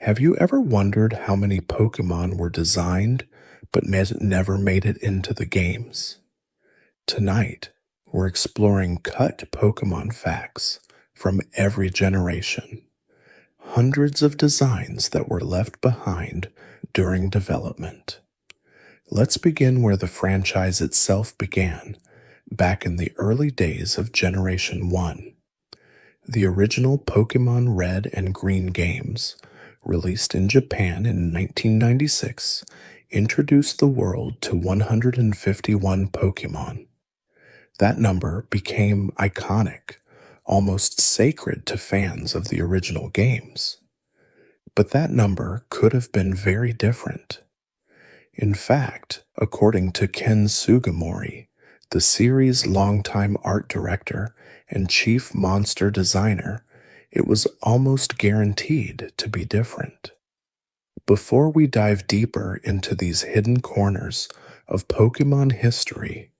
Have you ever wondered how many Pokémon were designed but never made it into the games? Tonight, we're exploring cut Pokémon facts from every generation. Hundreds of designs that were left behind during development. Let's begin where the franchise itself began, back in the early days of Generation 1. The original Pokémon Red and Green games, released in Japan in 1996, introduced the world to 151 Pokémon. That number became iconic, almost sacred to fans of the original games. But that number could have been very different. In fact, according to Ken Sugimori, the series' longtime art director and chief monster designer, it was almost guaranteed to be different. Before we dive deeper into these hidden corners of Pokémon history,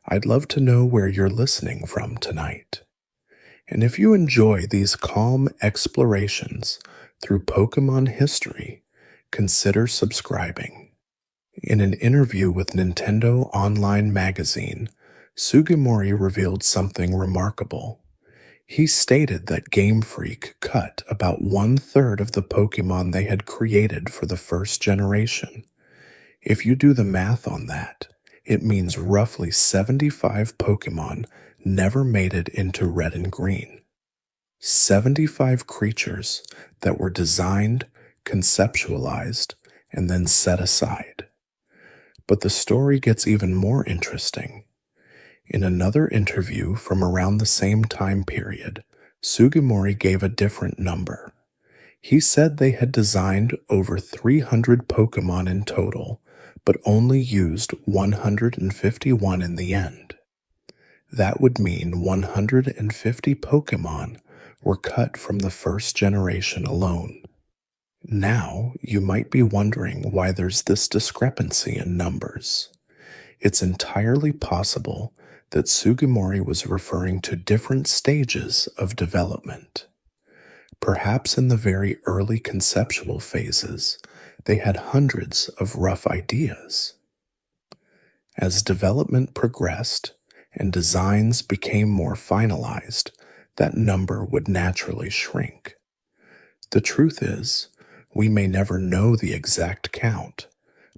I'd love to know where you're listening from tonight. And if you enjoy these calm explorations through Pokémon history, consider subscribing. In an interview with Nintendo Online Magazine, Sugimori revealed something remarkable. He stated that Game Freak cut about 1/3 of the Pokémon they had created for the first generation. If you do the math on that, it means roughly 75 Pokémon never made it into Red and Green. 75 creatures that were designed, conceptualized, and then set aside. But the story gets even more interesting. In another interview from around the same time period, Sugimori gave a different number. He said they had designed over 300 Pokémon in total, but only used 151 in the end. That would mean 150 Pokémon were cut from the first generation alone. Now, you might be wondering why there's this discrepancy in numbers. It's entirely possible that Sugimori was referring to different stages of development. Perhaps in the very early conceptual phases, they had hundreds of rough ideas. As development progressed and designs became more finalized, that number would naturally shrink. The truth is, we may never know the exact count,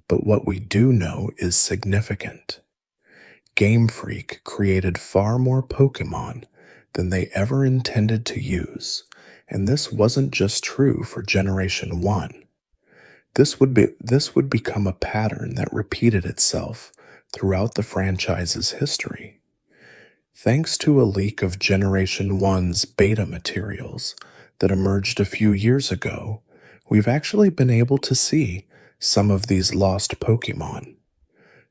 but what we do know is significant. Game Freak created far more Pokémon than they ever intended to use, and this wasn't just true for Generation 1. This would become a pattern that repeated itself throughout the franchise's history. Thanks to a leak of Generation 1's beta materials that emerged a few years ago, we've actually been able to see some of these lost Pokémon.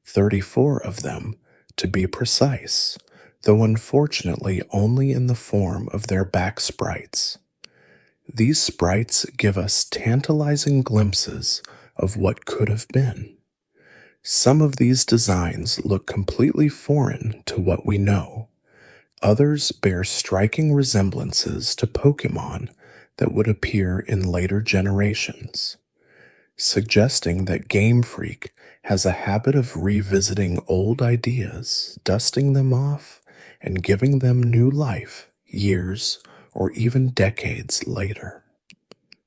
34 of them, to be precise, though unfortunately only in the form of their back sprites. These sprites give us tantalizing glimpses of what could have been. Some of these designs look completely foreign to what we know. Others bear striking resemblances to Pokémon that would appear in later generations, suggesting that Game Freak has a habit of revisiting old ideas, dusting them off, and giving them new life years or even decades later.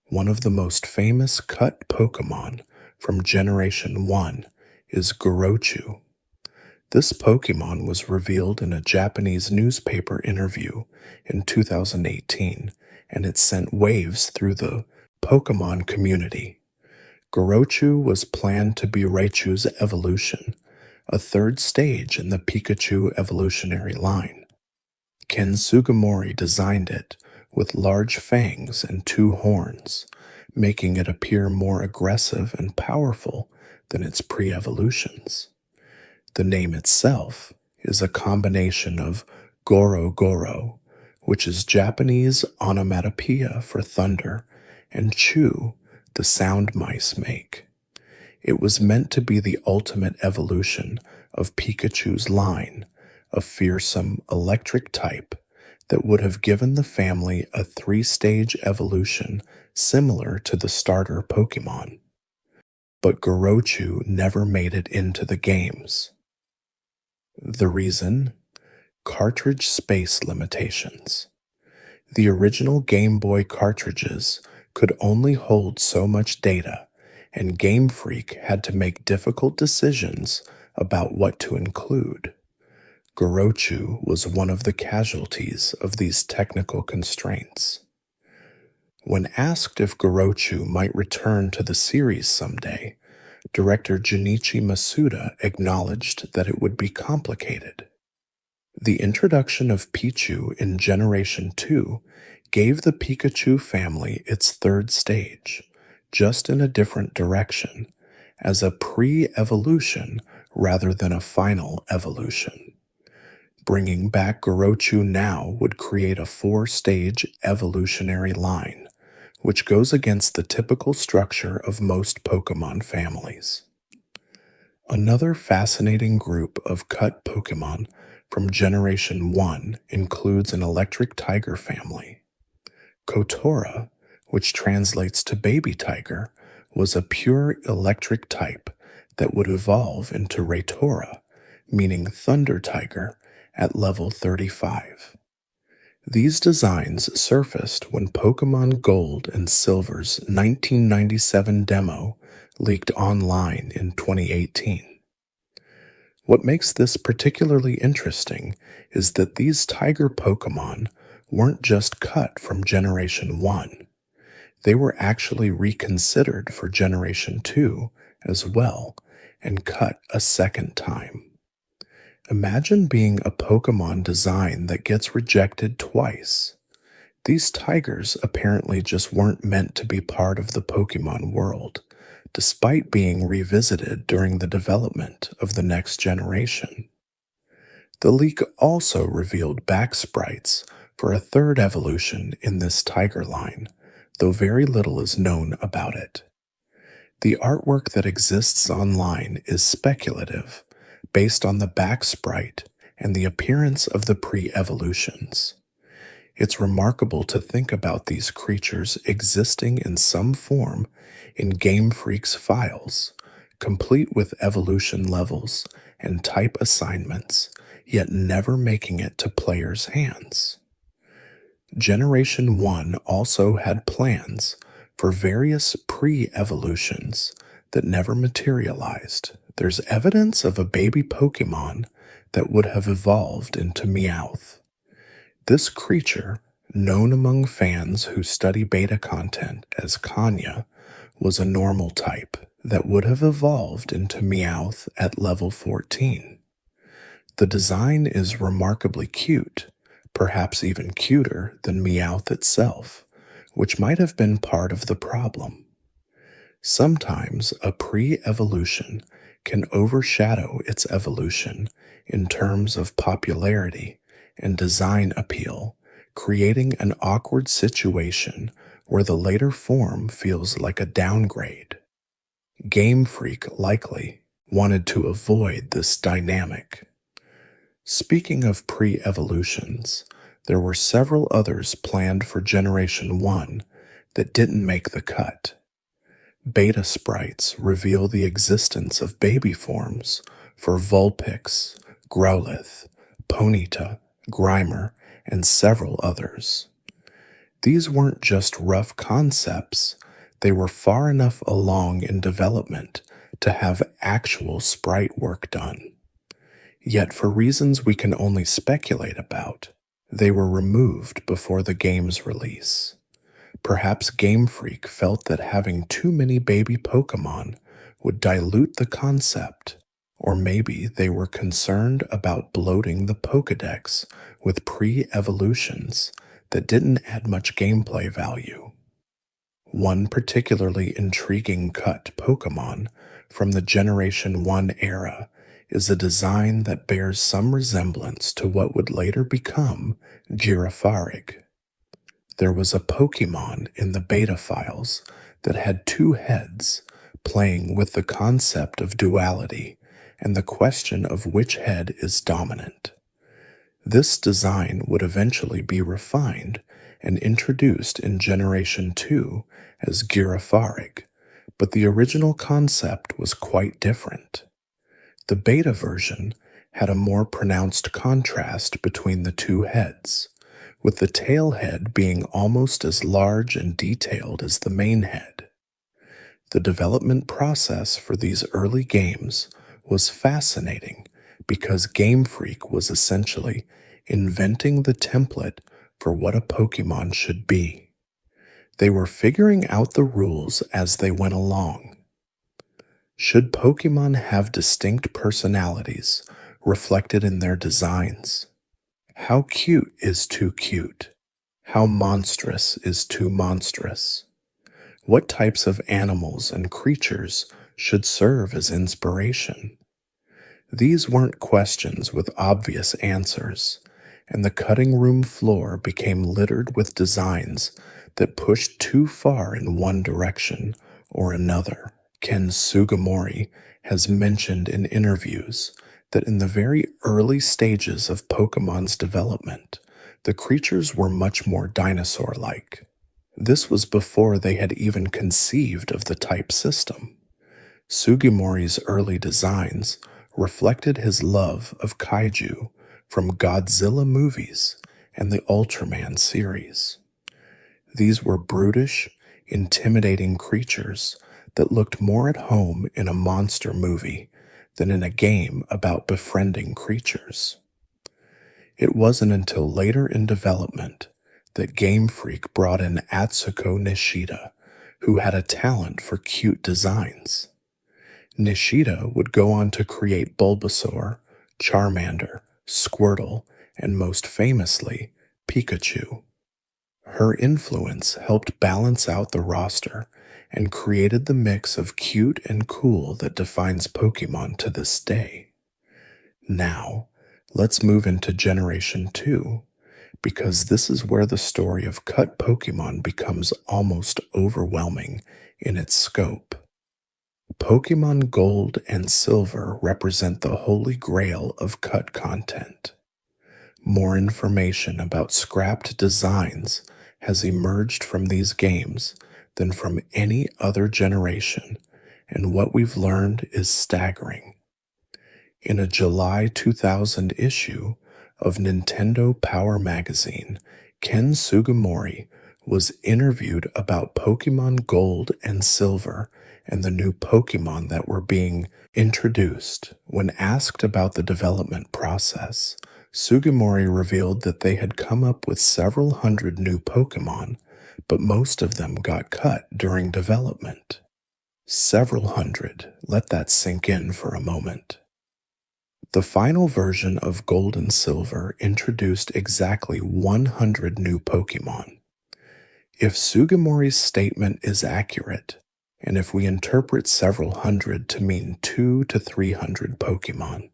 One of the most famous cut Pokémon from Generation 1 is Gorochu. This Pokémon was revealed in a Japanese newspaper interview in 2018, and it sent waves through the Pokémon community. Gorochu was planned to be Raichu's evolution, a third stage in the Pikachu evolutionary line. Ken Sugimori designed it with large fangs and 2 horns, making it appear more aggressive and powerful than its pre-evolutions. The name itself is a combination of Goro Goro, which is Japanese onomatopoeia for thunder, and Chu, the sound mice make. It was meant to be the ultimate evolution of Pikachu's line, a fearsome electric type that would have given the family a 3-stage evolution similar to the starter Pokémon. But Gorochu never made it into the games. The reason? Cartridge space limitations. The original Game Boy cartridges could only hold so much data, and Game Freak had to make difficult decisions about what to include. Gorochu was one of the casualties of these technical constraints. When asked if Gorochu might return to the series someday, director Junichi Masuda acknowledged that it would be complicated. The introduction of Pichu in Generation 2 gave the Pikachu family its third stage, just in a different direction, as a pre-evolution rather than a final evolution. Bringing back Gorochu now would create a 4-stage evolutionary line, which goes against the typical structure of most Pokémon families. Another fascinating group of cut Pokémon from Generation 1 includes an electric tiger family. Kotora, which translates to baby tiger, was a pure electric type that would evolve into Raytora, meaning thunder tiger, at level 35. These designs surfaced when Pokémon Gold and Silver's 1997 demo leaked online in 2018. What makes this particularly interesting is that these tiger Pokémon weren't just cut from Generation 1. They were actually reconsidered for Generation 2 as well and cut a second time. Imagine being a Pokémon design that gets rejected twice. These tigers apparently just weren't meant to be part of the Pokémon world, despite being revisited during the development of the next generation. The leak also revealed back sprites for a third evolution in this tiger line, though very little is known about it. The artwork that exists online is speculative, based on the back sprite and the appearance of the pre-evolutions. It's remarkable to think about these creatures existing in some form in Game Freak's files, complete with evolution levels and type assignments, yet never making it to players' hands. Generation 1 also had plans for various pre-evolutions that never materialized. There's evidence of a baby Pokémon that would have evolved into Meowth. This creature, known among fans who study beta content as Kanya, was a normal type that would have evolved into Meowth at level 14. The design is remarkably cute, perhaps even cuter than Meowth itself, which might have been part of the problem. Sometimes a pre-evolution can overshadow its evolution in terms of popularity and design appeal, creating an awkward situation where the later form feels like a downgrade. Game Freak likely wanted to avoid this dynamic. Speaking of pre-evolutions, there were several others planned for Generation 1 that didn't make the cut. Beta sprites reveal the existence of baby forms for Vulpix, Growlithe, Ponyta, Grimer, and several others. These weren't just rough concepts, they were far enough along in development to have actual sprite work done. Yet for reasons we can only speculate about, they were removed before the game's release. Perhaps Game Freak felt that having too many baby Pokémon would dilute the concept, or maybe they were concerned about bloating the Pokédex with pre-evolutions that didn't add much gameplay value. One particularly intriguing cut Pokémon from the Generation 1 era is a design that bears some resemblance to what would later become Girafarig. There was a Pokémon in the beta files that had two heads, playing with the concept of duality and the question of which head is dominant. This design would eventually be refined and introduced in Generation 2 as Girafarig, but the original concept was quite different. The beta version had a more pronounced contrast between the two heads, with the tail head being almost as large and detailed as the main head. The development process for these early games was fascinating because Game Freak was essentially inventing the template for what a Pokémon should be. They were figuring out the rules as they went along. Should Pokémon have distinct personalities reflected in their designs? How cute is too cute? How monstrous is too monstrous? What types of animals and creatures should serve as inspiration? These weren't questions with obvious answers, and the cutting room floor became littered with designs that pushed too far in one direction or another. Ken Sugimori has mentioned in interviews that in the very early stages of Pokemon's development, the creatures were much more dinosaur-like. This was before they had even conceived of the type system. Sugimori's early designs reflected his love of kaiju from Godzilla movies and the Ultraman series. These were brutish, intimidating creatures that looked more at home in a monster movie than in a game about befriending creatures. It wasn't until later in development that Game Freak brought in Atsuko Nishida, who had a talent for cute designs. Nishida would go on to create Bulbasaur, Charmander, Squirtle, and most famously, Pikachu. Her influence helped balance out the roster and created the mix of cute and cool that defines Pokémon to this day. Now, let's move into Generation 2, because this is where the story of cut Pokémon becomes almost overwhelming in its scope. Pokémon Gold and Silver represent the holy grail of cut content. More information about scrapped designs has emerged from these games than from any other generation, and what we've learned is staggering. In a July 2000 issue of Nintendo Power Magazine, Ken Sugimori was interviewed about Pokémon Gold and Silver and the new Pokémon that were being introduced. When asked about the development process, Sugimori revealed that they had come up with several hundred new Pokémon, but most of them got cut during development. Several hundred. Let that sink in for a moment. The final version of Gold and Silver introduced exactly 100 new Pokémon. If Sugimori's statement is accurate, and if we interpret several hundred to mean 200 to 300 Pokémon,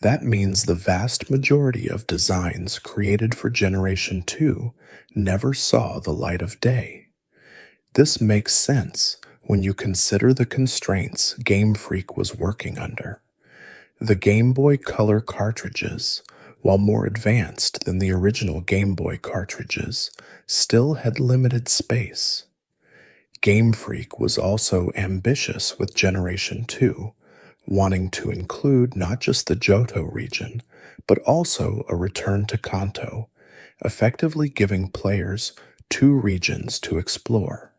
that means the vast majority of designs created for Generation 2 never saw the light of day. This makes sense when you consider the constraints Game Freak was working under. The Game Boy Color cartridges, while more advanced than the original Game Boy cartridges, still had limited space. Game Freak was also ambitious with Generation 2, wanting to include not just the Johto region, but also a return to Kanto, effectively giving players 2 regions to explore.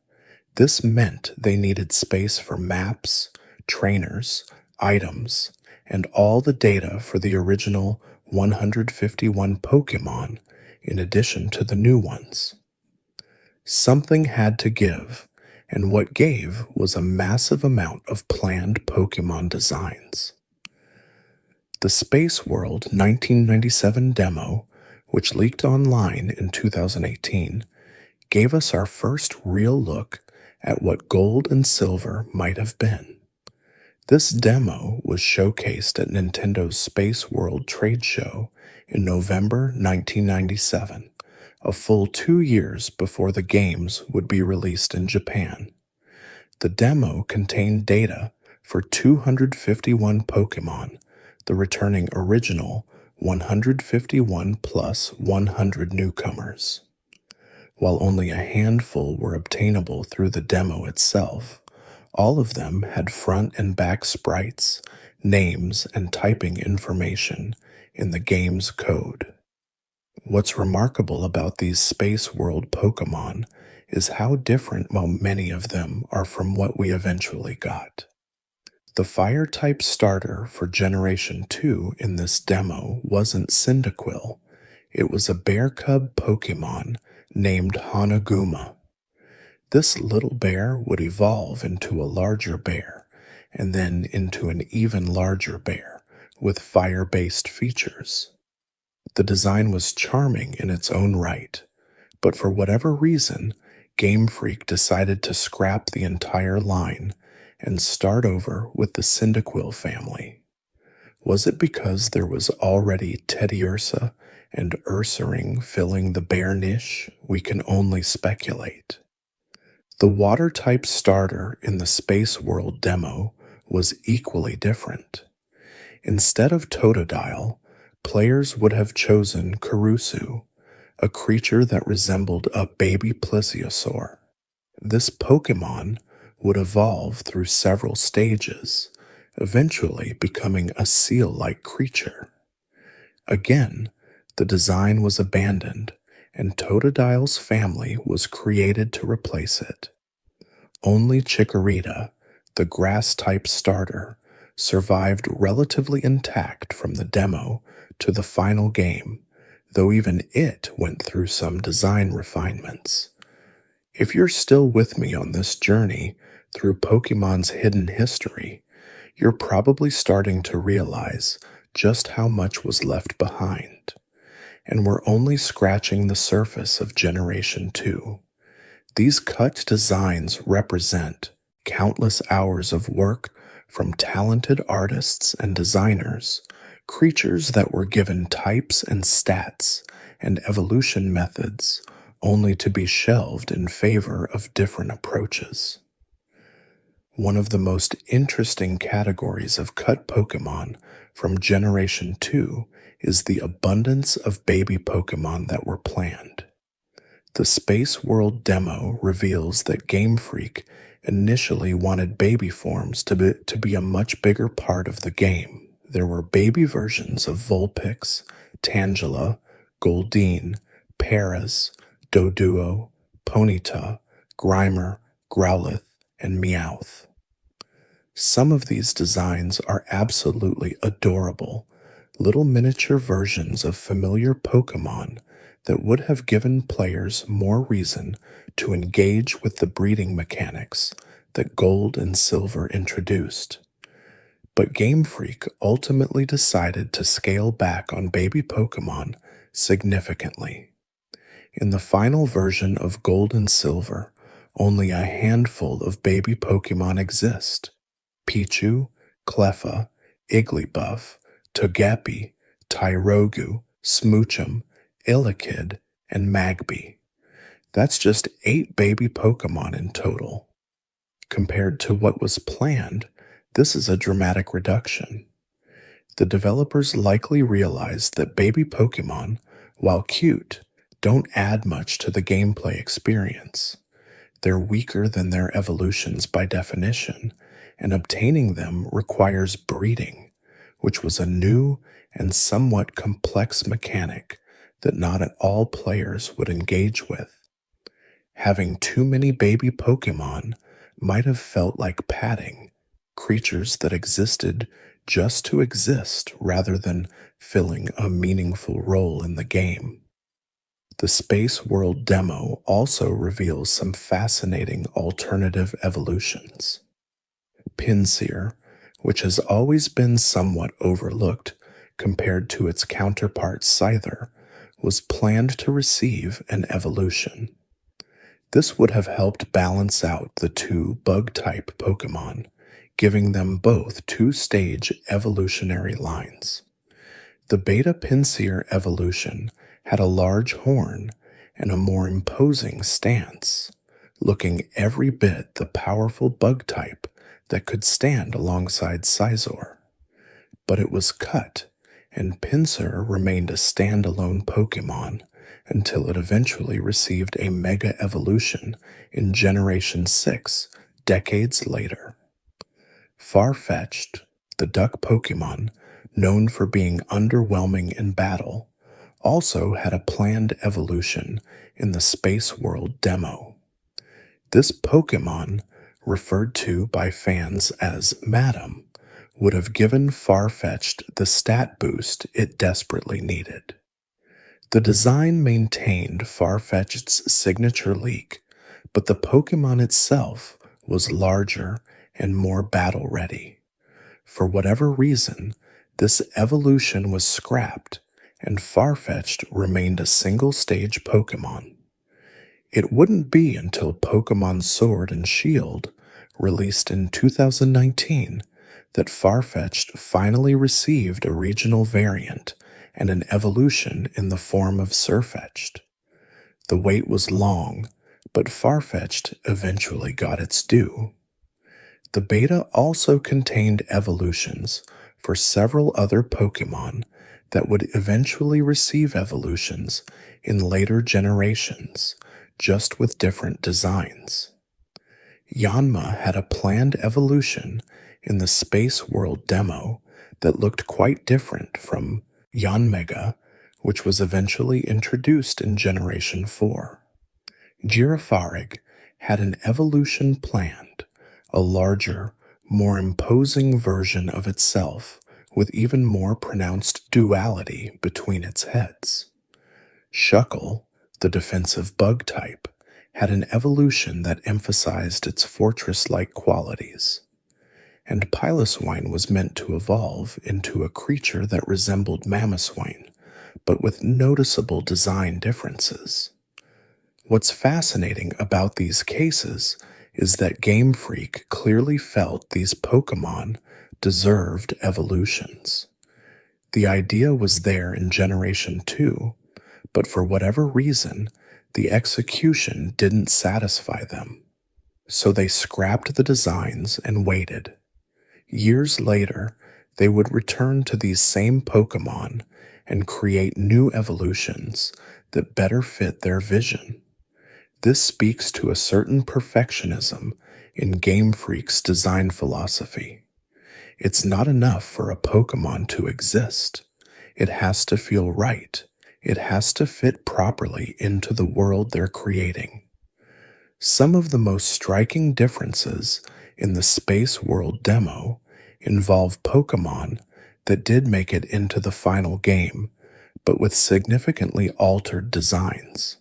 This meant they needed space for maps, trainers, items, and all the data for the original 151 Pokémon, in addition to the new ones. Something had to give, and what gave was a massive amount of planned Pokémon designs. The Space World 1997 demo, which leaked online in 2018, gave us our first real look at what Gold and Silver might have been. This demo was showcased at Nintendo's Space World trade show in November 1997, a full 2 years before the games would be released in Japan. The demo contained data for 251 Pokémon, the returning original 151 plus 100 newcomers. While only a handful were obtainable through the demo itself, all of them had front and back sprites, names, and typing information in the game's code. What's remarkable about these Space World Pokémon is how different many of them are from what we eventually got. The Fire-type starter for Generation 2 in this demo wasn't Cyndaquil, it was a bear cub Pokémon named Hanaguma. This little bear would evolve into a larger bear, and then into an even larger bear, with fire-based features. The design was charming in its own right, but for whatever reason, Game Freak decided to scrap the entire line and start over with the Cyndaquil family. Was it because there was already Teddiursa and Ursaring filling the bear niche? We can only speculate. The water-type starter in the Space World demo was equally different. Instead of Totodile, players would have chosen Kurusu, a creature that resembled a baby plesiosaur. This Pokémon would evolve through several stages, eventually becoming a seal-like creature. Again, the design was abandoned, and Totodile's family was created to replace it. Only Chikorita, the grass-type starter, survived relatively intact from the demo to the final game, though even it went through some design refinements. If you're still with me on this journey through Pokémon's hidden history, you're probably starting to realize just how much was left behind. And we're only scratching the surface of Generation 2. These cut designs represent countless hours of work from talented artists and designers, creatures that were given types and stats and evolution methods only to be shelved in favor of different approaches. One of the most interesting categories of cut Pokémon from Generation 2 is the abundance of baby Pokémon that were planned. The Space World demo reveals that Game Freak initially wanted baby forms to be a much bigger part of the game. There were baby versions of Vulpix, Tangela, Goldeen, Paras, Doduo, Ponyta, Grimer, Growlithe, and Meowth. Some of these designs are absolutely adorable, little miniature versions of familiar Pokémon that would have given players more reason to engage with the breeding mechanics that Gold and Silver introduced. But Game Freak ultimately decided to scale back on baby Pokémon significantly. In the final version of Gold and Silver, only a handful of baby Pokémon exist: Pichu, Cleffa, Igglybuff, Togepi, Tyrogu, Smoochum, Illakid, and Magby. That's just 8 baby Pokémon in total. Compared to what was planned, this is a dramatic reduction. The developers likely realized that baby Pokémon, while cute, don't add much to the gameplay experience. They're weaker than their evolutions by definition, and obtaining them requires breeding, which was a new and somewhat complex mechanic that not all players would engage with. Having too many baby Pokémon might have felt like padding, creatures that existed just to exist rather than filling a meaningful role in the game. The Space World demo also reveals some fascinating alternative evolutions. Pinsir, which has always been somewhat overlooked compared to its counterpart Scyther, was planned to receive an evolution. This would have helped balance out the 2 bug-type Pokémon, giving them both 2-stage evolutionary lines. The Beta Pinsir evolution had a large horn and a more imposing stance, looking every bit the powerful bug type that could stand alongside Scizor. But it was cut, and Pinsir remained a standalone Pokémon until it eventually received a mega evolution in Generation 6 decades later. Farfetch'd, the duck Pokémon, known for being underwhelming in battle, also had a planned evolution in the Space World demo. This Pokémon, referred to by fans as Madam, would have given Farfetch'd the stat boost it desperately needed. The design maintained Farfetch'd's signature leak, but the Pokémon itself was larger and more battle-ready. For whatever reason, this evolution was scrapped, and Farfetch'd remained a single-stage Pokémon. It wouldn't be until Pokémon Sword and Shield, released in 2019, that Farfetch'd finally received a regional variant and an evolution in the form of Sirfetch'd. The wait was long, but Farfetch'd eventually got its due. The beta also contained evolutions for several other Pokémon that would eventually receive evolutions in later generations, just with different designs. Yanma had a planned evolution in the Space World demo that looked quite different from Yanmega, which was eventually introduced in Generation 4. Girafarig had an evolution planned, a larger, more imposing version of itself with even more pronounced duality between its heads. Shuckle, the defensive bug type, had an evolution that emphasized its fortress-like qualities. And Piloswine was meant to evolve into a creature that resembled Mamoswine, but with noticeable design differences. What's fascinating about these cases is that Game Freak clearly felt these Pokémon deserved evolutions. The idea was there in Generation 2, but for whatever reason, the execution didn't satisfy them. So they scrapped the designs and waited. Years later, they would return to these same Pokémon and create new evolutions that better fit their vision. This speaks to a certain perfectionism in Game Freak's design philosophy. It's not enough for a Pokémon to exist. It has to feel right. It has to fit properly into the world they're creating. Some of the most striking differences in the Space World demo involve Pokémon that did make it into the final game, but with significantly altered designs.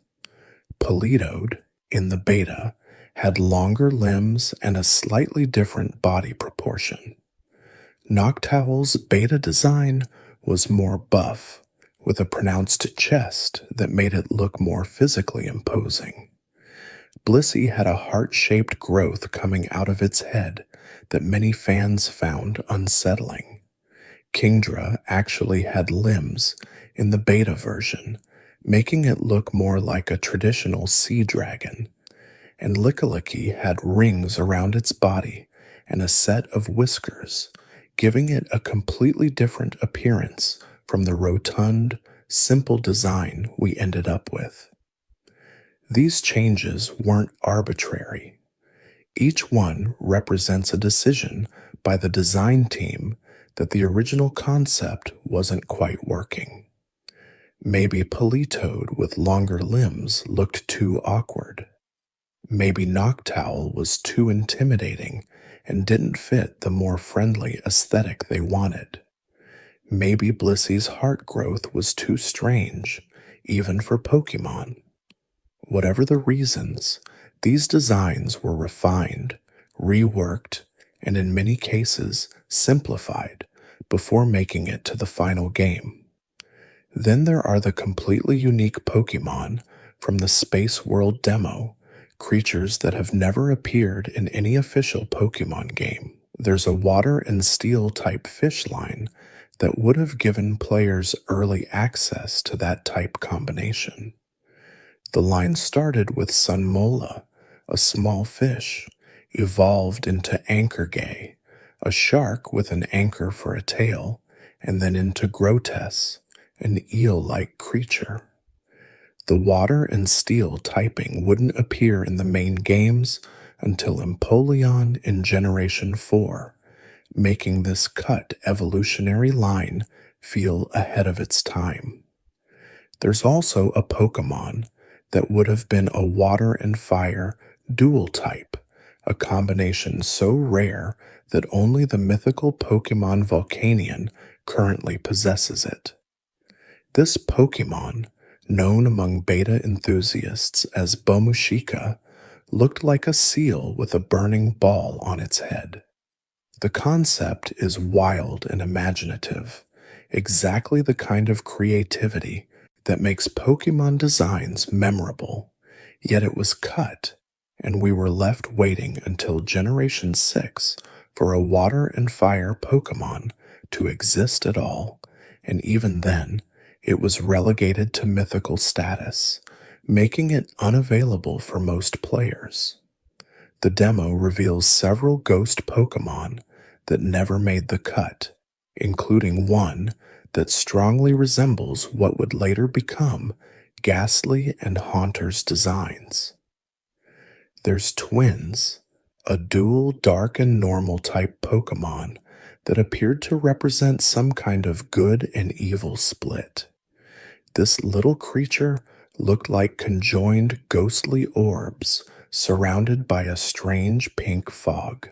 Politoed, in the beta, had longer limbs and a slightly different body proportion. Noctowl's beta design was more buff, with a pronounced chest that made it look more physically imposing. Blissey had a heart-shaped growth coming out of its head that many fans found unsettling. Kingdra actually had limbs in the beta version, making it look more like a traditional sea dragon, and Lickilicky had rings around its body and a set of whiskers, giving it a completely different appearance from the rotund, simple design we ended up with. These changes weren't arbitrary. Each one represents a decision by the design team that the original concept wasn't quite working. Maybe Politoed with longer limbs looked too awkward. Maybe Noctowl was too intimidating and didn't fit the more friendly aesthetic they wanted. Maybe Blissey's heart growth was too strange, even for Pokémon. Whatever the reasons, these designs were refined, reworked, and in many cases simplified before making it to the final game. Then there are the completely unique Pokémon from the Space World demo, creatures that have never appeared in any official Pokémon game. There's a water and steel type fish line that would have given players early access to that type combination. The line started with Sunmola, a small fish, evolved into Anchorgay, a shark with an anchor for a tail, and then into Grotess, an eel-like creature. The water and steel typing wouldn't appear in the main games until Empoleon in Generation 4, making this cut evolutionary line feel ahead of its time. There's also a Pokémon that would have been a water and fire dual type, a combination so rare that only the mythical Pokémon Volcanion currently possesses it. This Pokémon, known among beta enthusiasts as Bomushika, looked like a seal with a burning ball on its head. The concept is wild and imaginative, exactly the kind of creativity that makes Pokemon designs memorable, yet it was cut, and we were left waiting until Generation 6 for a water and fire Pokemon to exist at all, and even then, it was relegated to mythical status, making it unavailable for most players. The demo reveals several ghost Pokemon that never made the cut, including one that strongly resembles what would later become Ghastly and Haunter's designs. There's Twins, a dual dark and normal type Pokemon that appeared to represent some kind of good and evil split. This little creature looked like conjoined ghostly orbs surrounded by a strange pink fog.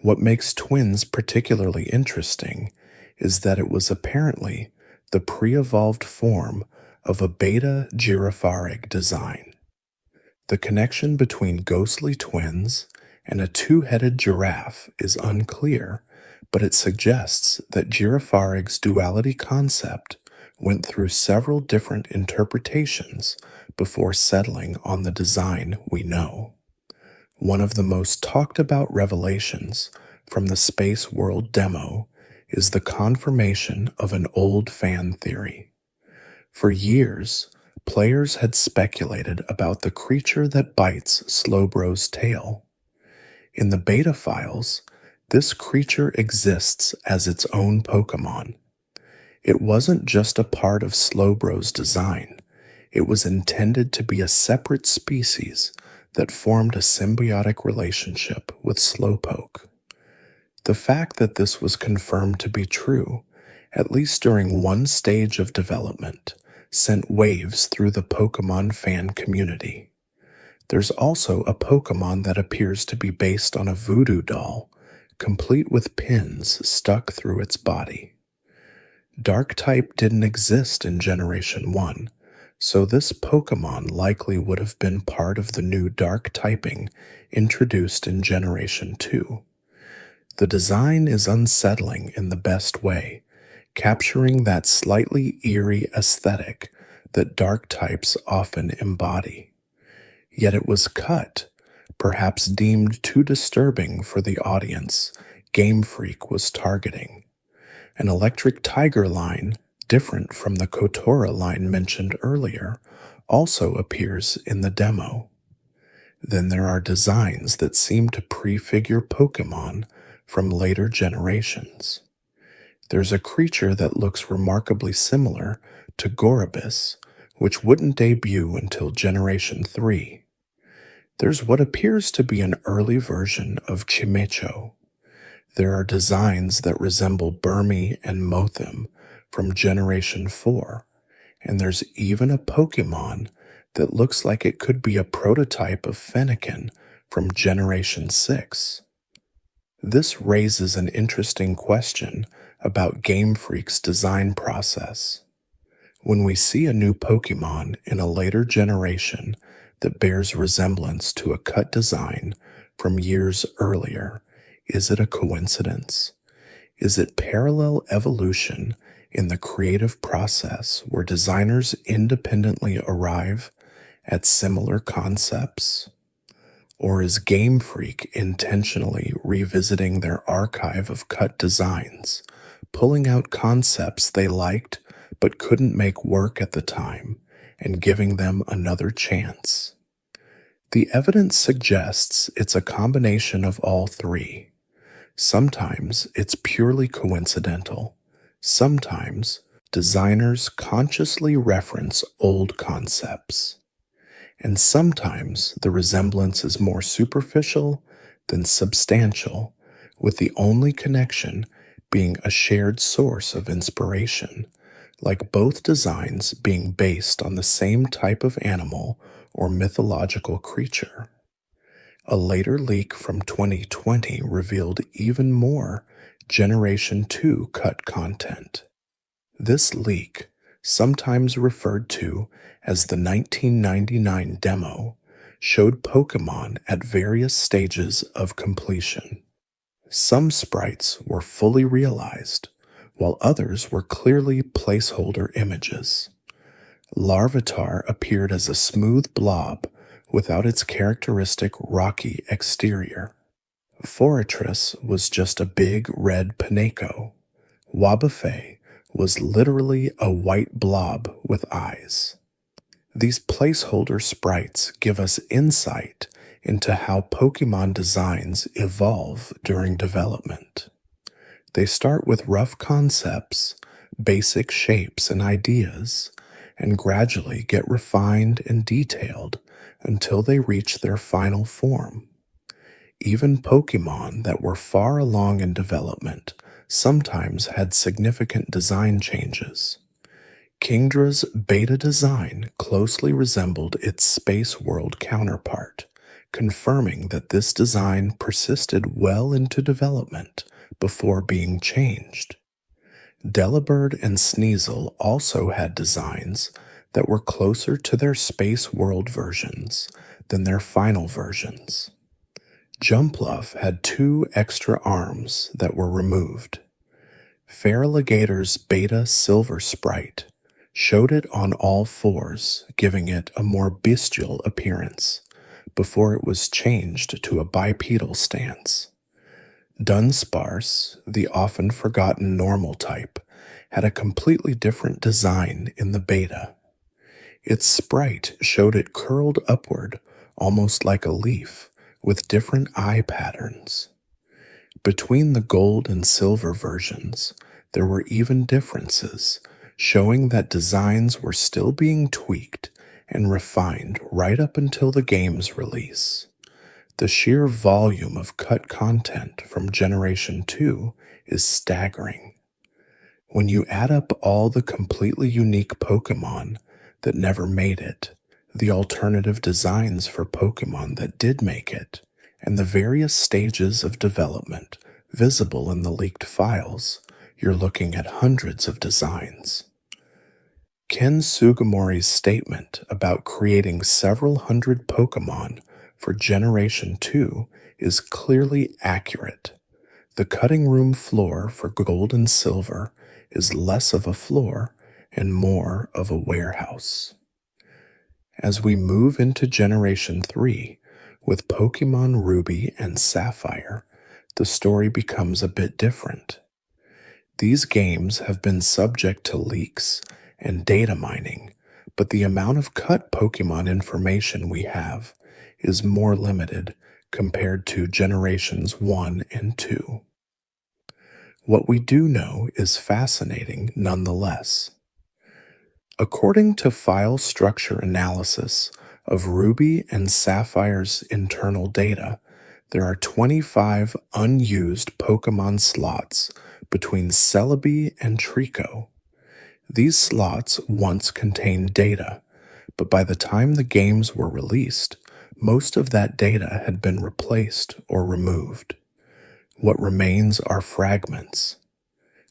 What makes Twins particularly interesting is that it was apparently the pre-evolved form of a beta Girafarig design. The connection between ghostly twins and a two-headed giraffe is unclear, but it suggests that Girafarig's duality concept went through several different interpretations before settling on the design we know. One of the most talked about revelations from the Space World demo is the confirmation of an old fan theory. For years, players had speculated about the creature that bites Slowbro's tail. In the beta files, this creature exists as its own Pokémon. It wasn't just a part of Slowbro's design, it was intended to be a separate species that formed a symbiotic relationship with Slowpoke. The fact that this was confirmed to be true, at least during one stage of development, sent waves through the Pokémon fan community. There's also a Pokémon that appears to be based on a voodoo doll, complete with pins stuck through its body. Dark type didn't exist in Generation 1, so this Pokémon likely would have been part of the new dark typing introduced in Generation 2. The design is unsettling in the best way, capturing that slightly eerie aesthetic that dark types often embody. Yet it was cut, perhaps deemed too disturbing for the audience Game Freak was targeting. An electric tiger line, different from the Kotora line mentioned earlier, also appears in the demo. Then there are designs that seem to prefigure Pokémon from later generations. There's a creature that looks remarkably similar to Gorobus, which wouldn't debut until Generation 3. There's what appears to be an early version of Chimecho. There are designs that resemble Burmy and Mothim from Generation 4, and there's even a Pokémon that looks like it could be a prototype of Fennekin from Generation 6. This raises an interesting question about Game Freak's design process. When we see a new Pokémon in a later generation that bears resemblance to a cut design from years earlier, is it a coincidence? Is it parallel evolution in the creative process where designers independently arrive at similar concepts? Or is Game Freak intentionally revisiting their archive of cut designs, pulling out concepts they liked but couldn't make work at the time, and giving them another chance? The evidence suggests it's a combination of all three. Sometimes it's purely coincidental. Sometimes designers consciously reference old concepts, and sometimes the resemblance is more superficial than substantial, with the only connection being a shared source of inspiration, like both designs being based on the same type of animal or mythological creature. A later leak from 2020 revealed even more Generation 2 cut content. This leak, sometimes referred to as the 1999 demo, showed Pokémon at various stages of completion. Some sprites were fully realized, while others were clearly placeholder images. Larvitar appeared as a smooth blob without its characteristic rocky exterior. Forretress was just a big red Pineco. Wobbuffet was literally a white blob with eyes. These placeholder sprites give us insight into how Pokémon designs evolve during development. They start with rough concepts, basic shapes and ideas, and gradually get refined and detailed until they reach their final form. Even Pokémon that were far along in development sometimes had significant design changes. Kingdra's beta design closely resembled its Space World counterpart, confirming that this design persisted well into development before being changed. Delibird and Sneasel also had designs that were closer to their Space World versions than their final versions. Jumpluff had 2 extra arms that were removed. Feraligator's beta silver sprite showed it on all fours, giving it a more bestial appearance, before it was changed to a bipedal stance. Dunsparce, the often forgotten normal type, had a completely different design in the beta. Its sprite showed it curled upward, almost like a leaf, with different eye patterns. Between the gold and silver versions, there were even differences, showing that designs were still being tweaked and refined right up until the game's release. The sheer volume of cut content from Generation 2 is staggering. When you add up all the completely unique Pokémon that never made it, the alternative designs for Pokémon that did make it, and the various stages of development visible in the leaked files, you're looking at hundreds of designs. Ken Sugimori's statement about creating several hundred Pokémon for Generation 2 is clearly accurate. The cutting room floor for gold and silver is less of a floor and more of a warehouse. As we move into Generation 3, with Pokémon Ruby and Sapphire, the story becomes a bit different. These games have been subject to leaks and data mining, but the amount of cut Pokémon information we have is more limited compared to Generations 1 and 2. What we do know is fascinating nonetheless. According to file structure analysis of Ruby and Sapphire's internal data, there are 25 unused Pokémon slots between Celebi and Trico. These slots once contained data, but by the time the games were released, most of that data had been replaced or removed. What remains are fragments,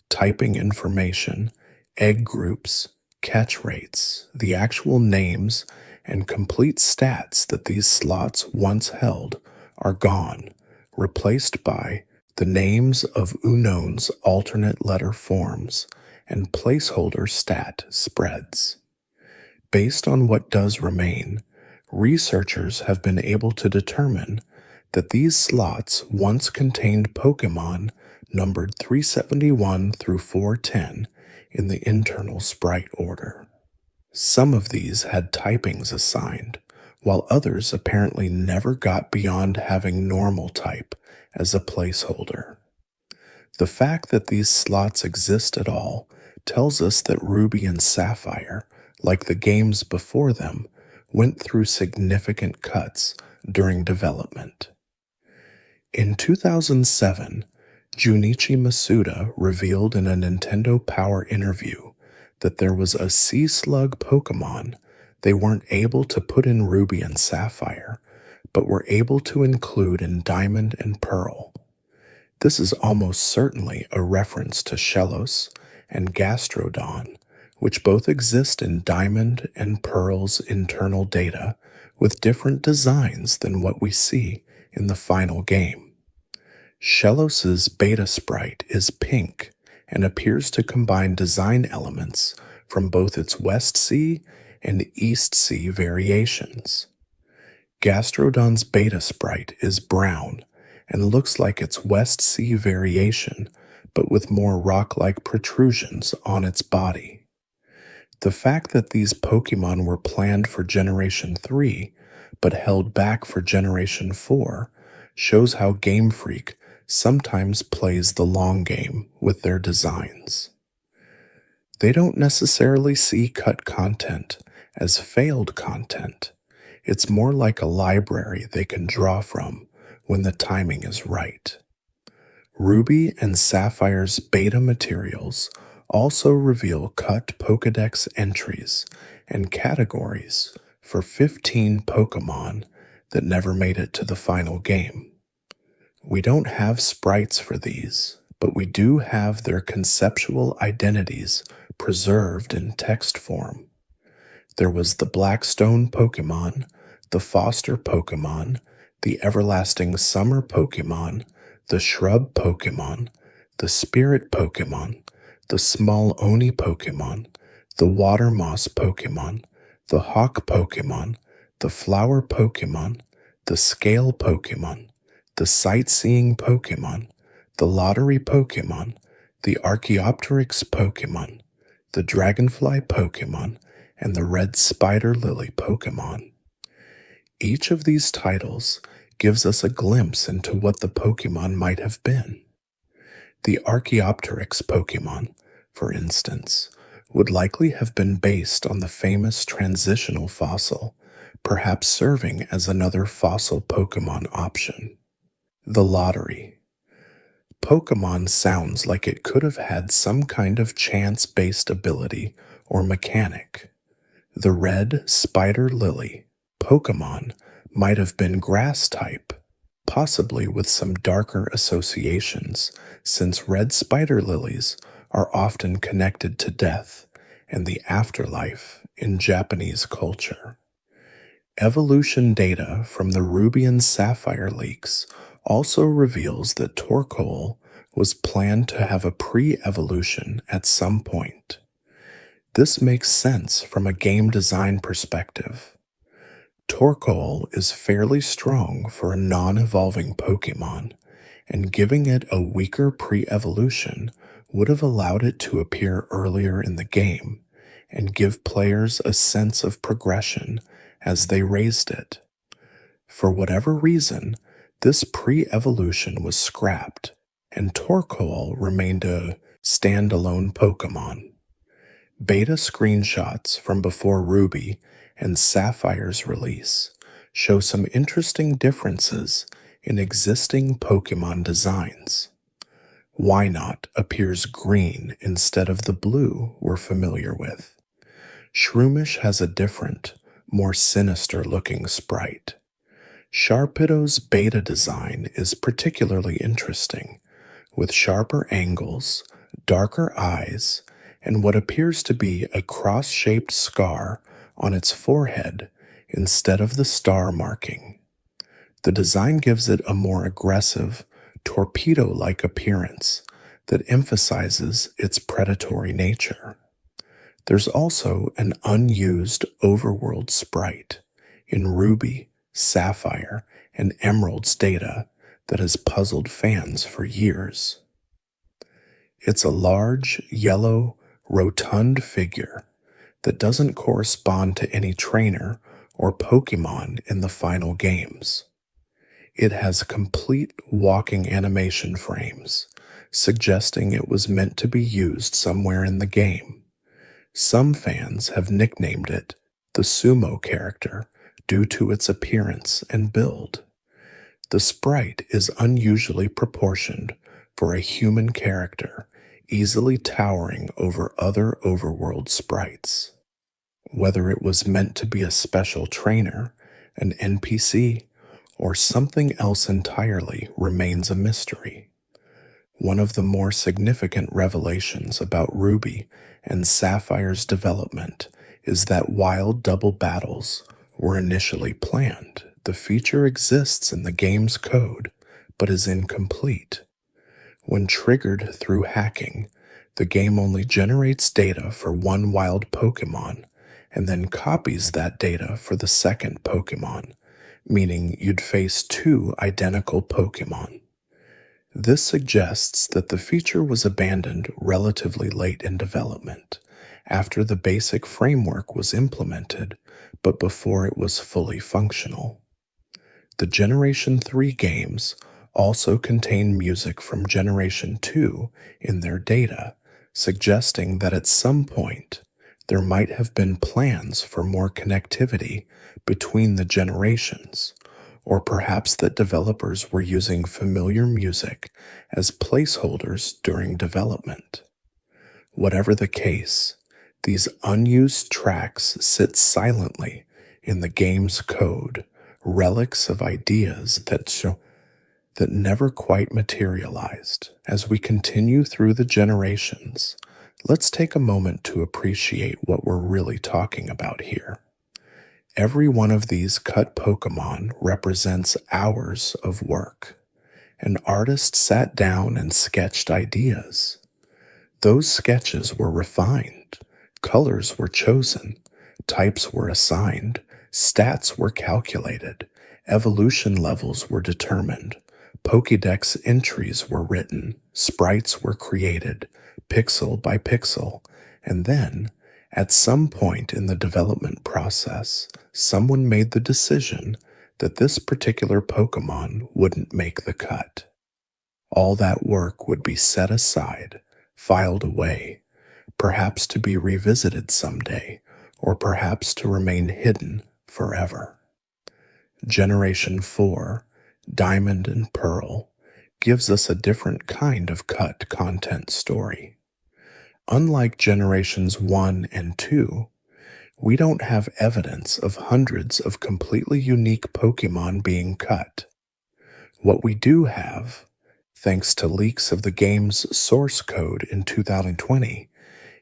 typing information, egg groups, catch rates, the actual names, and complete stats that these slots once held are gone, replaced by the names of Unknown's alternate letter forms and placeholder stat spreads. Based on what does remain, researchers have been able to determine that these slots once contained Pokémon numbered 371 through 410 in the internal sprite order. Some of these had typings assigned, while others apparently never got beyond having normal type as a placeholder. The fact that these slots exist at all tells us that Ruby and Sapphire, like the games before them, went through significant cuts during development. In 2007, Junichi Masuda revealed in a Nintendo Power interview that there was a sea slug Pokemon they weren't able to put in Ruby and Sapphire, but were able to include in Diamond and Pearl. This is almost certainly a reference to Shellos and Gastrodon, which both exist in Diamond and Pearl's internal data with different designs than what we see in the final game. Shellos's beta sprite is pink and appears to combine design elements from both its West Sea and East Sea variations. Gastrodon's beta sprite is brown and looks like its West Sea variation, but with more rock-like protrusions on its body. The fact that these Pokemon were planned for Generation 3, but held back for Generation 4, shows how Game Freak sometimes plays the long game with their designs. They don't necessarily see cut content as failed content. It's more like a library they can draw from when the timing is right. Ruby and Sapphire's beta materials also reveal cut Pokédex entries and categories for 15 Pokémon that never made it to the final game. We don't have sprites for these, but we do have their conceptual identities preserved in text form. There was the Blackstone Pokemon, the Foster Pokemon, the Everlasting Summer Pokemon, the Shrub Pokemon, the Spirit Pokemon, the Small Oni Pokemon, the Water Moss Pokemon, the Hawk Pokemon, the Flower Pokemon, the Scale Pokemon, the Sightseeing Pokemon, the Lottery Pokemon, the Archaeopteryx Pokemon, the Dragonfly Pokemon, and the Red Spider Lily Pokemon. Each of these titles gives us a glimpse into what the Pokemon might have been. The Archaeopteryx Pokemon, for instance, would likely have been based on the famous transitional fossil, perhaps serving as another fossil Pokemon option. The Lottery. Pokemon sounds like it could have had some kind of chance-based ability or mechanic. The Red Spider Lily Pokemon might have been grass type, possibly with some darker associations, since red spider lilies are often connected to death and the afterlife in Japanese culture. Evolution data from the Ruby and Sapphire leaks also reveals that Torkoal was planned to have a pre-evolution at some point. This makes sense from a game design perspective. Torkoal is fairly strong for a non-evolving Pokemon, and giving it a weaker pre-evolution would have allowed it to appear earlier in the game and give players a sense of progression as they raised it. For whatever reason, this pre-evolution was scrapped, and Torkoal remained a standalone Pokemon. Beta screenshots from before Ruby and Sapphire's release show some interesting differences in existing Pokemon designs. Wynot appears green instead of the blue we're familiar with. Shroomish has a different, more sinister-looking sprite. Sharpedo's beta design is particularly interesting, with sharper angles, darker eyes, and what appears to be a cross-shaped scar on its forehead instead of the star marking. The design gives it a more aggressive, torpedo-like appearance that emphasizes its predatory nature. There's also an unused overworld sprite in Ruby, Sapphire, and Emerald's data that has puzzled fans for years. It's a large, yellow, rotund figure that doesn't correspond to any trainer or Pokemon in the final games. It has complete walking animation frames, suggesting it was meant to be used somewhere in the game. Some fans have nicknamed it the sumo character due to its appearance and build. The sprite is unusually proportioned for a human character, easily towering over other overworld sprites. Whether it was meant to be a special trainer, an NPC, or something else entirely remains a mystery. One of the more significant revelations about Ruby and Sapphire's development is that while double battles were initially planned, the feature exists in the game's code but is incomplete. When triggered through hacking, the game only generates data for one wild Pokémon and then copies that data for the second Pokémon, meaning you'd face two identical Pokémon. This suggests that the feature was abandoned relatively late in development, after the basic framework was implemented, but before it was fully functional. The Generation 3 games also contain music from Generation 2 in their data, suggesting that at some point there might have been plans for more connectivity between the generations, or perhaps that developers were using familiar music as placeholders during development. Whatever the case, these unused tracks sit silently in the game's code, relics of ideas that never quite materialized. As we continue through the generations, let's take a moment to appreciate what we're really talking about here. Every one of these cut Pokémon represents hours of work. An artist sat down and sketched ideas. Those sketches were refined, colors were chosen, types were assigned, stats were calculated, evolution levels were determined, Pokédex entries were written, sprites were created, pixel by pixel, and then, at some point in the development process, someone made the decision that this particular Pokémon wouldn't make the cut. All that work would be set aside, filed away, perhaps to be revisited someday, or perhaps to remain hidden forever. Generation 4, Diamond and Pearl, gives us a different kind of cut content story. Unlike Generations 1 and 2, we don't have evidence of hundreds of completely unique Pokémon being cut. What we do have, thanks to leaks of the game's source code in 2020,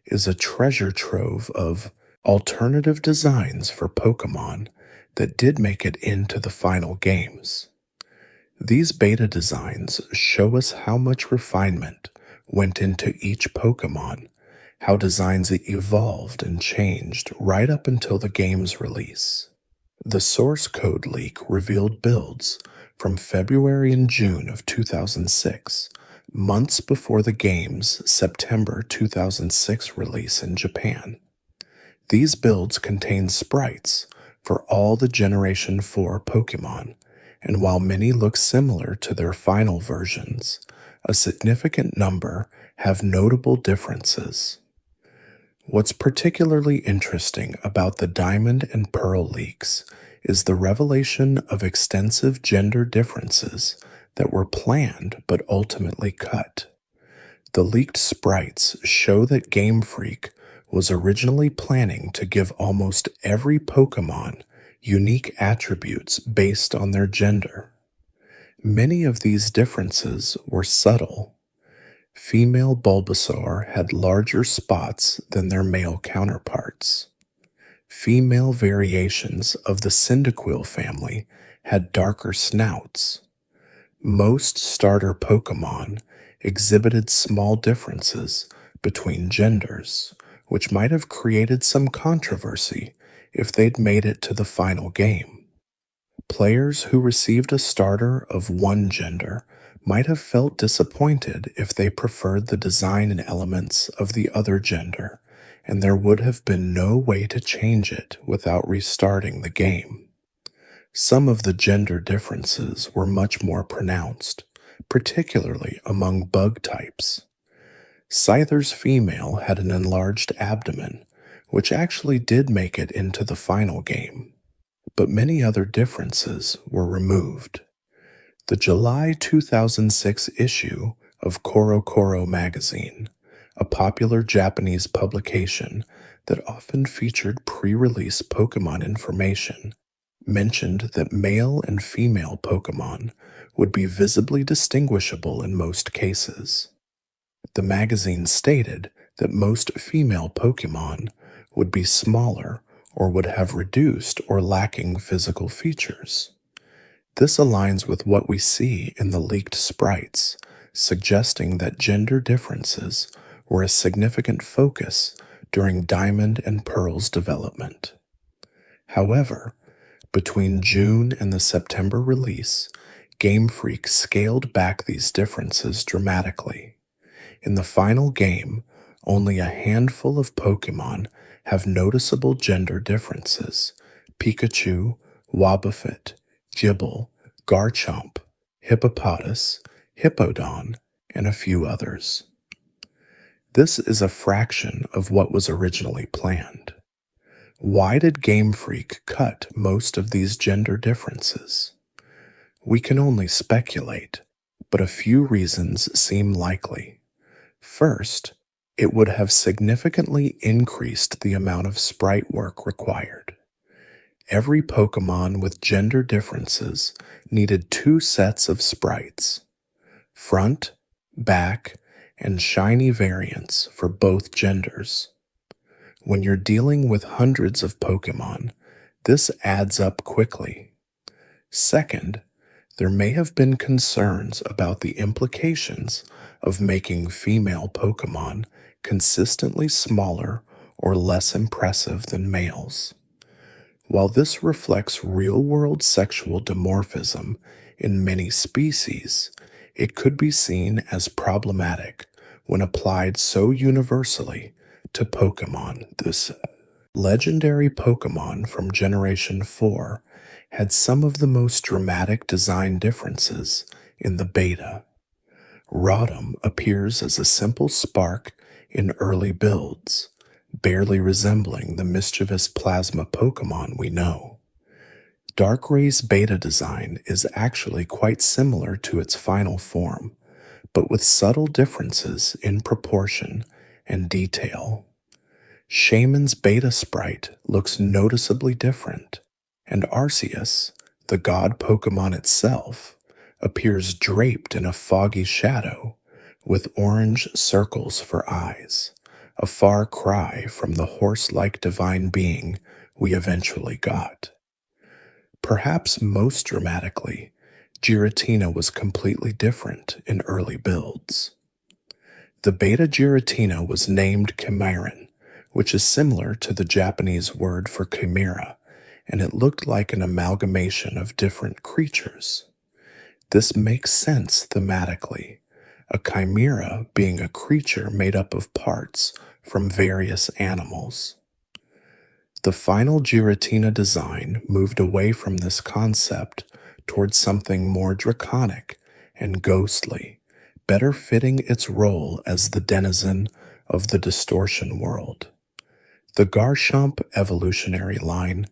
is a treasure trove of alternative designs for Pokémon that did make it into the final games. These beta designs show us how much refinement went into each Pokémon, how designs evolved and changed right up until the game's release. The source code leak revealed builds from February and June of 2006, months before the game's September 2006 release in Japan. These builds contain sprites for all the Generation 4 Pokémon, and while many look similar to their final versions, a significant number have notable differences. What's particularly interesting about the Diamond and Pearl leaks is the revelation of extensive gender differences that were planned but ultimately cut. The leaked sprites show that Game Freak was originally planning to give almost every Pokémon unique attributes based on their gender. Many of these differences were subtle. Female Bulbasaur had larger spots than their male counterparts. Female variations of the Cyndaquil family had darker snouts. Most starter Pokémon exhibited small differences between genders, which might have created some controversy if they'd made it to the final game. Players who received a starter of one gender might have felt disappointed if they preferred the design and elements of the other gender, and there would have been no way to change it without restarting the game. Some of the gender differences were much more pronounced, particularly among bug types. Scyther's female had an enlarged abdomen, which actually did make it into the final game, but many other differences were removed. The July 2006 issue of Koro Koro magazine, a popular Japanese publication that often featured pre-release Pokémon information, mentioned that male and female Pokémon would be visibly distinguishable in most cases. The magazine stated that most female Pokémon would be smaller or would have reduced or lacking physical features. This aligns with what we see in the leaked sprites, suggesting that gender differences were a significant focus during Diamond and Pearl's development. However, between June and the September release, Game Freak scaled back these differences dramatically. In the final game, only a handful of Pokémon have noticeable gender differences: Pikachu, Wobbuffet, Gibble, Garchomp, Hippopotas, Hippowdon, and a few others. This is a fraction of what was originally planned. Why did Game Freak cut most of these gender differences? We can only speculate, but a few reasons seem likely. First, it would have significantly increased the amount of sprite work required. Every Pokémon with gender differences needed 2 sets of sprites: front, back, and shiny variants for both genders. When you're dealing with hundreds of Pokémon, this adds up quickly. Second, there may have been concerns about the implications of making female Pokémon consistently smaller or less impressive than males. While this reflects real-world sexual dimorphism in many species, it could be seen as problematic when applied so universally to Pokémon. This legendary Pokémon from Generation 4 had some of the most dramatic design differences in the beta. Rotom appears as a simple spark in early builds, barely resembling the mischievous plasma Pokémon we know. Darkray's beta design is actually quite similar to its final form, but with subtle differences in proportion and detail. Shaman's beta sprite looks noticeably different, and Arceus, the god Pokémon itself, appears draped in a foggy shadow with orange circles for eyes, a far cry from the horse-like divine being we eventually got. Perhaps most dramatically, Giratina was completely different in early builds. The beta Giratina was named Chimeran, which is similar to the Japanese word for chimera, and it looked like an amalgamation of different creatures. This makes sense thematically, a chimera being a creature made up of parts from various animals. The final Giratina design moved away from this concept towards something more draconic and ghostly, better fitting its role as the denizen of the distortion world. The Garchomp evolutionary line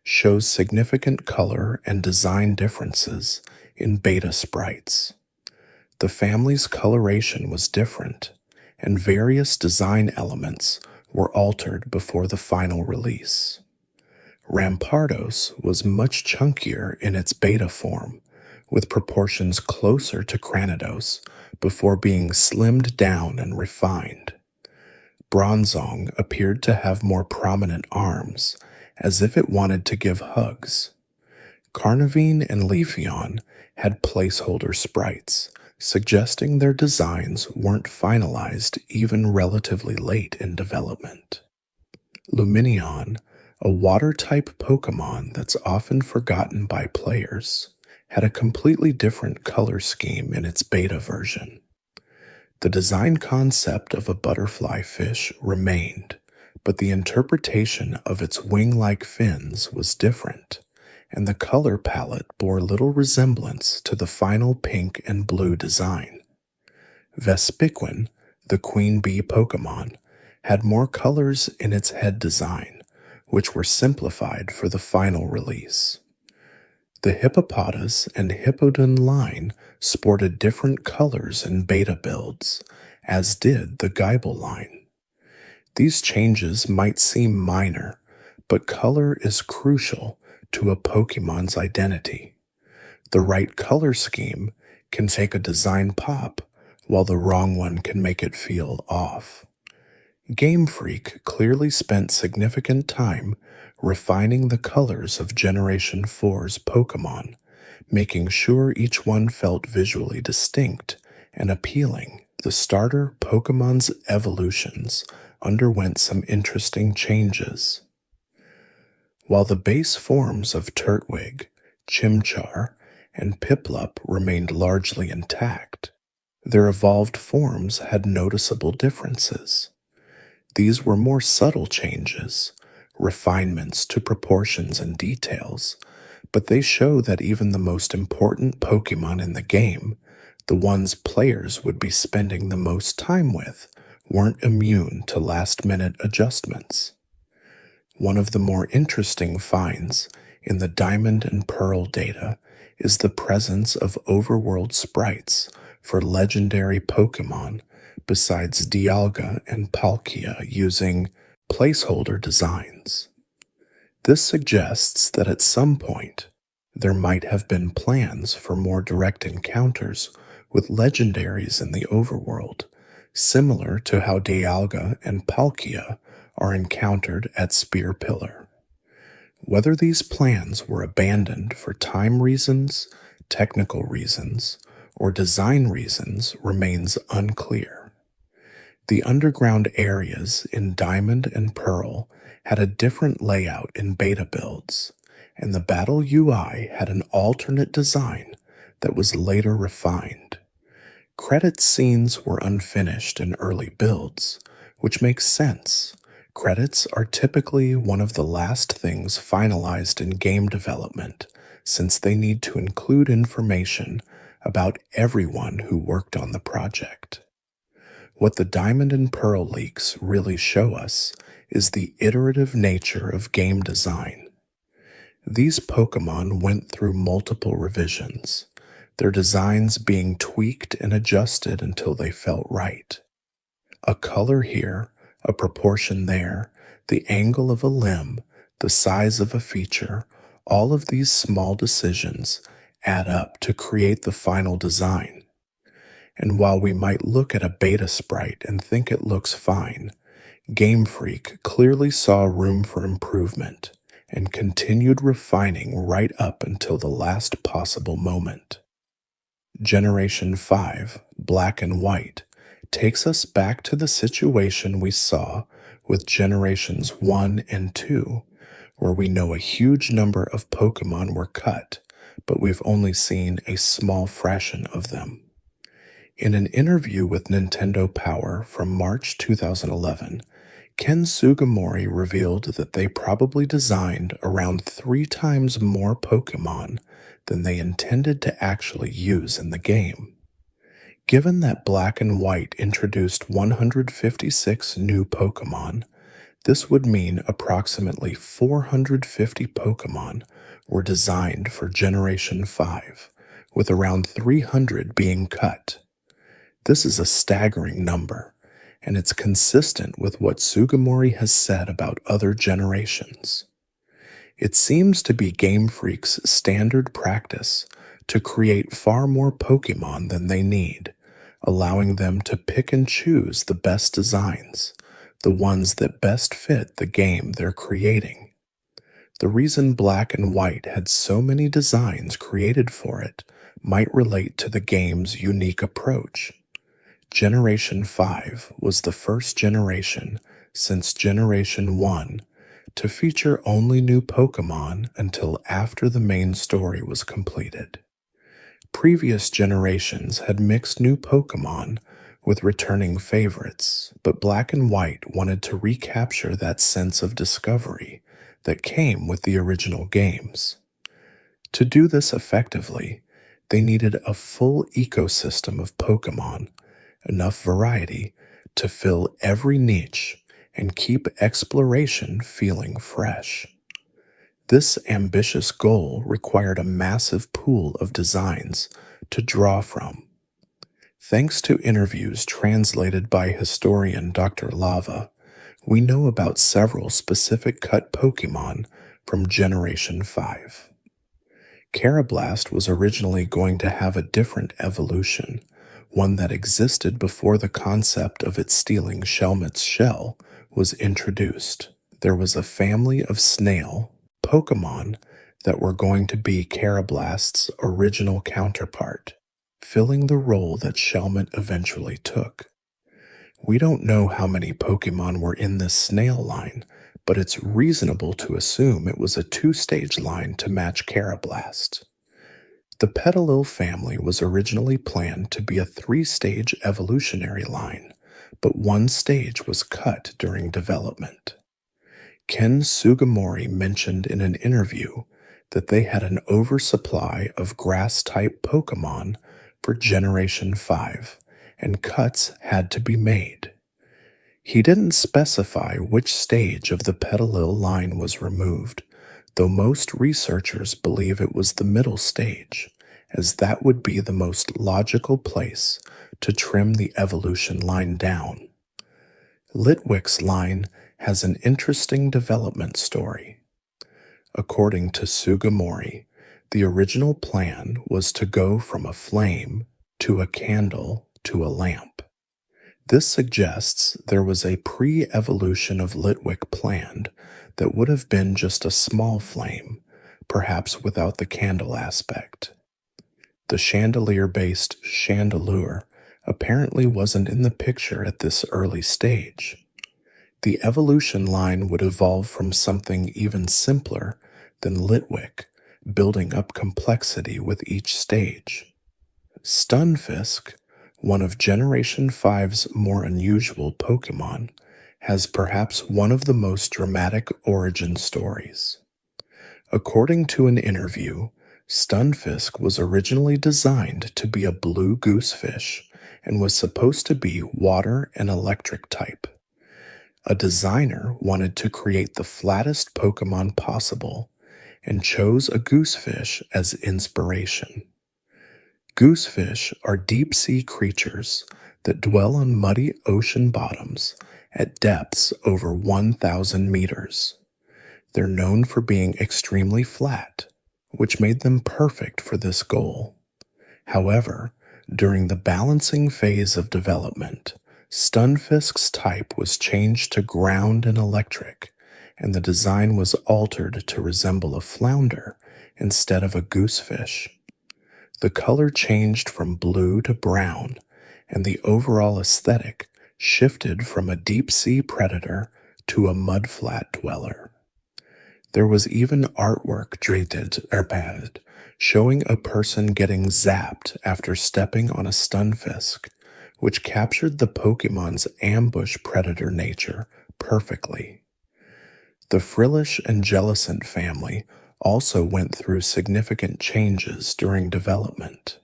shows significant color and design differences in beta sprites. The family's coloration was different, and various design elements were altered before the final release. Rampardos was much chunkier in its beta form, with proportions closer to Cranidos before being slimmed down and refined. Bronzong appeared to have more prominent arms, as if it wanted to give hugs. Carnivine and Leafeon had placeholder sprites, suggesting their designs weren't finalized even relatively late in development. Lumineon, a water-type Pokémon that's often forgotten by players, had a completely different color scheme in its beta version. The design concept of a butterfly fish remained, but the interpretation of its wing-like fins was different, and the color palette bore little resemblance to the final pink and blue design. Vespiquen, the queen bee Pokémon, had more colors in its head design, which were simplified for the final release. The Hippopotas and Hippodon line sported different colors in beta builds, as did the Geibel line. These changes might seem minor, but color is crucial to a Pokémon's identity. The right color scheme can take a design pop, while the wrong one can make it feel off. Game Freak clearly spent significant time refining the colors of Generation 4's Pokémon, making sure each one felt visually distinct and appealing. The starter Pokémon's evolutions underwent some interesting changes. While the base forms of Turtwig, Chimchar, and Piplup remained largely intact, their evolved forms had noticeable differences. These were more subtle changes, refinements to proportions and details, but they show that even the most important Pokémon in the game, the ones players would be spending the most time with, weren't immune to last-minute adjustments. One of the more interesting finds in the Diamond and Pearl data is the presence of overworld sprites for legendary Pokémon besides Dialga and Palkia using placeholder designs. This suggests that at some point there might have been plans for more direct encounters with legendaries in the overworld, similar to how Dialga and Palkia are encountered at Spear Pillar. Whether these plans were abandoned for time reasons, technical reasons, or design reasons remains unclear. The underground areas in Diamond and Pearl had a different layout in beta builds, and the battle UI had an alternate design that was later refined. Credit scenes were unfinished in early builds, which makes sense. Credits are typically one of the last things finalized in game development, since they need to include information about everyone who worked on the project. What the Diamond and Pearl leaks really show us is the iterative nature of game design. These Pokémon went through multiple revisions, their designs being tweaked and adjusted until they felt right. A color here, a proportion there, the angle of a limb, the size of a feature, all of these small decisions add up to create the final design. And while we might look at a beta sprite and think it looks fine, Game Freak clearly saw room for improvement and continued refining right up until the last possible moment. Generation 5, Black and White, takes us back to the situation we saw with Generations 1 and 2, where we know a huge number of Pokémon were cut, but we've only seen a small fraction of them. In an interview with Nintendo Power from March 2011, Ken Sugimori revealed that they probably designed around 3 times more Pokémon than they intended to actually use in the game. Given that Black and White introduced 156 new Pokémon, this would mean approximately 450 Pokémon were designed for Generation 5, with around 300 being cut. This is a staggering number, and it's consistent with what Sugimori has said about other generations. It seems to be Game Freak's standard practice to create far more Pokémon than they need, allowing them to pick and choose the best designs, the ones that best fit the game they're creating. The reason Black and White had so many designs created for it might relate to the game's unique approach. Generation 5 was the first generation since Generation 1 to feature only new Pokémon until after the main story was completed. Previous generations had mixed new Pokémon with returning favorites, but Black and White wanted to recapture that sense of discovery that came with the original games. To do this effectively, they needed a full ecosystem of Pokémon, enough variety to fill every niche and keep exploration feeling fresh. This ambitious goal required a massive pool of designs to draw from. Thanks to interviews translated by historian Dr. Lava, we know about several specific cut Pokemon from Generation 5. Carablast was originally going to have a different evolution, one that existed before the concept of it stealing Shelmet's shell was introduced. There was a family of snail Pokemon that were going to be Carablast's original counterpart, filling the role that Shelmet eventually took. We don't know how many Pokemon were in this snail line, but it's reasonable to assume it was a two-stage line to match Carablast. The Petalil family was originally planned to be a three-stage evolutionary line, but one stage was cut during development. Ken Sugimori mentioned in an interview that they had an oversupply of grass-type Pokemon for Generation 5, and cuts had to be made. He didn't specify which stage of the Petalil line was removed, though most researchers believe it was the middle stage, as that would be the most logical place to trim the evolution line down. Litwick's line has an interesting development story. According to Sugimori, the original plan was to go from a flame to a candle to a lamp. This suggests there was a pre-evolution of Litwick planned that would have been just a small flame, perhaps without the candle aspect. The chandelier-based Chandelure apparently wasn't in the picture at this early stage. The evolution line would evolve from something even simpler than Litwick, building up complexity with each stage. Stunfisk, one of Generation 5's more unusual Pokémon, has perhaps one of the most dramatic origin stories. According to an interview, Stunfisk was originally designed to be a blue goosefish and was supposed to be water and electric type. A designer wanted to create the flattest Pokémon possible and chose a goosefish as inspiration. Goosefish are deep-sea creatures that dwell on muddy ocean bottoms at depths over 1,000 meters. They're known for being extremely flat, which made them perfect for this goal. However, during the balancing phase of development, Stunfisk's type was changed to ground and electric, and the design was altered to resemble a flounder instead of a goosefish. The color changed from blue to brown, and the overall aesthetic shifted from a deep-sea predator to a mudflat dweller. There was even artwork painted showing a person getting zapped after stepping on a Stunfisk, which captured the Pokemon's ambush predator nature perfectly. The Frillish and Jellicent family also went through significant changes during development.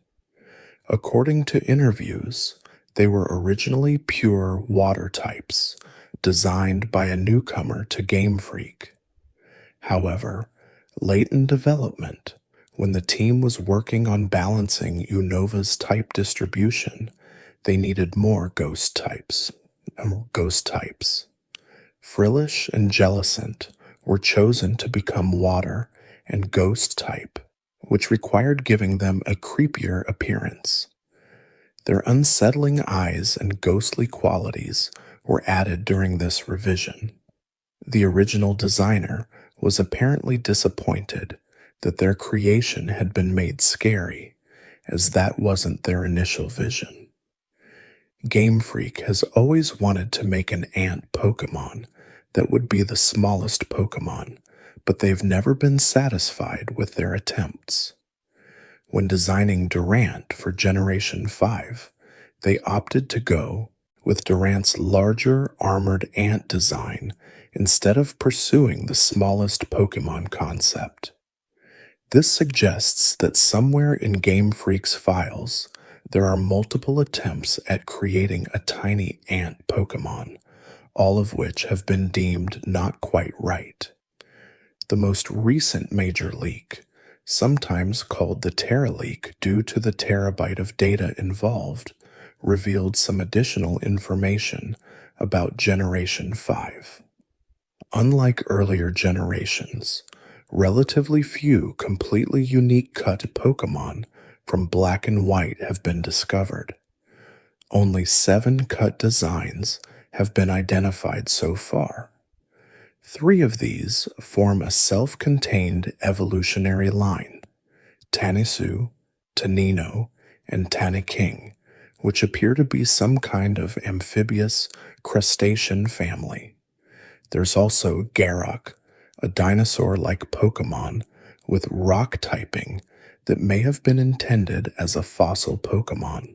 According to interviews, they were originally pure water types, designed by a newcomer to Game Freak. However, late in development, when the team was working on balancing Unova's type distribution, they needed more ghost types. Frillish and Jellicent were chosen to become water and ghost type, which required giving them a creepier appearance. Their unsettling eyes and ghostly qualities were added during this revision. The original designer was apparently disappointed that their creation had been made scary, as that wasn't their initial vision. Game Freak has always wanted to make an ant Pokémon that would be the smallest Pokémon, but they've never been satisfied with their attempts. When designing Durant for Generation 5, they opted to go with Durant's larger armored ant design instead of pursuing the smallest Pokémon concept. This suggests that somewhere in Game Freak's files, there are multiple attempts at creating a tiny ant Pokémon, all of which have been deemed not quite right. The most recent major leak, sometimes called the Terra leak due to the terabyte of data involved, revealed some additional information about Generation 5. Unlike earlier generations, relatively few completely unique cut Pokémon from Black and White have been discovered. Only 7 cut designs have been identified so far. 3 of these form a self-contained evolutionary line, Tanisu, Tanino, and Taniking, which appear to be some kind of amphibious crustacean family. There's also Garok, a dinosaur-like Pokémon with rock typing that may have been intended as a fossil Pokémon.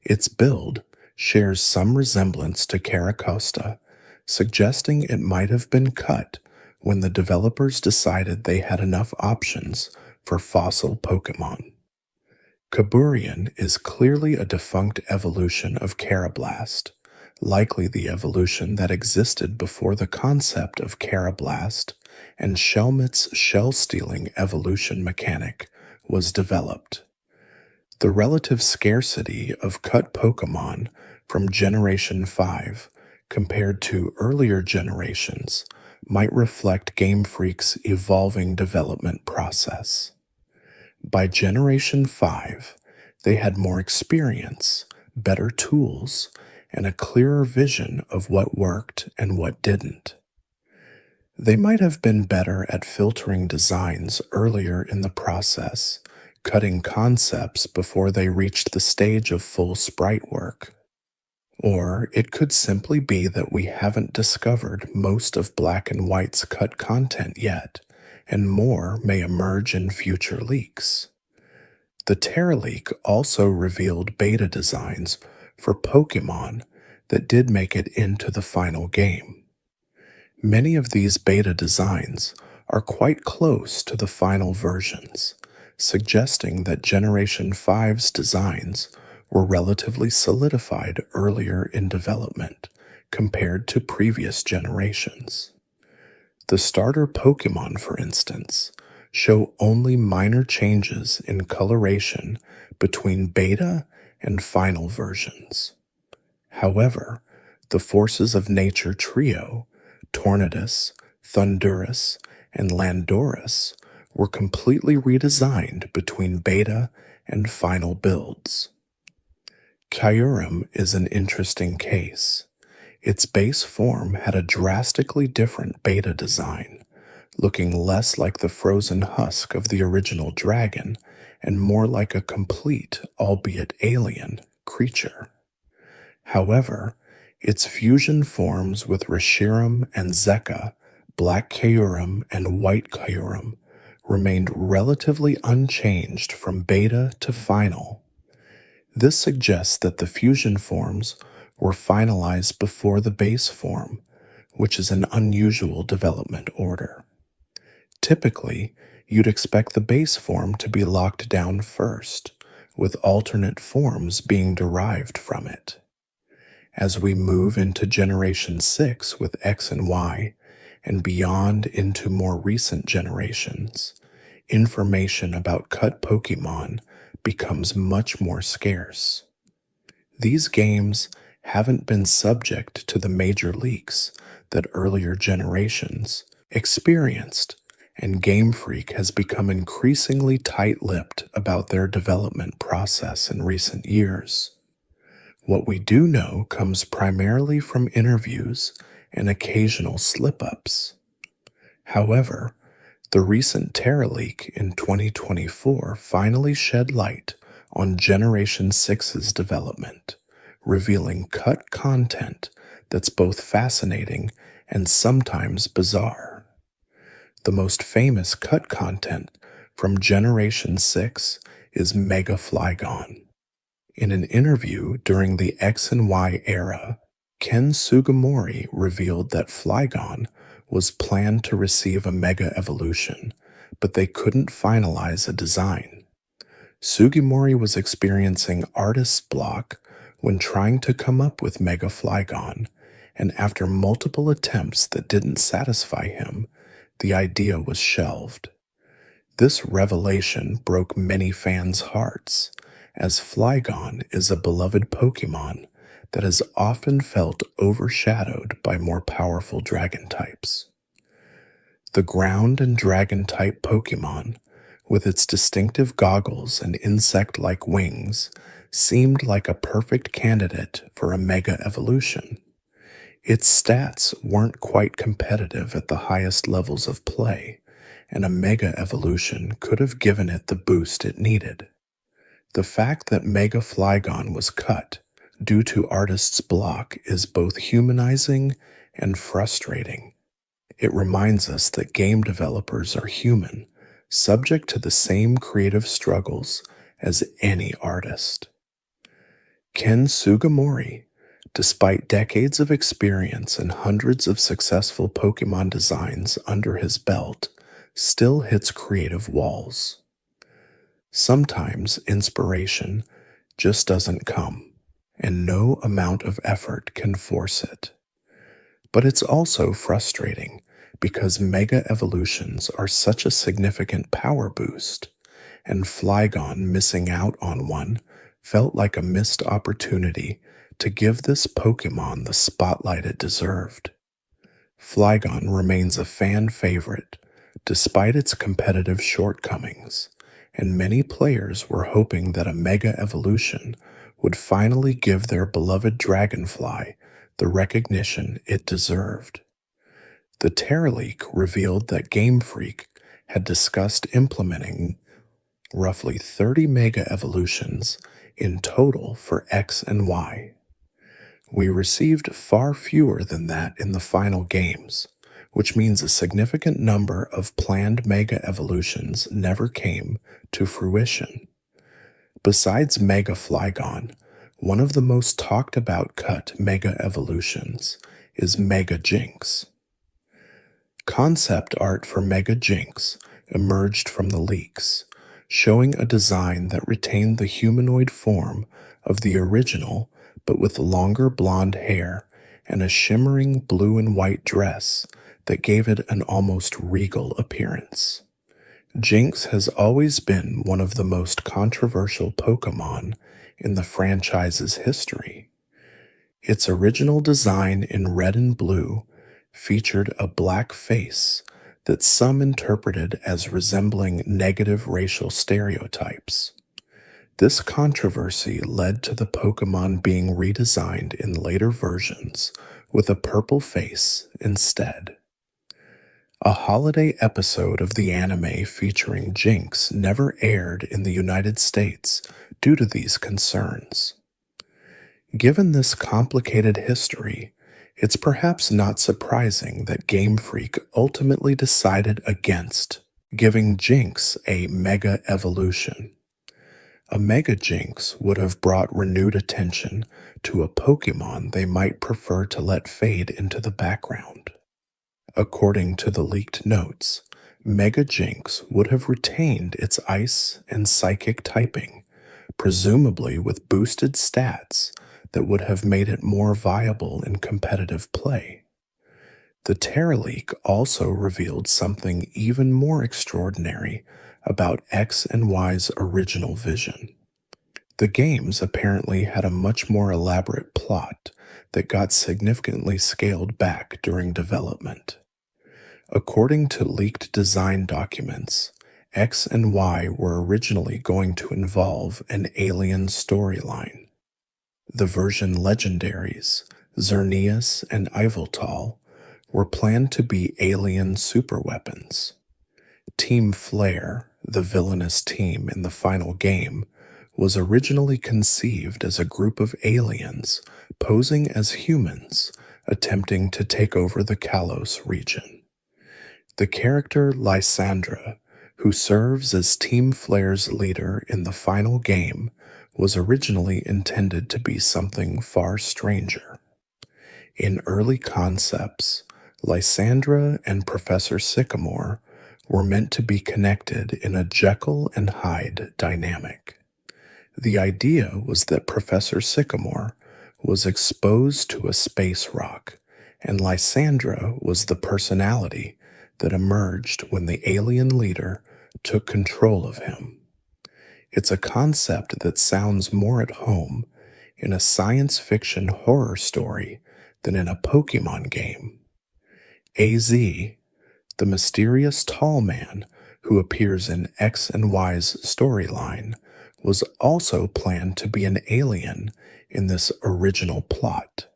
Its build shares some resemblance to Caracosta, suggesting it might have been cut when the developers decided they had enough options for fossil Pokémon. Kaburian is clearly a defunct evolution of Carablast, likely the evolution that existed before the concept of Carablast and Shelmet's shell-stealing evolution mechanic was developed. The relative scarcity of cut Pokémon from Generation 5 compared to earlier generations might reflect Game Freak's evolving development process. By Generation 5, they had more experience, better tools, and a clearer vision of what worked and what didn't. They might have been better at filtering designs earlier in the process, cutting concepts before they reached the stage of full sprite work. Or it could simply be that we haven't discovered most of Black and White's cut content yet, and more may emerge in future leaks. The Terra leak also revealed beta designs for Pokémon that did make it into the final game. Many of these beta designs are quite close to the final versions, suggesting that Generation 5's designs were relatively solidified earlier in development compared to previous generations. The starter Pokémon, for instance, show only minor changes in coloration between beta and final versions. However, the Forces of Nature trio, Tornadus, Thundurus, and Landorus, were completely redesigned between beta and final builds. Kyurem is an interesting case. Its base form had a drastically different beta design, looking less like the frozen husk of the original dragon and more like a complete, albeit alien, creature. However, its fusion forms with Reshiram and Zeka, Black Kyurem and White Kyurem, remained relatively unchanged from beta to final. This suggests that the fusion forms were finalized before the base form, which is an unusual development order. Typically, you'd expect the base form to be locked down first, with alternate forms being derived from it. As we move into Generation 6 with X and Y, and beyond into more recent generations, information about cut Pokémon becomes much more scarce. These games haven't been subject to the major leaks that earlier generations experienced, and Game Freak has become increasingly tight-lipped about their development process in recent years. What we do know comes primarily from interviews and occasional slip-ups. However, the recent Terra leak in 2024 finally shed light on Generation 6's development, revealing cut content that's both fascinating and sometimes bizarre. The most famous cut content from Generation 6 is Mega Flygon. In an interview during the X and Y era, Ken Sugimori revealed that Flygon was planned to receive a Mega Evolution but they couldn't finalize a design. Sugimori was experiencing artist's block when trying to come up with Mega Flygon, and after multiple attempts that didn't satisfy him, the idea was shelved. This revelation broke many fans' hearts, as Flygon is a beloved Pokémon that has often felt overshadowed by more powerful dragon types. The ground and dragon type Pokémon, with its distinctive goggles and insect like wings, seemed like a perfect candidate for a mega evolution. Its stats weren't quite competitive at the highest levels of play, and a mega evolution could have given it the boost it needed. The fact that Mega Flygon was cut due to artist's block is both humanizing and frustrating. It reminds us that game developers are human, subject to the same creative struggles as any artist. Ken Sugimori, despite decades of experience and hundreds of successful Pokémon designs under his belt, still hits creative walls. Sometimes inspiration just doesn't come, and no amount of effort can force it. But it's also frustrating because mega evolutions are such a significant power boost, and Flygon missing out on one felt like a missed opportunity to give this Pokémon the spotlight it deserved. Flygon remains a fan favorite despite its competitive shortcomings, and many players were hoping that a mega evolution would finally give their beloved Dragonfly the recognition it deserved. The Terra leak revealed that Game Freak had discussed implementing roughly 30 mega evolutions in total for X and Y. We received far fewer than that in the final games, which means a significant number of planned mega evolutions never came to fruition. Besides Mega Flygon, one of the most talked about cut mega evolutions is Mega Jinx. Concept art for Mega Jinx emerged from the leaks, showing a design that retained the humanoid form of the original but with longer blonde hair and a shimmering blue and white dress that gave it an almost regal appearance. Jinx has always been one of the most controversial Pokémon in the franchise's history. Its original design in red and blue featured a black face that some interpreted as resembling negative racial stereotypes. This controversy led to the Pokémon being redesigned in later versions with a purple face instead. A holiday episode of the anime featuring Jinx never aired in the United States due to these concerns. Given this complicated history, it's perhaps not surprising that Game Freak ultimately decided against giving Jinx a mega evolution. A Mega Jinx would have brought renewed attention to a Pokémon they might prefer to let fade into the background. According to the leaked notes, Mega Jinx would have retained its Ice and Psychic typing, presumably with boosted stats that would have made it more viable in competitive play. The Terra leak also revealed something even more extraordinary about X and Y's original vision. The games apparently had a much more elaborate plot that got significantly scaled back during development. According to leaked design documents, X and Y were originally going to involve an alien storyline. The version legendaries, Xerneas and Yveltal, were planned to be alien superweapons. Team Flare, the villainous team in the final game, was originally conceived as a group of aliens posing as humans attempting to take over the Kalos region. The character Lysandra, who serves as Team Flare's leader in the final game, was originally intended to be something far stranger. In early concepts, Lysandra and Professor Sycamore were meant to be connected in a Jekyll and Hyde dynamic. The idea was that Professor Sycamore was exposed to a space rock, and Lysandra was the personality that emerged when the alien leader took control of him. It's a concept that sounds more at home in a science fiction horror story than in a Pokémon game. AZ, the mysterious tall man who appears in X and Y's storyline, was also planned to be an alien in this original plot.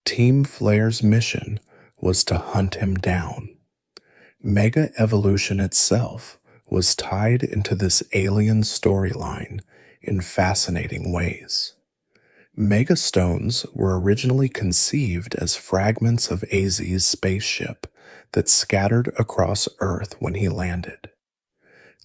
Team Flare's mission was to hunt him down. Mega Evolution itself was tied into this alien storyline in fascinating ways. Mega Stones were originally conceived as fragments of AZ's spaceship that scattered across Earth when he landed.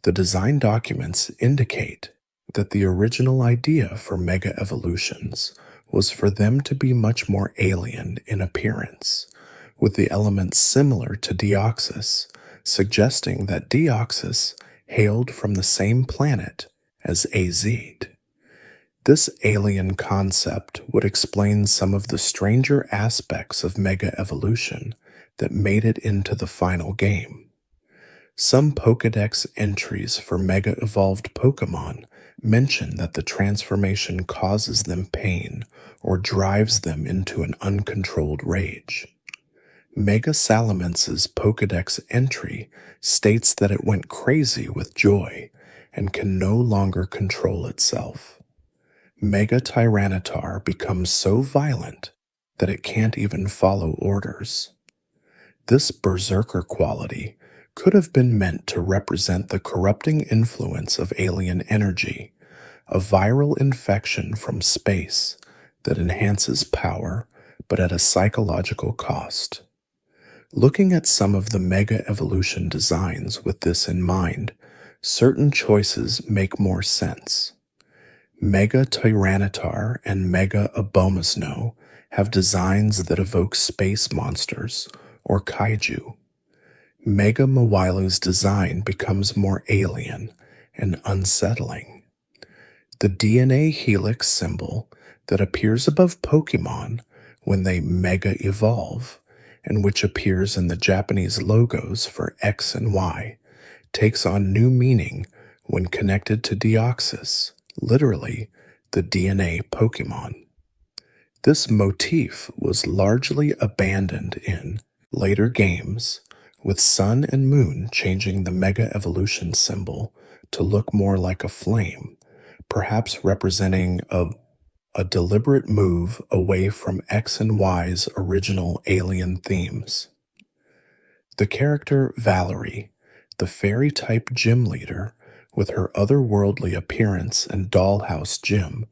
The design documents indicate that the original idea for Mega Evolutions was for them to be much more alien in appearance, with the elements similar to Deoxys, suggesting that Deoxys hailed from the same planet as AZ. This alien concept would explain some of the stranger aspects of Mega Evolution that made it into the final game. Some Pokédex entries for Mega Evolved Pokémon mention that the transformation causes them pain or drives them into an uncontrolled rage. Mega Salamence's Pokédex entry states that it went crazy with joy and can no longer control itself. Mega Tyranitar becomes so violent that it can't even follow orders. This berserker quality could have been meant to represent the corrupting influence of alien energy, a viral infection from space that enhances power but at a psychological cost. Looking at some of the Mega Evolution designs with this in mind, certain choices make more sense. Mega Tyranitar and Mega Abomasnow have designs that evoke space monsters or kaiju. Mega Mawailu's design becomes more alien and unsettling. The DNA helix symbol that appears above Pokémon when they Mega Evolve, and which appears in the Japanese logos for X and Y, takes on new meaning when connected to Deoxys, literally the DNA Pokémon. This motif was largely abandoned in later games, with Sun and Moon changing the Mega Evolution symbol to look more like a flame, perhaps representing a deliberate move away from X and Y's original alien themes. The character Valerie, the fairy-type gym leader, with her otherworldly appearance and dollhouse gym,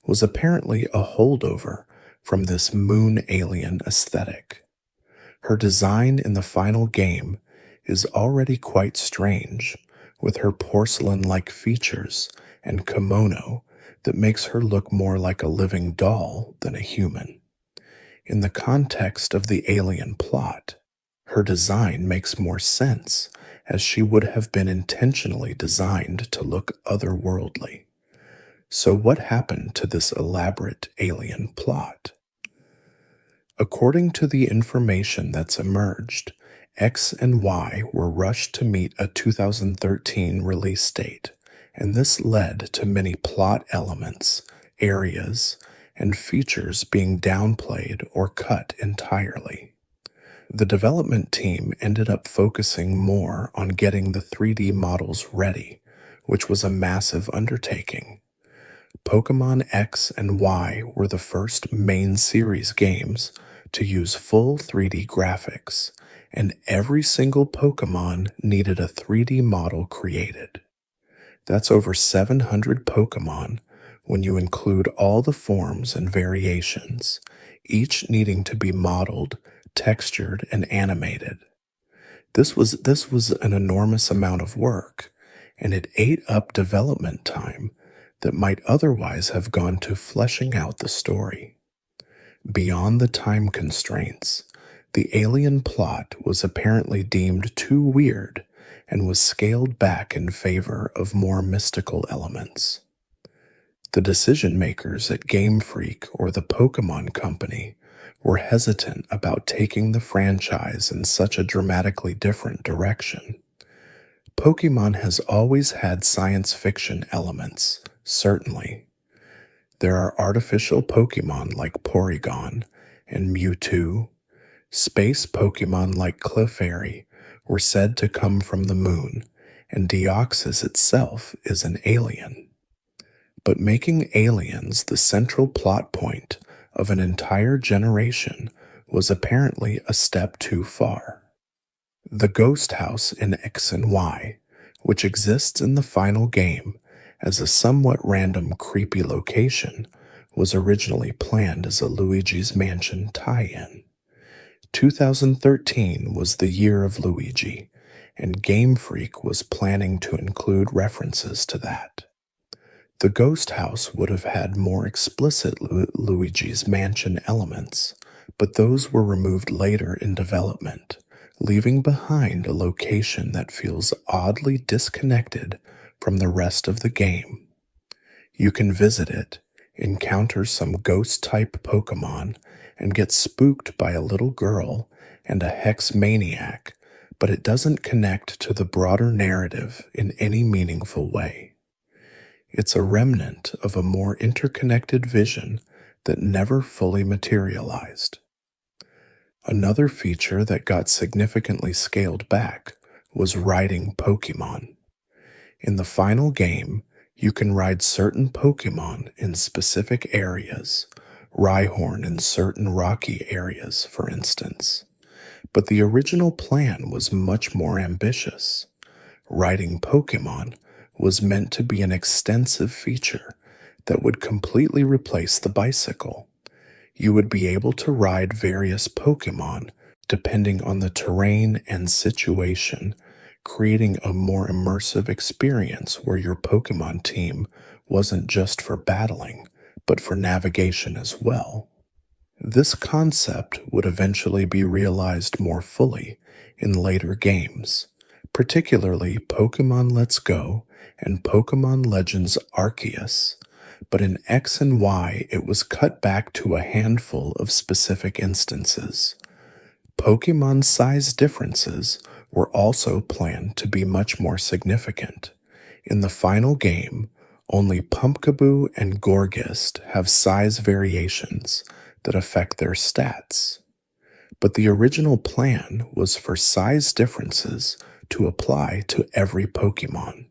was apparently a holdover from this moon alien aesthetic. Her design in the final game is already quite strange, with her porcelain-like features and kimono that makes her look more like a living doll than a human. In the context of the alien plot, her design makes more sense, as she would have been intentionally designed to look otherworldly. So what happened to this elaborate alien plot? According to the information that's emerged, X and Y were rushed to meet a 2013 release date, and this led to many plot elements, areas, and features being downplayed or cut entirely. The development team ended up focusing more on getting the 3D models ready, which was a massive undertaking. Pokémon X and Y were the first main series games to use full 3D graphics, and every single Pokémon needed a 3D model created. That's over 700 Pokémon when you include all the forms and variations, each needing to be modeled, textured, and animated. This was an enormous amount of work, and it ate up development time that might otherwise have gone to fleshing out the story. Beyond the time constraints, The alien plot was apparently deemed too weird and was scaled back in favor of more mystical elements. The decision makers at Game Freak or the Pokémon Company were hesitant about taking the franchise in such a dramatically different direction. Pokémon has always had science fiction elements, certainly. There are artificial Pokémon like Porygon and Mewtwo. Space Pokémon like Clefairy were said to come from the moon, and Deoxys itself is an alien. But making aliens the central plot point of an entire generation was apparently a step too far. The Ghost House in X and Y, which exists in the final game as a somewhat random creepy location, was originally planned as a Luigi's Mansion tie-in. 2013 was the year of Luigi, and Game Freak was planning to include references to that. The Ghost House would have had more explicit Luigi's Mansion elements, but those were removed later in development, leaving behind a location that feels oddly disconnected from the rest of the game. You can visit it, encounter some ghost-type Pokémon, and get spooked by a little girl and a hex maniac, but it doesn't connect to the broader narrative in any meaningful way. It's a remnant of a more interconnected vision that never fully materialized. Another feature that got significantly scaled back was riding Pokémon. In the final game, you can ride certain Pokémon in specific areas, Rhyhorn in certain rocky areas, for instance. But the original plan was much more ambitious. Riding Pokémon was meant to be an extensive feature that would completely replace the bicycle. You would be able to ride various Pokémon depending on the terrain and situation, creating a more immersive experience where your Pokémon team wasn't just for battling, but for navigation as well. This concept would eventually be realized more fully in later games, particularly Pokémon Let's Go and Pokémon Legends Arceus, but in X and Y it was cut back to a handful of specific instances. Pokémon size differences were also planned to be much more significant. In the final game, only Pumpkaboo and Gorgist have size variations that affect their stats. But the original plan was for size differences to apply to every Pokémon.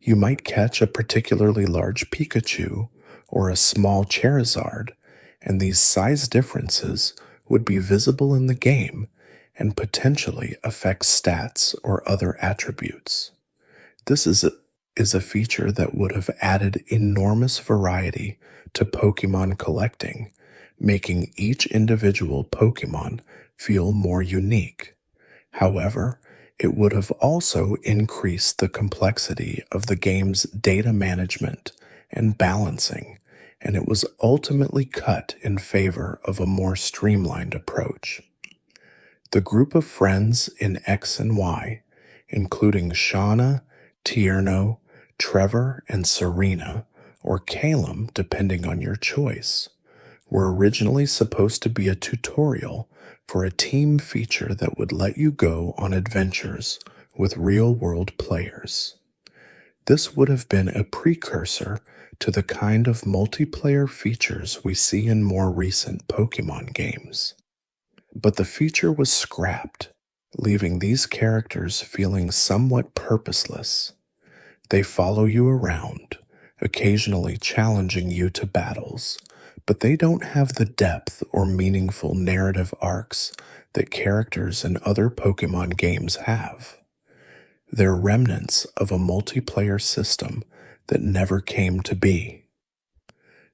You might catch a particularly large Pikachu or a small Charizard, and these size differences would be visible in the game and potentially affect stats or other attributes. This is a feature that would have added enormous variety to Pokémon collecting, making each individual Pokémon feel more unique. However, it would have also increased the complexity of the game's data management and balancing, and it was ultimately cut in favor of a more streamlined approach. The group of friends in X and Y, including Shauna, Tierno, Trevor, and Serena, or Calum depending on your choice, were originally supposed to be a tutorial for a team feature that would let you go on adventures with real-world players. This would have been a precursor to the kind of multiplayer features we see in more recent Pokémon games. But the feature was scrapped, leaving these characters feeling somewhat purposeless. They follow you around, occasionally challenging you to battles, but they don't have the depth or meaningful narrative arcs that characters in other Pokémon games have. They're remnants of a multiplayer system that never came to be.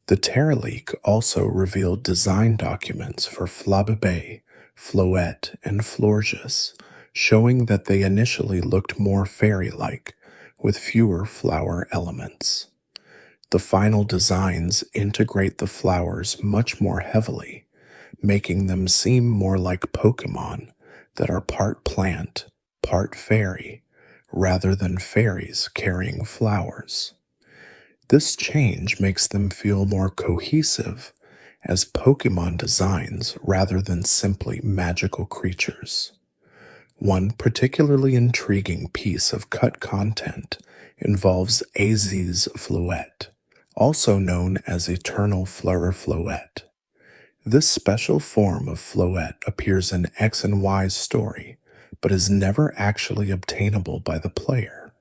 The Terra leak also revealed design documents for Flabébé, Floette, and Florges, showing that they initially looked more fairy-like, with fewer flower elements. The final designs integrate the flowers much more heavily, making them seem more like Pokémon that are part plant, part fairy, rather than fairies carrying flowers. This change makes them feel more cohesive as Pokémon designs rather than simply magical creatures. One particularly intriguing piece of cut content involves Az's Floette, also known as Eternal Floette. This special form of Floette appears in X and Y's story, but is never actually obtainable by the player.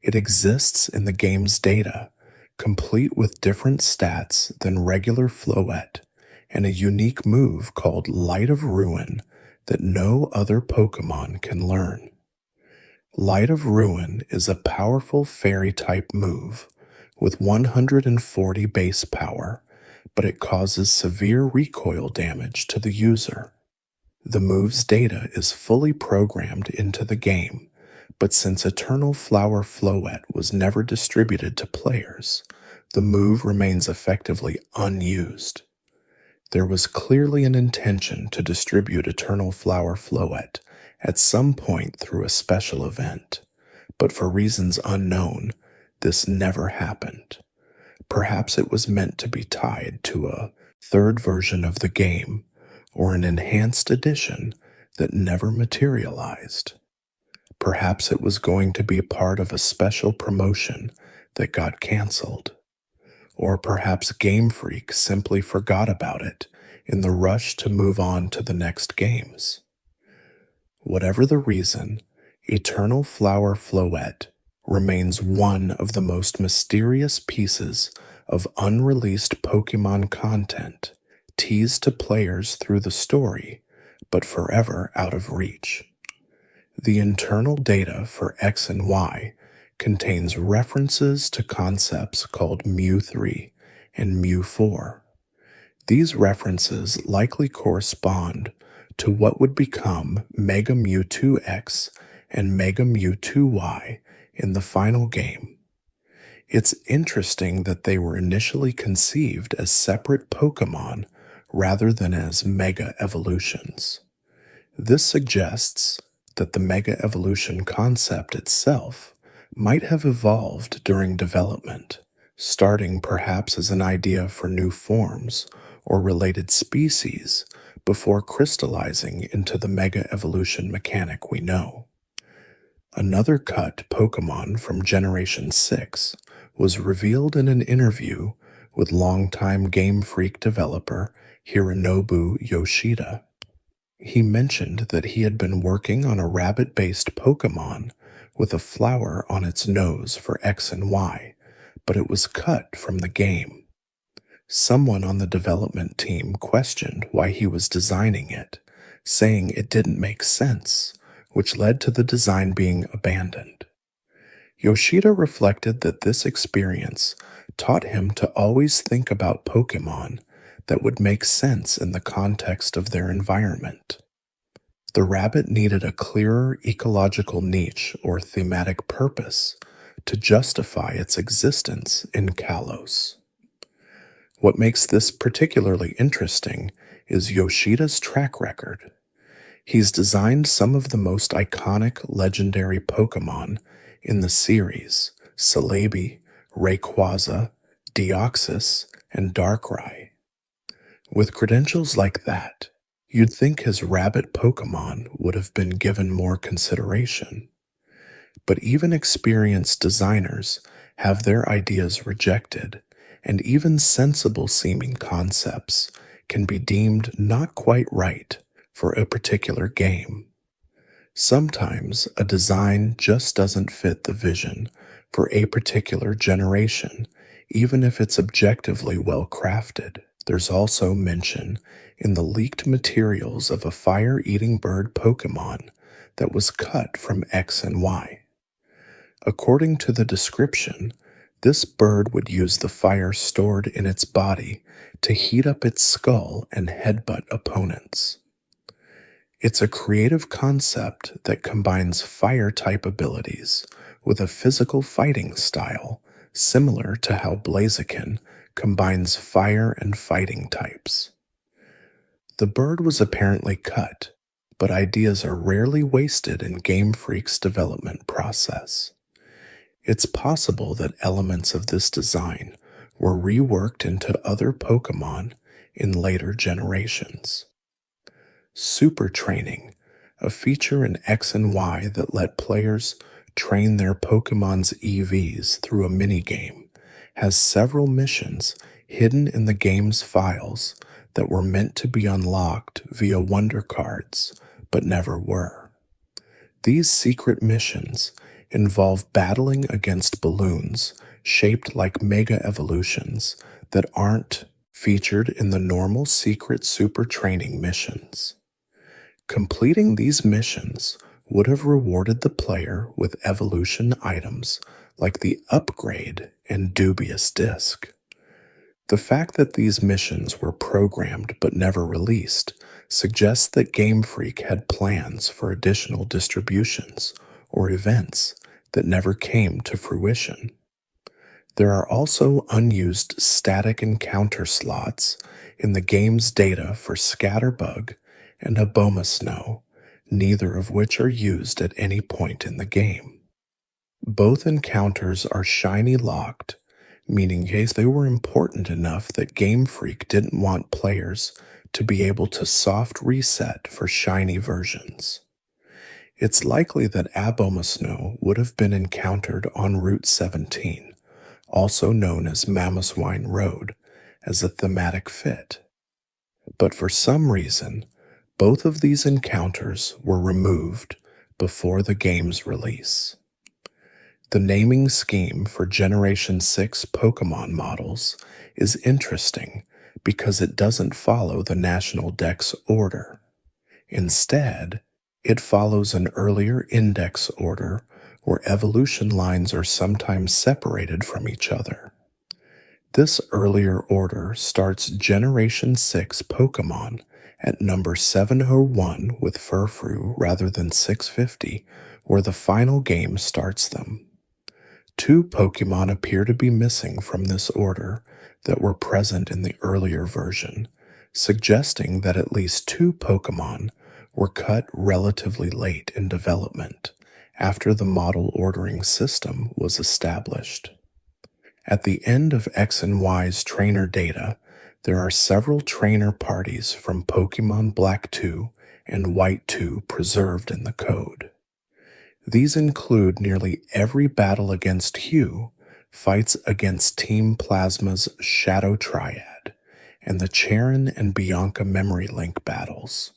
It exists in the game's data, complete with different stats than regular Floette, and a unique move called Light of Ruin that no other Pokémon can learn. Light of Ruin is a powerful fairy-type move with 140 base power, but it causes severe recoil damage to the user. The move's data is fully programmed into the game, but since Eternal Flower Floette was never distributed to players, the move remains effectively unused. There was clearly an intention to distribute Eternal Flower Floette at some point through a special event, but for reasons unknown, this never happened. Perhaps it was meant to be tied to a third version of the game or an enhanced edition that never materialized. Perhaps it was going to be part of a special promotion that got canceled. Or perhaps Game Freak simply forgot about it in the rush to move on to the next games. Whatever the reason, Eternal Flower Floette remains one of the most mysterious pieces of unreleased Pokémon content teased to players through the story, but forever out of reach. The internal data for X and Y contains references to concepts called Mew3 and Mew4. These references likely correspond to what would become Mega Mewtwo-X and Mega Mewtwo-Y in the final game. It's interesting that they were initially conceived as separate Pokémon rather than as Mega Evolutions. This suggests that the Mega Evolution concept itself might have evolved during development, starting perhaps as an idea for new forms or related species before crystallizing into the Mega Evolution mechanic we know. Another cut Pokémon from Generation 6 was revealed in an interview with longtime Game Freak developer Hironobu Yoshida. He mentioned that he had been working on a rabbit-based Pokémon with a flower on its nose for X and Y, but it was cut from the game. Someone on the development team questioned why he was designing it, saying it didn't make sense, which led to the design being abandoned. Yoshida reflected that this experience taught him to always think about Pokémon that would make sense in the context of their environment. The rabbit needed a clearer ecological niche or thematic purpose to justify its existence in Kalos. What makes this particularly interesting is Yoshida's track record. He's designed some of the most iconic legendary Pokémon in the series: Celebi, Rayquaza, Deoxys, and Darkrai. With credentials like that, you'd think his rabbit Pokémon would have been given more consideration. But even experienced designers have their ideas rejected, and even sensible-seeming concepts can be deemed not quite right for a particular game. Sometimes a design just doesn't fit the vision for a particular generation, even if it's objectively well crafted. There's also mention in the leaked materials of a fire-eating bird Pokémon that was cut from X and Y. According to the description, this bird would use the fire stored in its body to heat up its skull and headbutt opponents. It's a creative concept that combines fire-type abilities with a physical fighting style similar to how Blaziken combines fire and fighting types. The bird was apparently cut, but ideas are rarely wasted in Game Freak's development process. It's possible that elements of this design were reworked into other Pokémon in later generations. Super Training, a feature in X and Y that let players train their Pokemon's EVs through a minigame, has several missions hidden in the game's files that were meant to be unlocked via Wonder Cards, but never were. These secret missions involve battling against balloons shaped like mega evolutions that aren't featured in the normal secret super training missions. Completing these missions would have rewarded the player with evolution items like the Upgrade and Dubious Disc. The fact that these missions were programmed but never released suggests that Game Freak had plans for additional distributions or events that never came to fruition. There are also unused static encounter slots in the game's data for Scatterbug and Abomasnow, neither of which are used at any point in the game. Both encounters are shiny locked, meaning they were important enough that Game Freak didn't want players to be able to soft reset for shiny versions. It's likely that Abomasnow would have been encountered on Route 17, also known as Mamoswine Road, as a thematic fit. But for some reason, both of these encounters were removed before the game's release. The naming scheme for Generation 6 Pokémon models is interesting because it doesn't follow the National Dex order. Instead, it follows an earlier index order where evolution lines are sometimes separated from each other. This earlier order starts Generation 6 Pokémon at number 701 with Furfrou rather than 650, where the final game starts them. Two Pokémon appear to be missing from this order that were present in the earlier version, suggesting that at least two Pokémon were cut relatively late in development, after the model ordering system was established. At the end of X and Y's trainer data, there are several trainer parties from Pokémon Black 2 and White 2 preserved in the code. These include nearly every battle against Hugh, fights against Team Plasma's Shadow Triad, and the Charon and Bianca Memory Link battles.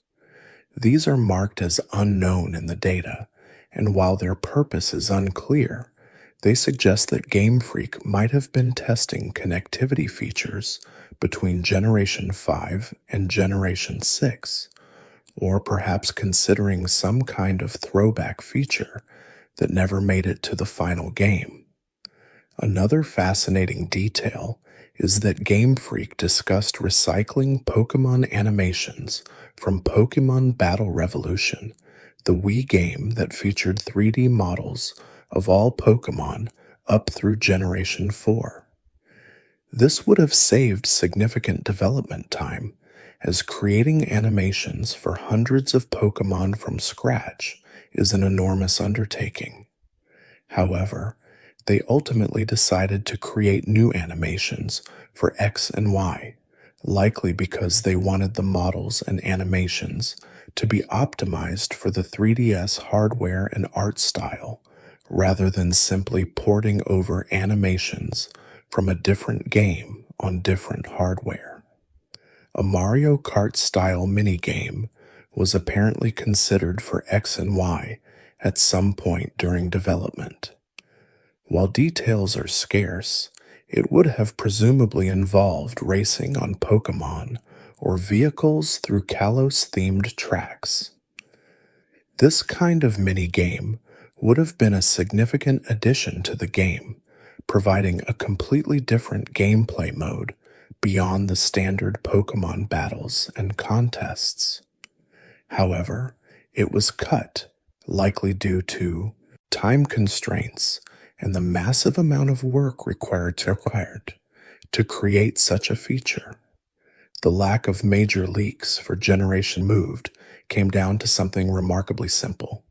These are marked as unknown in the data, and while their purpose is unclear, they suggest that Game Freak might have been testing connectivity features between Generation 5 and Generation 6, or perhaps considering some kind of throwback feature that never made it to the final game. Another fascinating detail is that Game Freak discussed recycling Pokémon animations from Pokémon Battle Revolution, the Wii game that featured 3D models of all Pokémon up through Generation 4. This would have saved significant development time, as creating animations for hundreds of Pokémon from scratch is an enormous undertaking. However, they ultimately decided to create new animations for X and Y, likely because they wanted the models and animations to be optimized for the 3DS hardware and art style, rather than simply porting over animations from a different game on different hardware. A Mario Kart-style minigame was apparently considered for X and Y at some point during development. While details are scarce, it would have presumably involved racing on Pokémon or vehicles through Kalos-themed tracks. This kind of minigame would have been a significant addition to the game, providing a completely different gameplay mode beyond the standard Pokémon battles and contests. However, it was cut, likely due to time constraints and the massive amount of work required to create such a feature. The lack of major leaks for Generation Moved came down to something remarkably simple.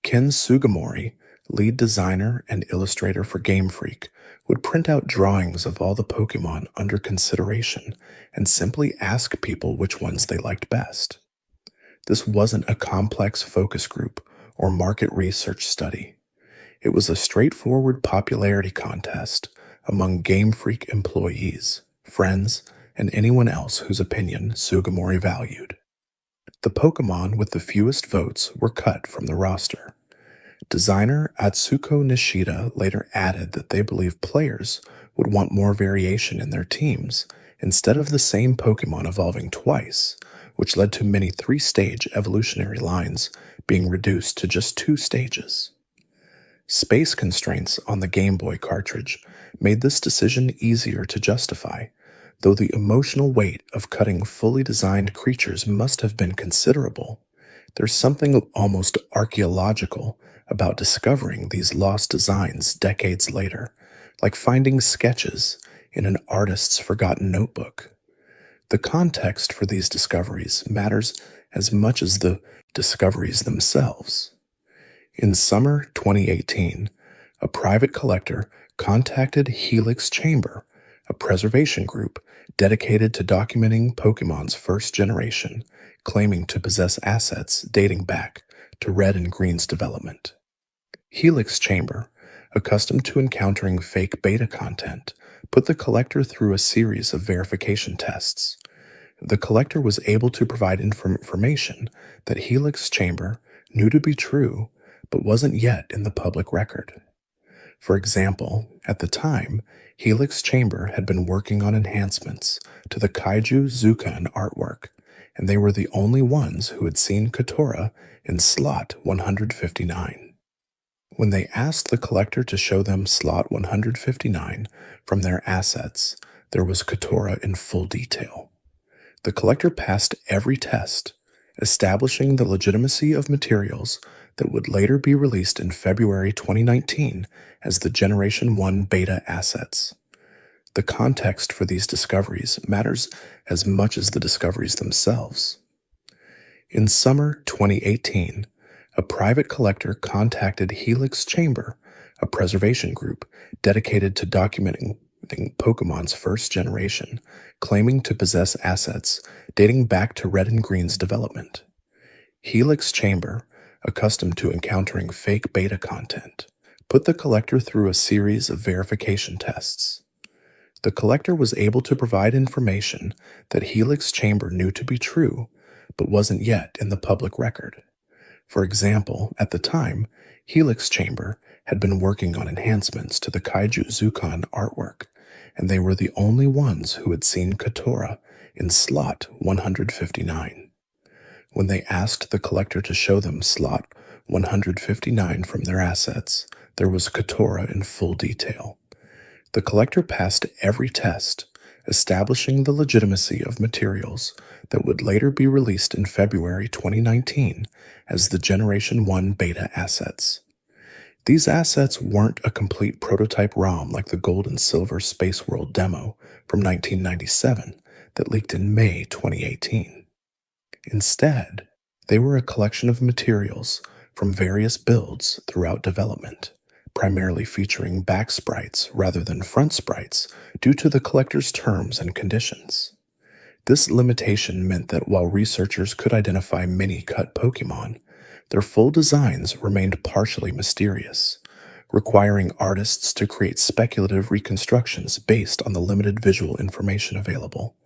Ken Sugimori, lead designer and illustrator for Game Freak, would print out drawings of all the Pokémon under consideration and simply ask people which ones they liked best. This wasn't a complex focus group or market research study. It was a straightforward popularity contest among Game Freak employees, friends, and anyone else whose opinion Sugimori valued. The Pokémon with the fewest votes were cut from the roster. Designer Atsuko Nishida later added that they believe players would want more variation in their teams instead of the same Pokémon evolving twice, which led to many three-stage evolutionary lines being reduced to just 2 stages. Space constraints on the Game Boy cartridge made this decision easier to justify, though the emotional weight of cutting fully designed creatures must have been considerable. There's something almost archaeological about discovering these lost designs decades later, like finding sketches in an artist's forgotten notebook. The context for these discoveries matters as much as the discoveries themselves. In summer 2018, a private collector contacted Helix Chamber, a preservation group dedicated to documenting Pokemon's first generation, claiming to possess assets dating back to Red and Green's development. Helix Chamber, accustomed to encountering fake beta content, put the collector through a series of verification tests. The collector was able to provide information that Helix Chamber knew to be true but wasn't yet in the public record. For example, at the time, Helix Chamber had been working on enhancements to the Kaiju Zukan artwork, and they were the only ones who had seen Kotora in slot 159. When they asked the collector to show them slot 159 from their assets, there was Kotora in full detail. The collector passed every test, establishing the legitimacy of materials that would later be released in February 2019 as the Generation 1 beta assets. The context for these discoveries matters as much as the discoveries themselves. In summer 2018, a private collector contacted Helix Chamber, a preservation group dedicated to documenting Pokemon's first generation, claiming to possess assets dating back to Red and Green's development. Helix Chamber, accustomed to encountering fake beta content, put the collector through a series of verification tests. The collector was able to provide information that Helix Chamber knew to be true, but wasn't yet in the public record. For example, at the time, Helix Chamber had been working on enhancements to the Kaiju Zukan artwork, and they were the only ones who had seen Kotora in slot 159. When they asked the collector to show them slot 159 from their assets, there was Kotora in full detail. The collector passed every test, establishing the legitimacy of materials that would later be released in February 2019 as the Generation 1 beta assets. These assets weren't a complete prototype ROM like the Gold and Silver Space World demo from 1997 that leaked in May 2018. Instead, they were a collection of materials from various builds throughout development, primarily featuring back sprites rather than front sprites due to the collector's terms and conditions. This limitation meant that while researchers could identify many cut Pokémon, their full designs remained partially mysterious, requiring artists to create speculative reconstructions based on the limited visual information available.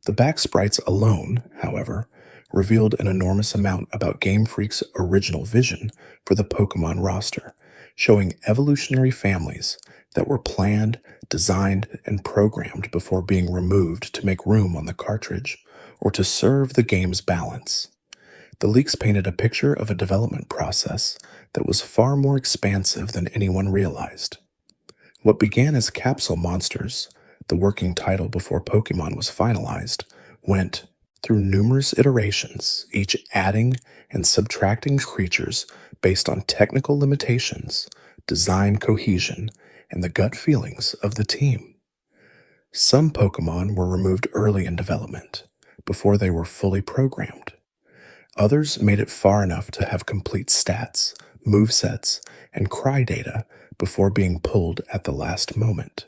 The back sprites alone, however, revealed an enormous amount about Game Freak's original vision for the Pokémon roster, showing evolutionary families that were planned, designed, and programmed before being removed to make room on the cartridge or to serve the game's balance. The leaks painted a picture of a development process that was far more expansive than anyone realized. What began as Capsule Monsters, the working title before Pokémon was finalized, went through numerous iterations, each adding and subtracting creatures based on technical limitations, design cohesion, and the gut feelings of the team. Some Pokemon were removed early in development, before they were fully programmed. Others made it far enough to have complete stats, movesets, and cry data before being pulled at the last moment.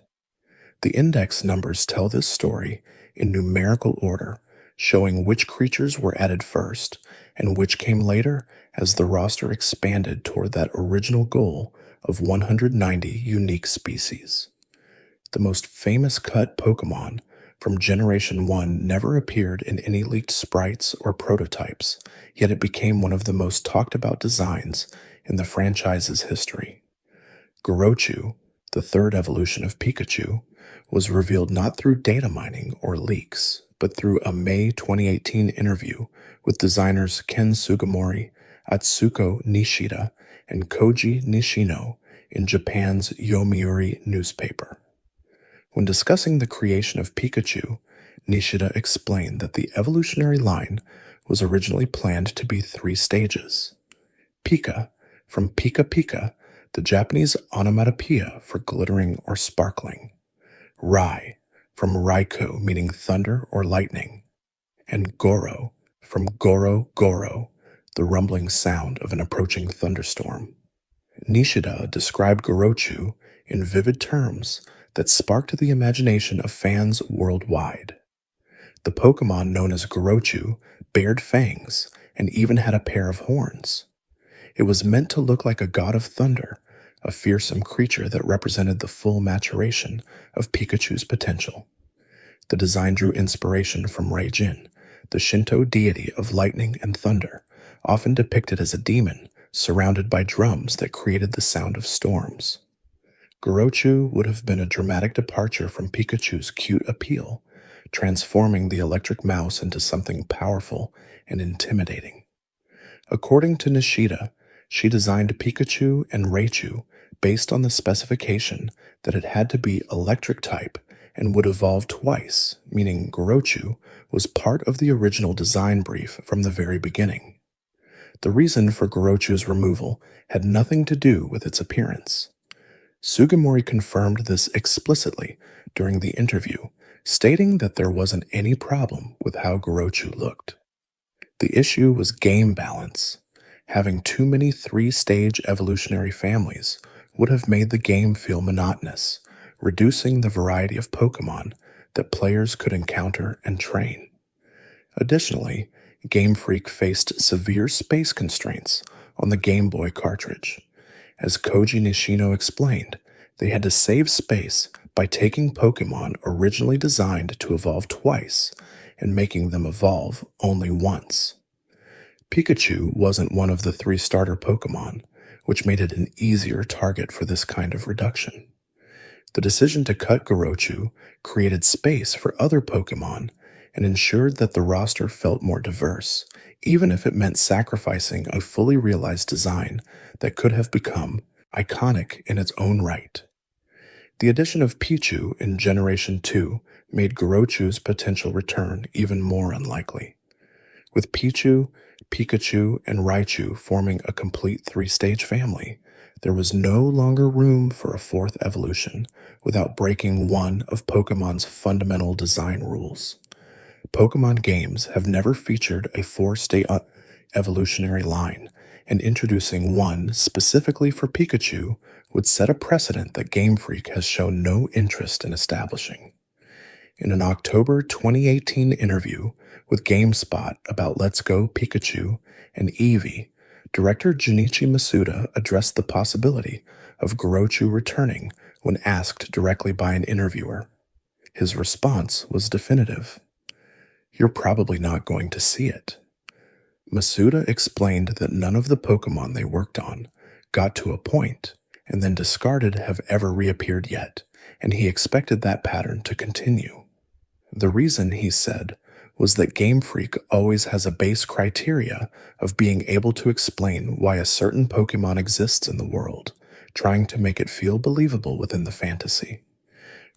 The index numbers tell this story in numerical order, showing which creatures were added first and which came later as the roster expanded toward that original goal of 190 unique species. The most famous cut Pokemon from Generation 1 never appeared in any leaked sprites or prototypes, yet it became one of the most talked about designs in the franchise's history. Gorochu, the third evolution of Pikachu, was revealed not through data mining or leaks, but through a May 2018 interview with designers Ken Sugimori, Atsuko Nishida, and Koji Nishino in Japan's Yomiuri newspaper. When discussing the creation of Pikachu, Nishida explained that the evolutionary line was originally planned to be 3 stages. Pika, from Pika Pika, the Japanese onomatopoeia for glittering or sparkling. Rai, from Raikou, meaning thunder or lightning. And Goro, from Goro Goro, the rumbling sound of an approaching thunderstorm. Nishida described Gorochu in vivid terms that sparked the imagination of fans worldwide. The Pokemon known as Gorochu bared fangs and even had a pair of horns. It was meant to look like a god of thunder, a fearsome creature that represented the full maturation of Pikachu's potential. The design drew inspiration from Raijin, the Shinto deity of lightning and thunder, often depicted as a demon surrounded by drums that created the sound of storms. Gorochu would have been a dramatic departure from Pikachu's cute appeal, transforming the electric mouse into something powerful and intimidating. According to Nishida, she designed Pikachu and Raichu based on the specification that it had to be electric type and would evolve twice, meaning Gorochu was part of the original design brief from the very beginning. The reason for Gorochu's removal had nothing to do with its appearance. Sugimori confirmed this explicitly during the interview, stating that there wasn't any problem with how Gorochu looked. The issue was game balance. Having too many 3-stage evolutionary families would have made the game feel monotonous, reducing the variety of Pokemon that players could encounter and train. Additionally, Game Freak faced severe space constraints on the Game Boy cartridge. As Koji Nishino explained, they had to save space by taking Pokemon originally designed to evolve twice and making them evolve only once. Pikachu wasn't one of the 3 starter Pokemon, which made it an easier target for this kind of reduction. The decision to cut Gorochu created space for other Pokemon and ensured that the roster felt more diverse, even if it meant sacrificing a fully realized design that could have become iconic in its own right. The addition of Pichu in Generation 2 made Gorochu's potential return even more unlikely. With Pichu, Pikachu, and Raichu forming a complete 3-stage family, there was no longer room for a 4th evolution without breaking one of Pokemon's fundamental design rules. Pokemon games have never featured a 4-state evolutionary line, and introducing one specifically for Pikachu would set a precedent that Game Freak has shown no interest in establishing. In an October 2018 interview with GameSpot about Let's Go Pikachu and Eevee, director Junichi Masuda addressed the possibility of Gorochu returning when asked directly by an interviewer. His response was definitive. "You're probably not going to see it." Masuda explained that none of the Pokemon they worked on got to a point and then discarded have ever reappeared yet, and he expected that pattern to continue. The reason, he said, was that Game Freak always has a base criteria of being able to explain why a certain Pokemon exists in the world, trying to make it feel believable within the fantasy.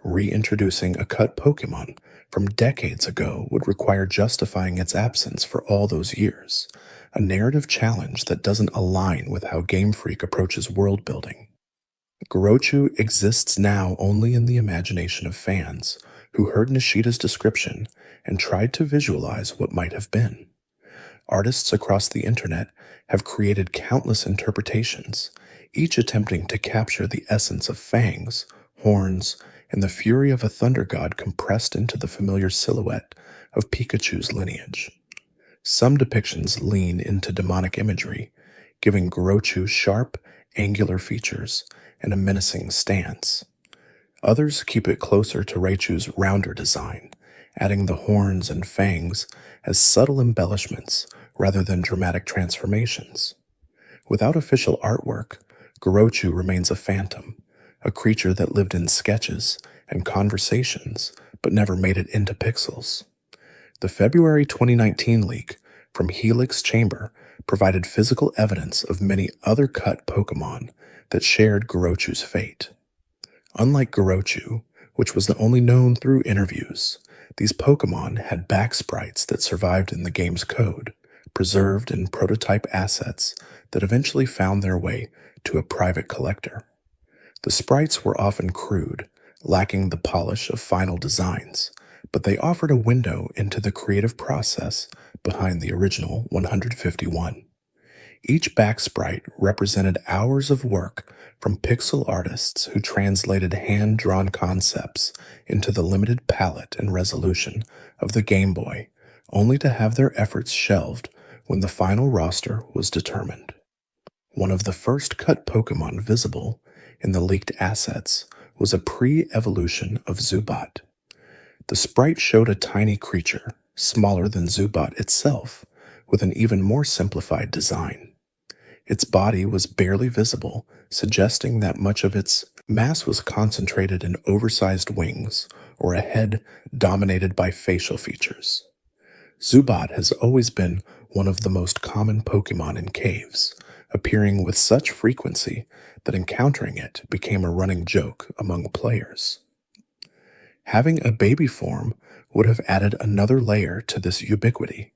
Reintroducing a cut Pokemon from decades ago would require justifying its absence for all those years, a narrative challenge that doesn't align with how Game Freak approaches world building. Gorochu exists now only in the imagination of fans, who heard Nishida's description and tried to visualize what might have been. Artists across the internet have created countless interpretations, each attempting to capture the essence of fangs, horns, and the fury of a thunder god compressed into the familiar silhouette of Pikachu's lineage. Some depictions lean into demonic imagery, giving Gorochu sharp, angular features and a menacing stance. Others keep it closer to Raichu's rounder design, adding the horns and fangs as subtle embellishments rather than dramatic transformations. Without official artwork, Gorochu remains a phantom, a creature that lived in sketches and conversations but never made it into pixels. The February 2019 leak from Helix Chamber provided physical evidence of many other cut Pokémon that shared Gorochu's fate. Unlike Gorochu, which was only known through interviews, these Pokémon had back sprites that survived in the game's code, preserved in prototype assets that eventually found their way to a private collector. The sprites were often crude, lacking the polish of final designs, but they offered a window into the creative process behind the original 151. Each back sprite represented hours of work from pixel artists who translated hand-drawn concepts into the limited palette and resolution of the Game Boy, only to have their efforts shelved when the final roster was determined. One of the first cut Pokémon visible in the leaked assets was a pre-evolution of Zubat. The sprite showed a tiny creature, smaller than Zubat itself, with an even more simplified design. Its body was barely visible, suggesting that much of its mass was concentrated in oversized wings or a head dominated by facial features. Zubat has always been one of the most common Pokémon in caves, appearing with such frequency that encountering it became a running joke among players. Having a baby form would have added another layer to this ubiquity,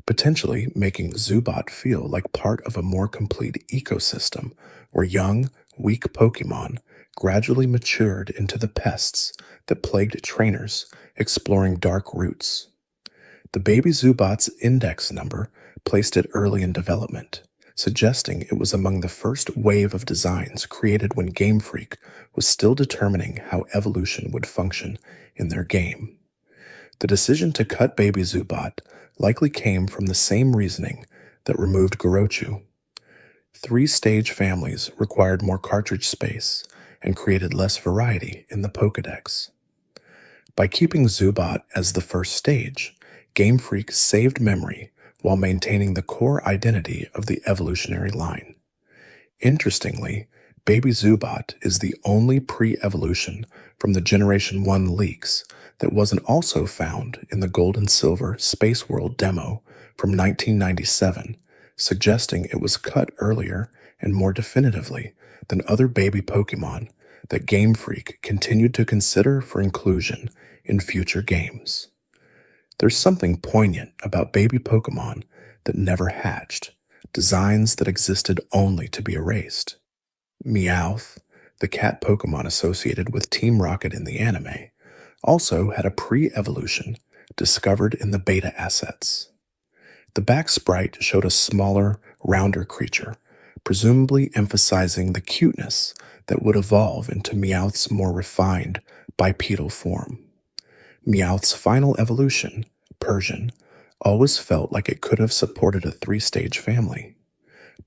potentially making Zubat feel like part of a more complete ecosystem where young, weak Pokémon gradually matured into the pests that plagued trainers exploring dark routes. The baby Zubat's index number placed it early in development, suggesting it was among the first wave of designs created when Game Freak was still determining how evolution would function in their game. The decision to cut baby Zubat likely came from the same reasoning that removed Gorochu. 3-stage families required more cartridge space and created less variety in the Pokédex. By keeping Zubat as the first stage, Game Freak saved memory while maintaining the core identity of the evolutionary line. Interestingly, Baby Zubat is the only pre-evolution from the Generation 1 leaks that wasn't also found in the Gold and Silver Space World demo from 1997, suggesting it was cut earlier and more definitively than other baby Pokémon that Game Freak continued to consider for inclusion in future games. There's something poignant about baby Pokémon that never hatched, designs that existed only to be erased. Meowth, the cat Pokémon associated with Team Rocket in the anime, also had a pre-evolution discovered in the beta assets. The back sprite showed a smaller, rounder creature, presumably emphasizing the cuteness that would evolve into Meowth's more refined, bipedal form. Meowth's final evolution, Persian, always felt like it could have supported a 3-stage family.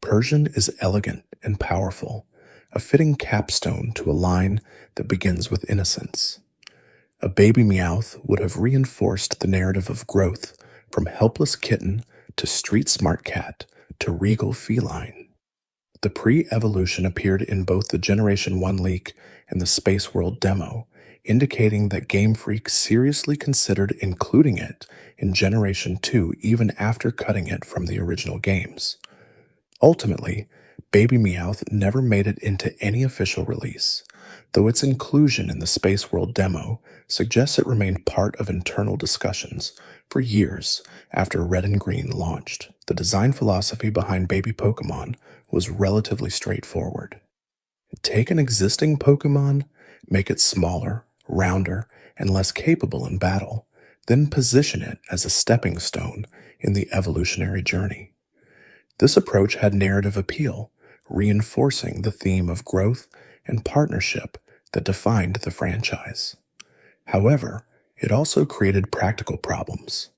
Persian is elegant and powerful, a fitting capstone to a line that begins with innocence. A baby Meowth would have reinforced the narrative of growth from helpless kitten to street-smart cat to regal feline. The pre-evolution appeared in both the Generation 1 leak and the Space World demo, indicating that Game Freak seriously considered including it in Generation 2 even after cutting it from the original games. Ultimately, Baby Meowth never made it into any official release, though its inclusion in the Space World demo suggests it remained part of internal discussions for years after Red and Green launched. The design philosophy behind Baby Pokémon was relatively straightforward. Take an existing Pokémon, make it smaller, rounder, and less capable in battle, then position it as a stepping stone in the evolutionary journey. This approach had narrative appeal, reinforcing the theme of growth and partnership that defined the franchise. However, it also created practical problems.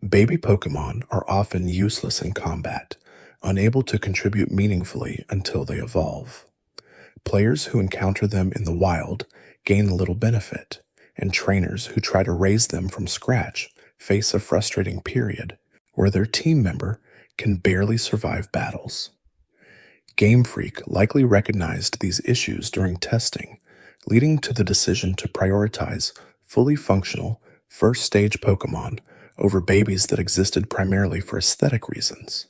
Baby Pokemon are often useless in combat, unable to contribute meaningfully until they evolve. Players who encounter them in the wild gain little benefit, and trainers who try to raise them from scratch face a frustrating period where their team member can barely survive battles. Game Freak likely recognized these issues during testing, leading to the decision to prioritize fully functional, first-stage Pokemon over babies that existed primarily for aesthetic reasons.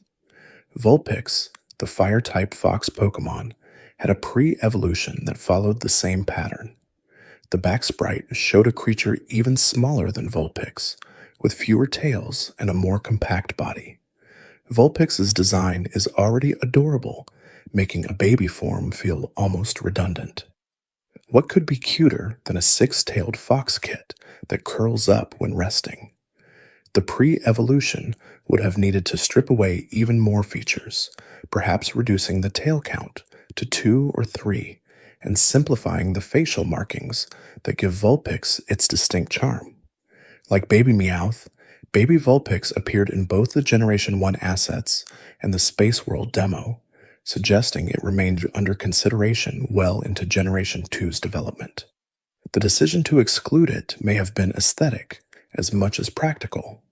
Vulpix, the fire-type fox Pokemon, had a pre-evolution that followed the same pattern. The back sprite showed a creature even smaller than Vulpix, with fewer tails and a more compact body. Vulpix's design is already adorable, making a baby form feel almost redundant. What could be cuter than a six-tailed fox kit that curls up when resting? The pre-evolution would have needed to strip away even more features, perhaps reducing the tail count to 2 or 3, and simplifying the facial markings that give Vulpix its distinct charm. Like Baby Meowth, Baby Vulpix appeared in both the Generation 1 assets and the Space World demo, suggesting it remained under consideration well into Generation 2's development. The decision to exclude it may have been aesthetic as much as practical.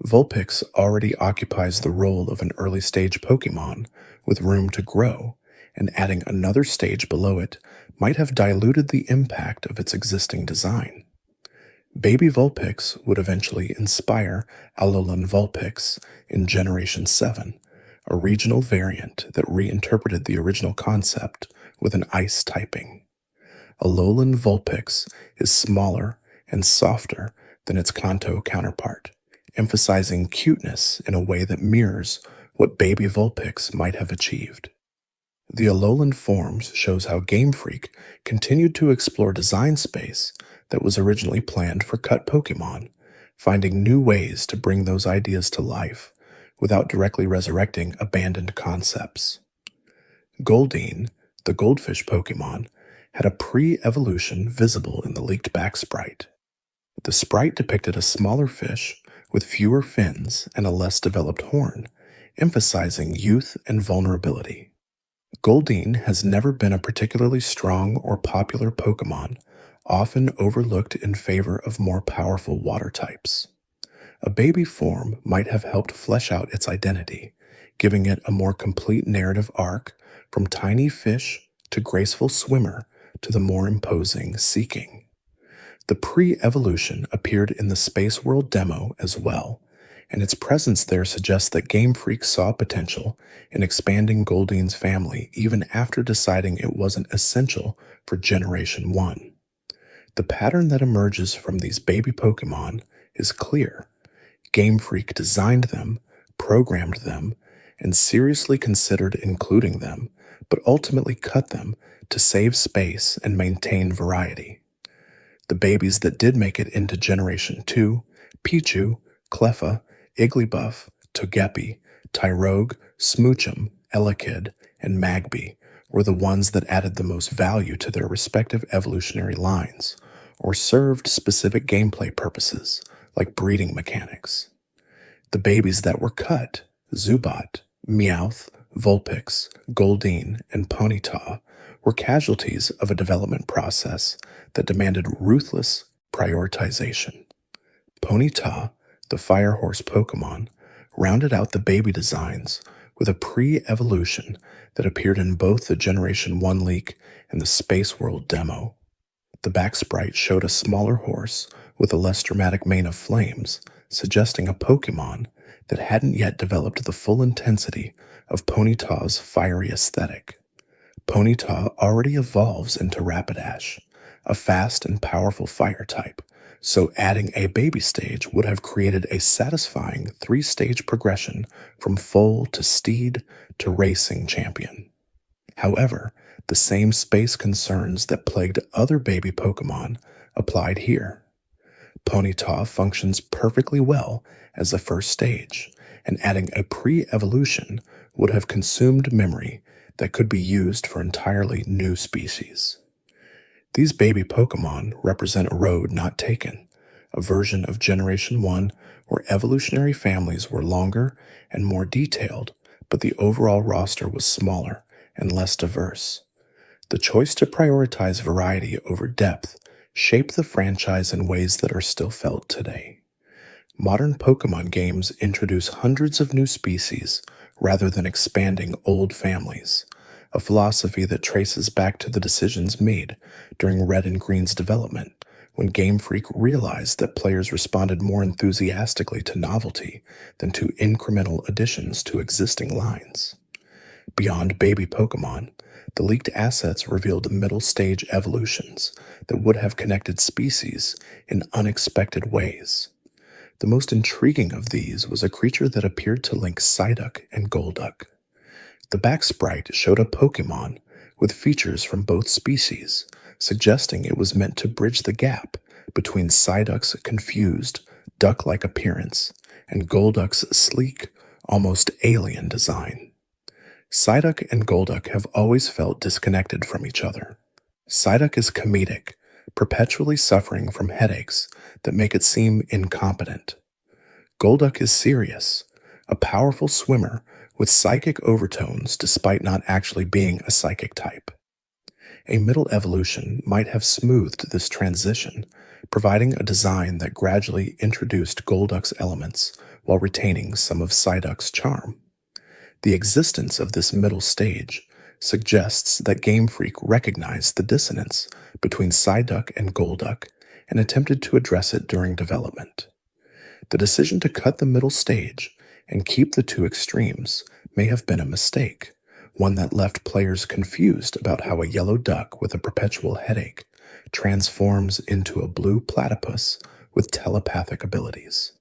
Vulpix already occupies the role of an early-stage Pokémon with room to grow, and adding another stage below it might have diluted the impact of its existing design. Baby Vulpix would eventually inspire Alolan Vulpix in Generation 7, a regional variant that reinterpreted the original concept with an ice typing. Alolan Vulpix is smaller and softer than its Kanto counterpart, emphasizing cuteness in a way that mirrors what Baby Vulpix might have achieved. The Alolan forms shows how Game Freak continued to explore design space that was originally planned for cut Pokémon, finding new ways to bring those ideas to life without directly resurrecting abandoned concepts. Goldeen, the goldfish Pokémon, had a pre-evolution visible in the leaked back sprite. The sprite depicted a smaller fish with fewer fins and a less developed horn, emphasizing youth and vulnerability. Goldeen has never been a particularly strong or popular Pokémon, often overlooked in favor of more powerful water types. A baby form might have helped flesh out its identity, giving it a more complete narrative arc from tiny fish to graceful swimmer to the more imposing Seeking. The pre-evolution appeared in the Space World demo as well, and its presence there suggests that Game Freak saw potential in expanding Goldeen's family even after deciding it wasn't essential for Generation 1. The pattern that emerges from these baby Pokémon is clear. Game Freak designed them, programmed them, and seriously considered including them, but ultimately cut them to save space and maintain variety. The babies that did make it into Generation 2, Pichu, Cleffa, Igglybuff, Togepi, Tyrogue, Smoochum, Elekid, and Magby were the ones that added the most value to their respective evolutionary lines, or served specific gameplay purposes, like breeding mechanics. The babies that were cut, Zubat, Meowth, Vulpix, Goldeen, and Ponyta, were casualties of a development process that demanded ruthless prioritization. Ponyta, the Fire Horse Pokémon, rounded out the baby designs with a pre-evolution that appeared in both the Generation 1 leak and the Space World demo. The back sprite showed a smaller horse with a less dramatic mane of flames, suggesting a Pokémon that hadn't yet developed the full intensity of Ponyta's fiery aesthetic. Ponyta already evolves into Rapidash, a fast and powerful fire type, so adding a baby stage would have created a satisfying 3-stage progression from foal to steed to racing champion. However, the same space concerns that plagued other baby Pokemon applied here. Ponyta functions perfectly well as the first stage, and adding a pre-evolution would have consumed memory that could be used for entirely new species. These baby Pokemon represent a road not taken, a version of Generation 1 where evolutionary families were longer and more detailed, but the overall roster was smaller and less diverse. The choice to prioritize variety over depth shaped the franchise in ways that are still felt today. Modern Pokemon games introduce hundreds of new species rather than expanding old families, a philosophy that traces back to the decisions made during Red and Green's development, when Game Freak realized that players responded more enthusiastically to novelty than to incremental additions to existing lines. Beyond baby Pokemon, the leaked assets revealed middle stage evolutions that would have connected species in unexpected ways. The most intriguing of these was a creature that appeared to link Psyduck and Golduck. The back sprite showed a Pokemon with features from both species, suggesting it was meant to bridge the gap between Psyduck's confused, duck-like appearance and Golduck's sleek, almost alien design. Psyduck and Golduck have always felt disconnected from each other. Psyduck is comedic, perpetually suffering from headaches that make it seem incompetent. Golduck is serious, a powerful swimmer with psychic overtones despite not actually being a psychic type. A middle evolution might have smoothed this transition, providing a design that gradually introduced Golduck's elements while retaining some of Psyduck's charm. The existence of this middle stage suggests that Game Freak recognized the dissonance between Psyduck and Golduck and attempted to address it during development. The decision to cut the middle stage and keep the two extremes may have been a mistake, one that left players confused about how a yellow duck with a perpetual headache transforms into a blue platypus with telepathic abilities.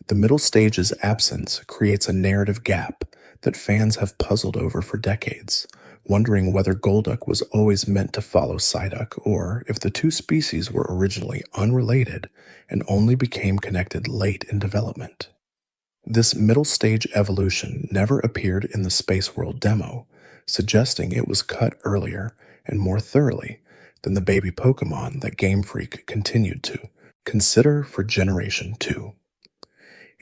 The middle stage's absence creates a narrative gap that fans have puzzled over for decades, wondering whether Golduck was always meant to follow Psyduck or if the two species were originally unrelated and only became connected late in development. This middle stage evolution never appeared in the Space World demo, suggesting it was cut earlier and more thoroughly than the baby Pokemon that Game Freak continued to consider for Generation 2.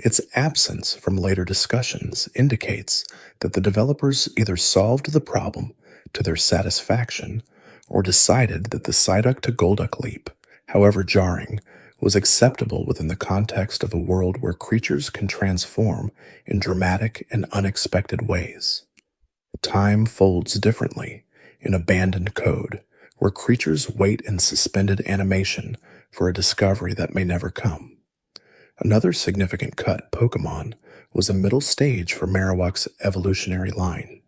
Its absence from later discussions indicates that the developers either solved the problem to their satisfaction or decided that the Psyduck to Golduck leap, however jarring, was acceptable within the context of a world where creatures can transform in dramatic and unexpected ways. Time folds differently in abandoned code, where creatures wait in suspended animation for a discovery that may never come. Another significant cut Pokemon was a middle stage for Marowak's evolutionary line.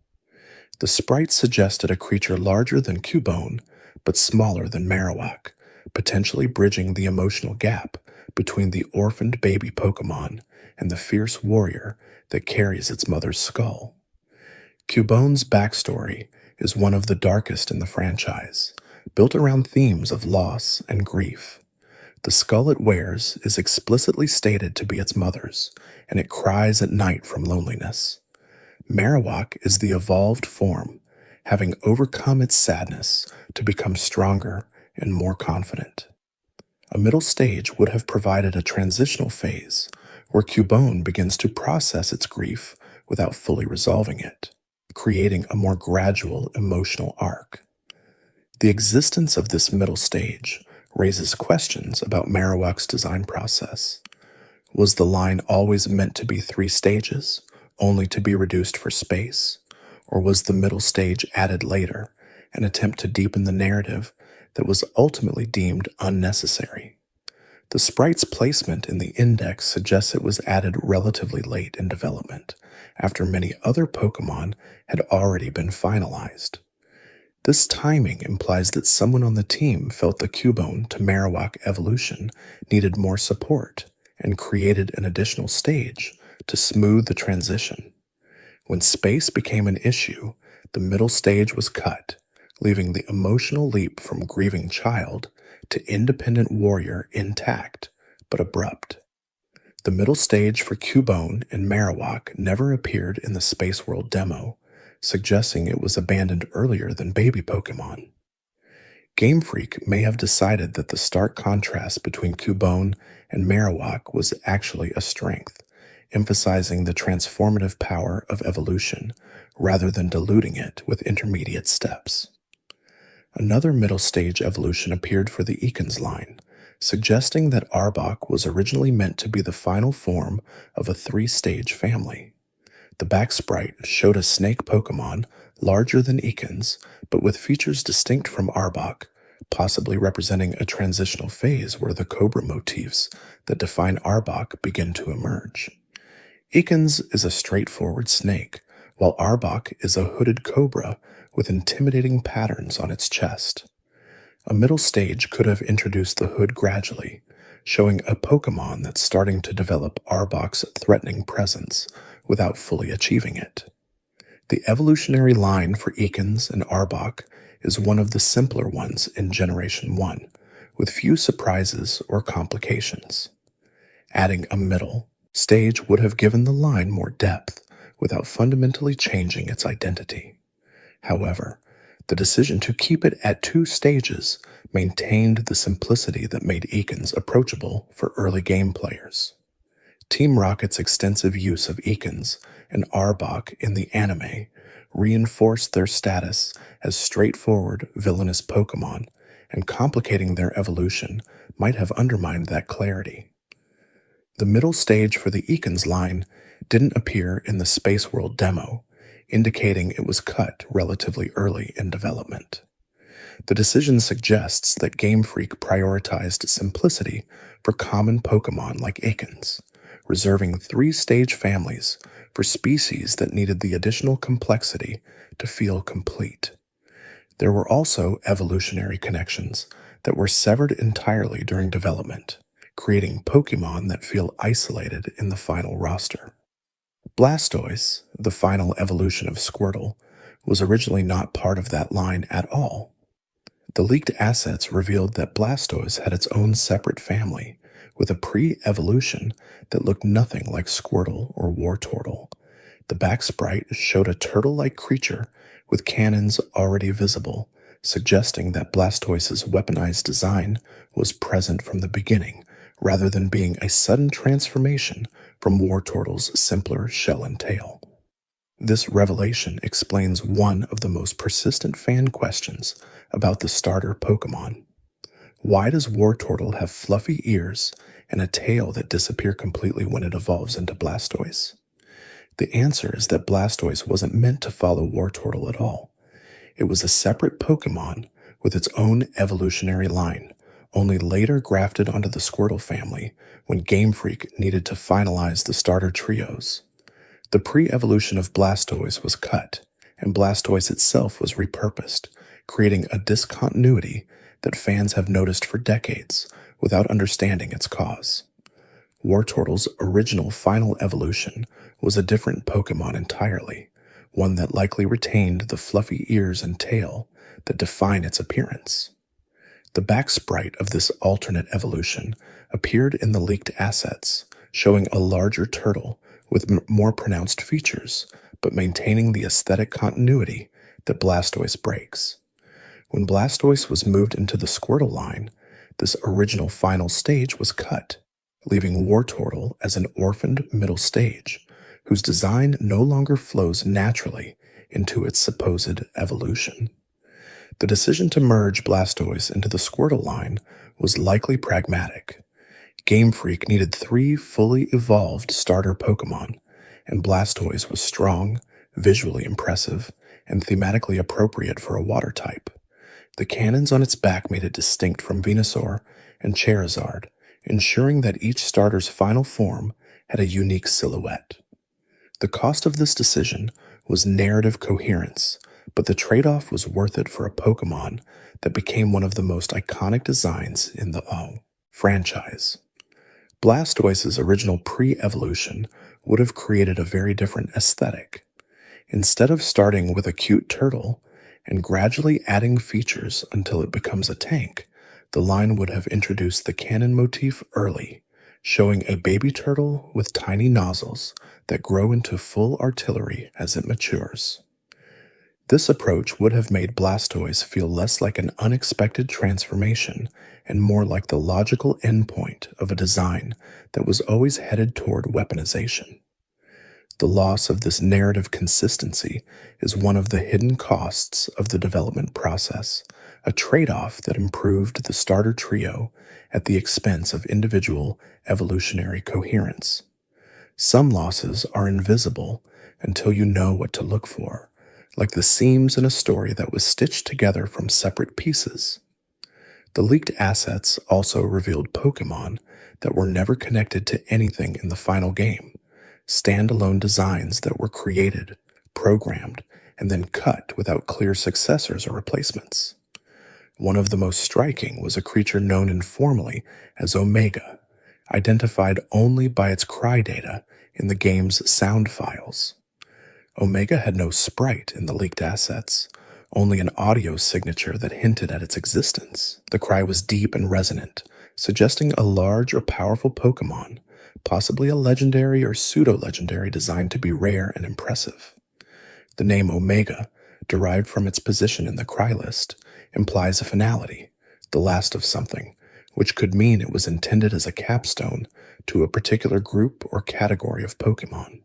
The sprite suggested a creature larger than Cubone, but smaller than Marowak, potentially bridging the emotional gap between the orphaned baby Pokemon and the fierce warrior that carries its mother's skull. Cubone's backstory is one of the darkest in the franchise, built around themes of loss and grief. The skull it wears is explicitly stated to be its mother's, and it cries at night from loneliness. Marowak is the evolved form, having overcome its sadness to become stronger and more confident. A middle stage would have provided a transitional phase where Cubone begins to process its grief without fully resolving it, creating a more gradual emotional arc. The existence of this middle stage raises questions about Marowak's design process. Was the line always meant to be 3 stages, only to be reduced for space? Or was the middle stage added later, an attempt to deepen the narrative that was ultimately deemed unnecessary? The sprite's placement in the index suggests it was added relatively late in development, after many other Pokemon had already been finalized. This timing implies that someone on the team felt the Cubone to Marowak evolution needed more support and created an additional stage to smooth the transition. When space became an issue, The middle stage was cut, leaving the emotional leap from grieving child to independent warrior intact, but abrupt. The middle stage for Cubone and Marowak never appeared in the Space World demo, suggesting it was abandoned earlier than baby Pokémon. Game Freak may have decided that the stark contrast between Cubone and Marowak was actually a strength, emphasizing the transformative power of evolution rather than diluting it with intermediate steps. Another middle stage evolution appeared for the Ekans line, suggesting that Arbok was originally meant to be the final form of a three-stage family. The back sprite showed a snake Pokémon larger than Ekans, but with features distinct from Arbok, possibly representing a transitional phase where the cobra motifs that define Arbok begin to emerge. Ekans is a straightforward snake, while Arbok is a hooded cobra with intimidating patterns on its chest. A middle stage could have introduced the hood gradually, showing a Pokémon that's starting to develop Arbok's threatening presence without fully achieving it. The evolutionary line for Ekans and Arbok is one of the simpler ones in Generation 1, with few surprises or complications. Adding a middle stage would have given the line more depth without fundamentally changing its identity. However, the decision to keep it at 2 stages maintained the simplicity that made Ekans approachable for early game players. Team Rocket's extensive use of Ekans and Arbok in the anime reinforced their status as straightforward, villainous Pokémon, and complicating their evolution might have undermined that clarity. The middle stage for the Ekans line didn't appear in the Space World demo, indicating it was cut relatively early in development. The decision suggests that Game Freak prioritized simplicity for common Pokémon like Ekans, reserving 3-stage families for species that needed the additional complexity to feel complete. There were also evolutionary connections that were severed entirely during development, creating Pokémon that feel isolated in the final roster. Blastoise, the final evolution of Squirtle, was originally not part of that line at all. The leaked assets revealed that Blastoise had its own separate family, with a pre-evolution that looked nothing like Squirtle or Wartortle. The back sprite showed a turtle-like creature with cannons already visible, suggesting that Blastoise's weaponized design was present from the beginning, rather than being a sudden transformation from Wartortle's simpler shell and tail. This revelation explains one of the most persistent fan questions about the starter Pokémon. Why does Wartortle have fluffy ears and a tail that disappear completely when it evolves into Blastoise? The answer is that Blastoise wasn't meant to follow Wartortle at all. It was a separate Pokémon with its own evolutionary line, only later grafted onto the Squirtle family when Game Freak needed to finalize the starter trios. The pre-evolution of Blastoise was cut, and Blastoise itself was repurposed, creating a discontinuity that fans have noticed for decades without understanding its cause. Wartortle's original final evolution was a different Pokémon entirely, one that likely retained the fluffy ears and tail that define its appearance. The back sprite of this alternate evolution appeared in the leaked assets, showing a larger turtle with more pronounced features, but maintaining the aesthetic continuity that Blastoise breaks. When Blastoise was moved into the Squirtle line, this original final stage was cut, leaving Wartortle as an orphaned middle stage, whose design no longer flows naturally into its supposed evolution. The decision to merge Blastoise into the Squirtle line was likely pragmatic. Game Freak needed 3 fully evolved starter Pokémon, and Blastoise was strong, visually impressive, and thematically appropriate for a water type. The cannons on its back made it distinct from Venusaur and Charizard, ensuring that each starter's final form had a unique silhouette. The cost of this decision was narrative coherence, but the trade-off was worth it for a Pokémon that became one of the most iconic designs in the franchise. Blastoise's original pre-evolution would have created a very different aesthetic. Instead of starting with a cute turtle and gradually adding features until it becomes a tank, the line would have introduced the cannon motif early, showing a baby turtle with tiny nozzles that grow into full artillery as it matures. This approach would have made Blastoise feel less like an unexpected transformation and more like the logical endpoint of a design that was always headed toward weaponization. The loss of this narrative consistency is one of the hidden costs of the development process, a trade-off that improved the starter trio at the expense of individual evolutionary coherence. Some losses are invisible until you know what to look for, like the seams in a story that was stitched together from separate pieces. The leaked assets also revealed Pokémon that were never connected to anything in the final game, standalone designs that were created, programmed, and then cut without clear successors or replacements. One of the most striking was a creature known informally as Omega, identified only by its cry data in the game's sound files. Omega had no sprite in the leaked assets, only an audio signature that hinted at its existence. The cry was deep and resonant, suggesting a large or powerful Pokémon, possibly a legendary or pseudo-legendary designed to be rare and impressive. The name Omega, derived from its position in the cry list, implies a finality, the last of something, which could mean it was intended as a capstone to a particular group or category of Pokémon.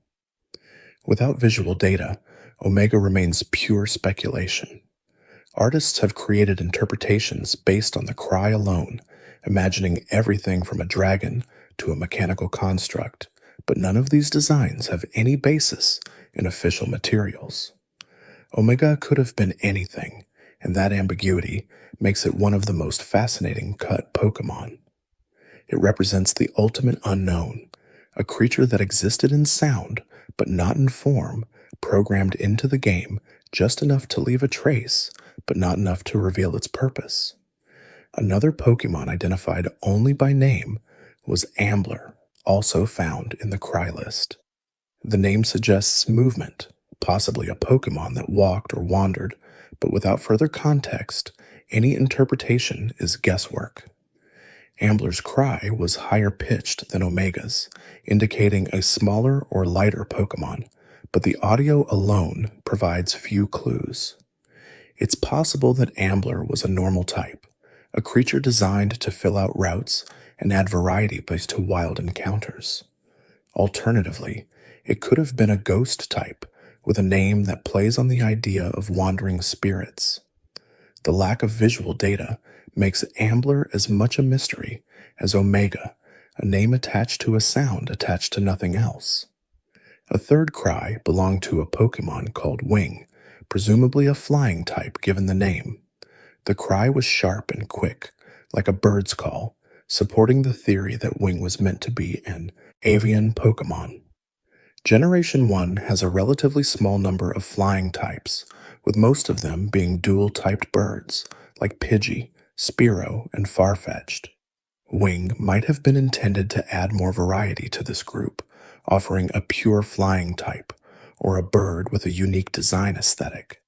Without visual data, Omega remains pure speculation. Artists have created interpretations based on the cry alone, imagining everything from a dragon to a mechanical construct, but none of these designs have any basis in official materials. Omega could have been anything, and that ambiguity makes it one of the most fascinating cut Pokémon. It represents the ultimate unknown, a creature that existed in sound but not in form, programmed into the game just enough to leave a trace, but not enough to reveal its purpose. Another Pokémon identified only by name was Ambler, also found in the cry list. The name suggests movement, possibly a Pokémon that walked or wandered, but without further context, any interpretation is guesswork. Ambler's cry was higher pitched than Omega's, indicating a smaller or lighter Pokémon, but the audio alone provides few clues. It's possible that Ambler was a normal type, a creature designed to fill out routes and add variety based to wild encounters. Alternatively, it could have been a ghost type with a name that plays on the idea of wandering spirits. The lack of visual data makes Ambler as much a mystery as Omega, a name attached to a sound attached to nothing else. A third cry belonged to a Pokémon called Wing, presumably a flying type given the name. The cry was sharp and quick, like a bird's call, supporting the theory that Wing was meant to be an avian Pokémon. Generation 1 has a relatively small number of flying types, with most of them being dual-typed birds, like Pidgey, Spearow, and Farfetch'd. Wing might have been intended to add more variety to this group, offering a pure flying type, or a bird with a unique design aesthetic.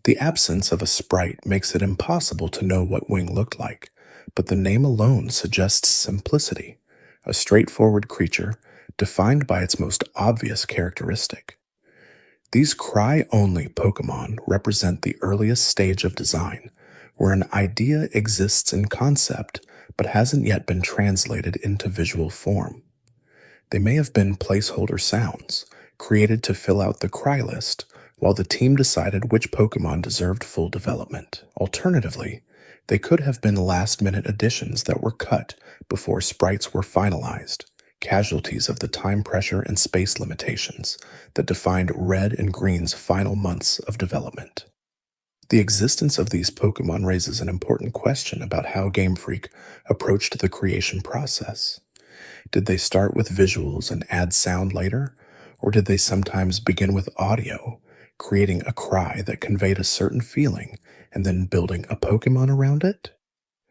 The absence of a sprite makes it impossible to know what Wing looked like, but the name alone suggests simplicity, a straightforward creature defined by its most obvious characteristic. These cry-only Pokémon represent the earliest stage of design, where an idea exists in concept but hasn't yet been translated into visual form. They may have been placeholder sounds, created to fill out the cry list, while the team decided which Pokémon deserved full development. Alternatively, they could have been last-minute additions that were cut before sprites were finalized, casualties of the time pressure and space limitations that defined Red and Green's final months of development. The existence of these Pokémon raises an important question about how Game Freak approached the creation process. Did they start with visuals and add sound later, or did they sometimes begin with audio, creating a cry that conveyed a certain feeling and then building a Pokémon around it?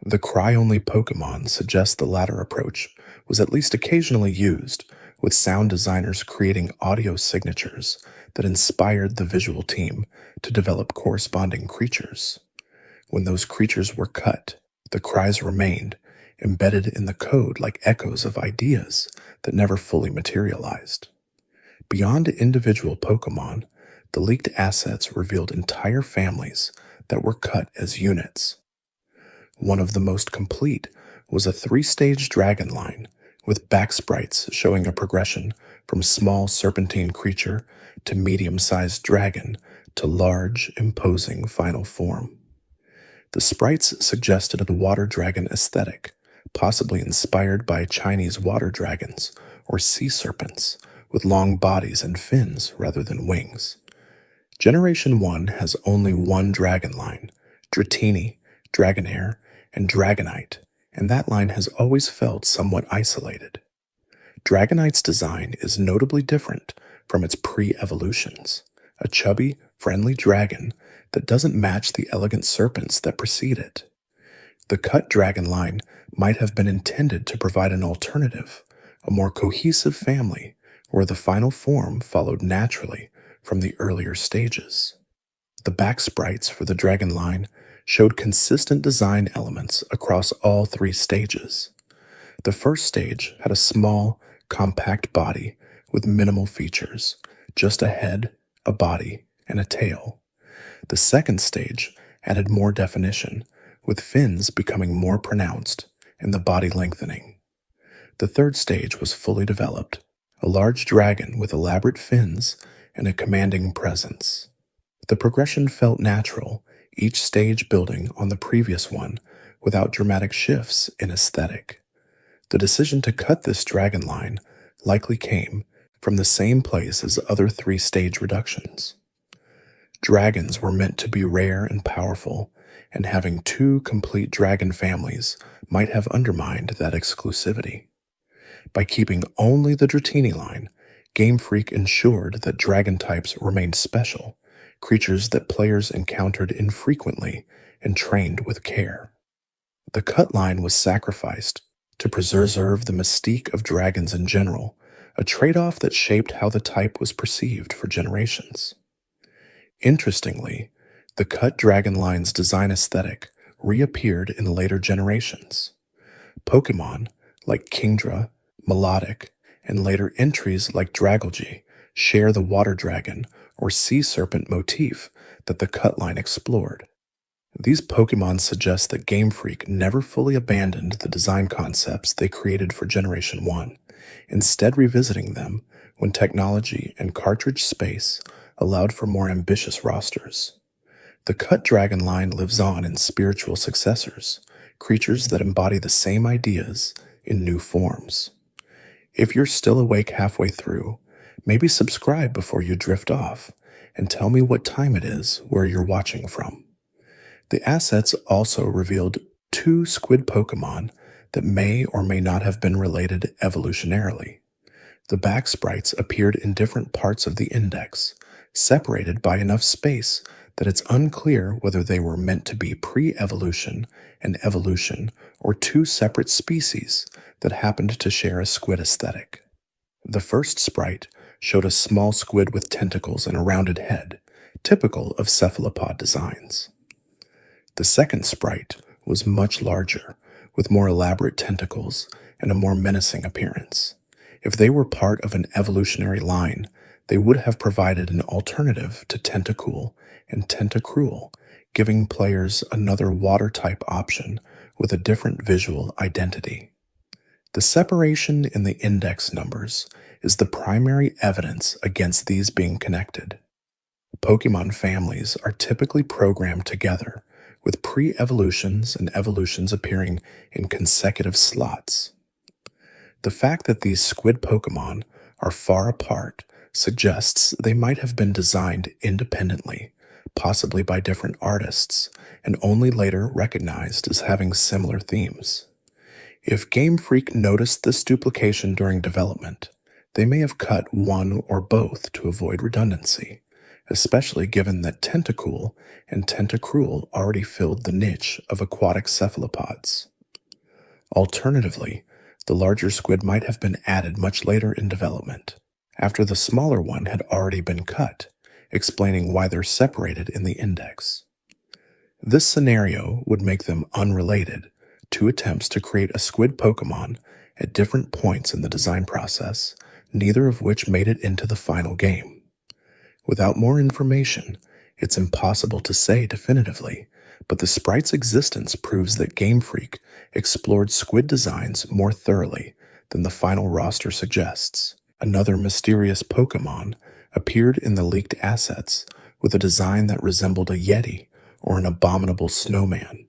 The cry-only Pokémon suggests the latter approach was at least occasionally used, with sound designers creating audio signatures that inspired the visual team to develop corresponding creatures. When those creatures were cut, the cries remained, embedded in the code like echoes of ideas that never fully materialized. Beyond individual Pokémon, the leaked assets revealed entire families that were cut as units. One of the most complete was a three-stage dragon line, with back sprites showing a progression from small serpentine creature to medium-sized dragon to large, imposing final form. The sprites suggested a water dragon aesthetic, possibly inspired by Chinese water dragons or sea serpents, with long bodies and fins rather than wings. Generation 1 has only one dragon line, Dratini, Dragonair, and Dragonite, and that line has always felt somewhat isolated. Dragonite's design is notably different from its pre-evolutions, a chubby, friendly dragon that doesn't match the elegant serpents that precede it. The cut dragon line might have been intended to provide an alternative, a more cohesive family where the final form followed naturally from the earlier stages. The back sprites for the dragon line showed consistent design elements across all three stages. The first stage had a small, compact body with minimal features, just a head, a body, and a tail. The second stage added more definition, with fins becoming more pronounced and the body lengthening. The third stage was fully developed, a large dragon with elaborate fins and a commanding presence. The progression felt natural, each stage building on the previous one without dramatic shifts in aesthetic. The decision to cut this dragon line likely came from the same place as other three-stage reductions. Dragons were meant to be rare and powerful, and having two complete dragon families might have undermined that exclusivity. By keeping only the Dratini line, Game Freak ensured that dragon types remained special, creatures that players encountered infrequently and trained with care. The cut line was sacrificed to preserve the mystique of dragons in general, a trade-off that shaped how the type was perceived for generations. Interestingly, the cut dragon line's design aesthetic reappeared in later generations. Pokémon like Kingdra, Melodic, and later entries like Dragalge share the water dragon or sea serpent motif that the cut line explored. These Pokémon suggest that Game Freak never fully abandoned the design concepts they created for Generation 1, instead revisiting them when technology and cartridge space allowed for more ambitious rosters. The cut dragon line lives on in spiritual successors, creatures that embody the same ideas in new forms. If you're still awake halfway through, maybe subscribe before you drift off, and tell me what time it is where you're watching from. The assets also revealed two squid Pokémon that may or may not have been related evolutionarily. The back sprites appeared in different parts of the index, separated by enough space that it's unclear whether they were meant to be pre-evolution and evolution or two separate species that happened to share a squid aesthetic. The first sprite showed a small squid with tentacles and a rounded head, typical of cephalopod designs. The second sprite was much larger, with more elaborate tentacles and a more menacing appearance. If they were part of an evolutionary line, they would have provided an alternative to Tentacool and Tentacruel, giving players another water-type option with a different visual identity. The separation in the index numbers is the primary evidence against these being connected. Pokémon families are typically programmed together, with pre-evolutions and evolutions appearing in consecutive slots. The fact that these squid Pokémon are far apart suggests they might have been designed independently, possibly by different artists, and only later recognized as having similar themes. If Game Freak noticed this duplication during development, they may have cut one or both to avoid redundancy, especially given that Tentacool and Tentacruel already filled the niche of aquatic cephalopods. Alternatively, the larger squid might have been added much later in development. after the smaller one had already been cut, explaining why they're separated in the index. This scenario would make them unrelated to attempts to create a squid Pokemon at different points in the design process, neither of which made it into the final game. Without more information, it's impossible to say definitively, but the sprite's existence proves that Game Freak explored squid designs more thoroughly than the final roster suggests. Another mysterious Pokemon appeared in the leaked assets with a design that resembled a Yeti or an abominable snowman.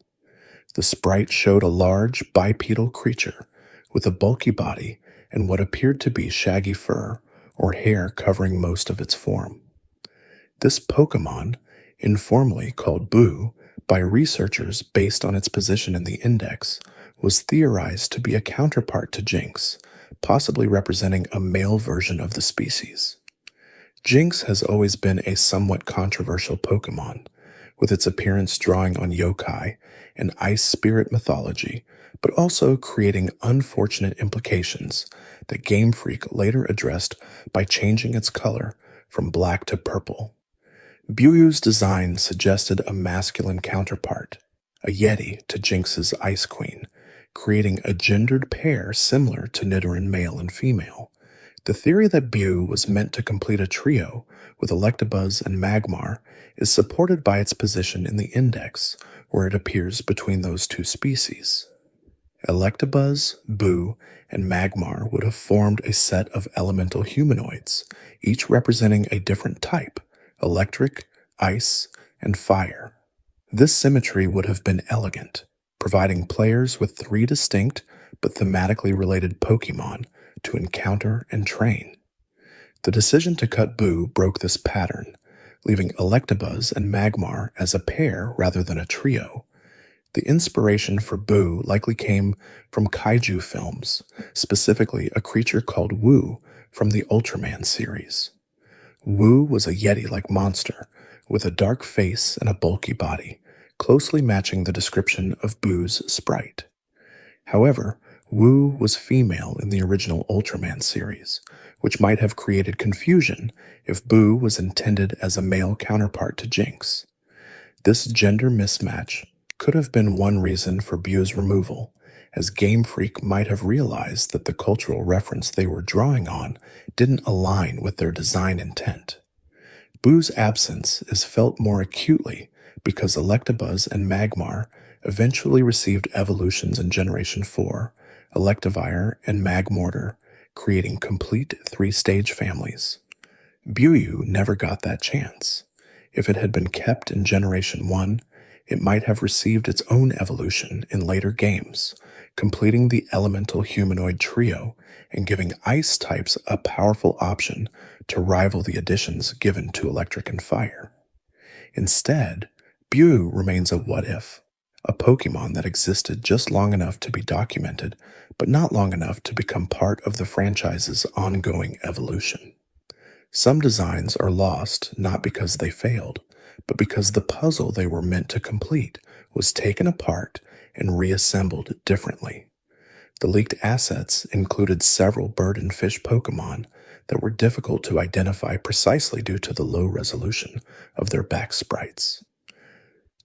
The sprite showed a large bipedal creature with a bulky body and what appeared to be shaggy fur or hair covering most of its form. This Pokemon, informally called Boo by researchers based on its position in the index, was theorized to be a counterpart to Jinx, possibly representing a male version of the species. Jinx has always been a somewhat controversial Pokemon, with its appearance drawing on yokai and ice spirit mythology, but also creating unfortunate implications that Game Freak later addressed by changing its color from black to purple. Buyu's design suggested a masculine counterpart, a Yeti to Jinx's Ice Queen, creating a gendered pair similar to Nidoran male and female. The theory that Buyu was meant to complete a trio with Electabuzz and Magmar is supported by its position in the index, where it appears between those two species. Electabuzz, Boo, and Magmar would have formed a set of elemental humanoids, each representing a different type: electric, ice, and fire. This symmetry would have been elegant, providing players with three distinct but thematically related Pokémon to encounter and train. The decision to cut Boo broke this pattern, leaving Electabuzz and Magmar as a pair rather than a trio. The inspiration for Boo likely came from kaiju films, specifically a creature called Wu from the Ultraman series. Wu was a Yeti-like monster with a dark face and a bulky body, closely matching the description of Boo's sprite. However, Wu was female in the original Ultraman series, which might have created confusion if Boo was intended as a male counterpart to Jinx. This gender mismatch could have been one reason for Buu's removal, as Game Freak might have realized that the cultural reference they were drawing on didn't align with their design intent. Boo's absence is felt more acutely because Electabuzz and Magmar eventually received evolutions in Generation 4, Electivire and Magmortar, creating complete three-stage families. Buyu never got that chance. If it had been kept in Generation 1, it might have received its own evolution in later games, completing the elemental humanoid trio and giving ice types a powerful option to rival the additions given to electric and fire. Instead, Buyu remains a what-if, a Pokemon that existed just long enough to be documented, but not long enough to become part of the franchise's ongoing evolution. Some designs are lost not because they failed, but because the puzzle they were meant to complete was taken apart and reassembled differently. The leaked assets included several bird and fish Pokemon that were difficult to identify precisely due to the low resolution of their back sprites.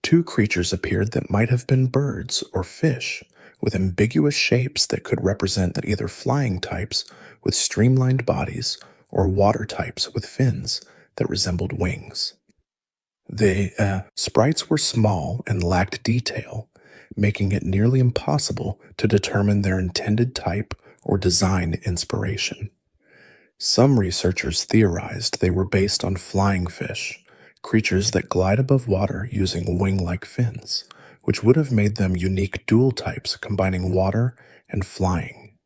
Two creatures appeared that might have been birds or fish, with ambiguous shapes that could represent that either flying types with streamlined bodies or water types with fins that resembled wings. The sprites were small and lacked detail, making it nearly impossible to determine their intended type or design inspiration. Some researchers theorized they were based on flying fish, creatures that glide above water using wing-like fins, which would have made them unique dual types combining water and flying.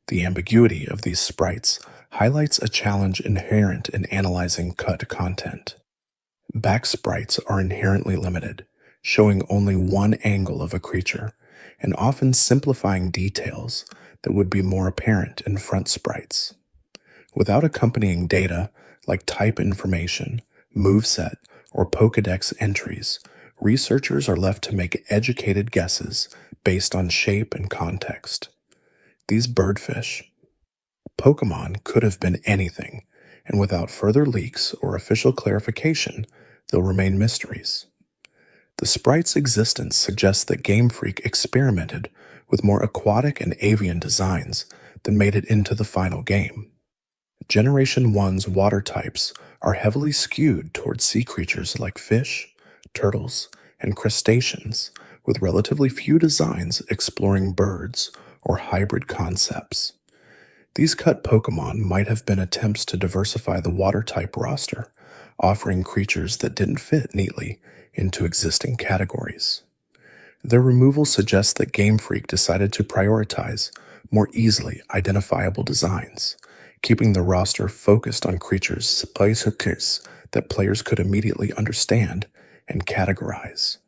The ambiguity of these sprites highlights a challenge inherent in analyzing cut content. Back sprites are inherently limited, showing only one angle of a creature, and often simplifying details that would be more apparent in front sprites. Without accompanying data like type information, moveset, or Pokédex entries, researchers are left to make educated guesses based on shape and context. These birdfish, Pokemon could have been anything, and without further leaks or official clarification, they'll remain mysteries. The sprite's existence suggests that Game Freak experimented with more aquatic and avian designs than made it into the final game. Generation 1's water types are heavily skewed towards sea creatures like fish, turtles, and crustaceans, with relatively few designs exploring birds or hybrid concepts. These cut Pokemon might have been attempts to diversify the water type roster, offering creatures that didn't fit neatly into existing categories. Their removal suggests that Game Freak decided to prioritize more easily identifiable designs, keeping the roster focused on creatures specifics that players could immediately understand and categorize.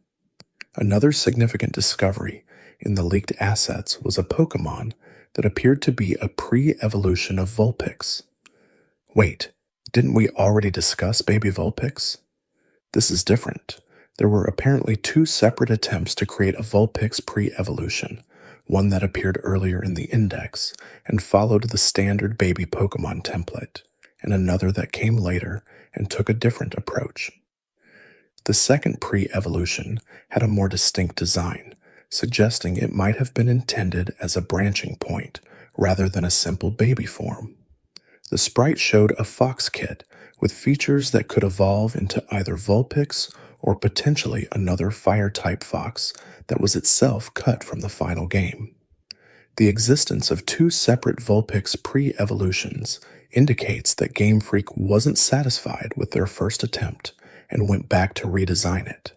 Another significant discovery in the leaked assets was a Pokemon that appeared to be a pre-evolution of Vulpix. Wait, didn't we already discuss baby Vulpix? This is different. There were apparently two separate attempts to create a Vulpix pre-evolution, one that appeared earlier in the index and followed the standard baby Pokemon template, and another that came later and took a different approach. The second pre-evolution had a more distinct design, suggesting it might have been intended as a branching point rather than a simple baby form. The sprite showed a fox kit with features that could evolve into either Vulpix or potentially another fire-type fox that was itself cut from the final game. The existence of two separate Vulpix pre-evolutions indicates that Game Freak wasn't satisfied with their first attempt and went back to redesign it.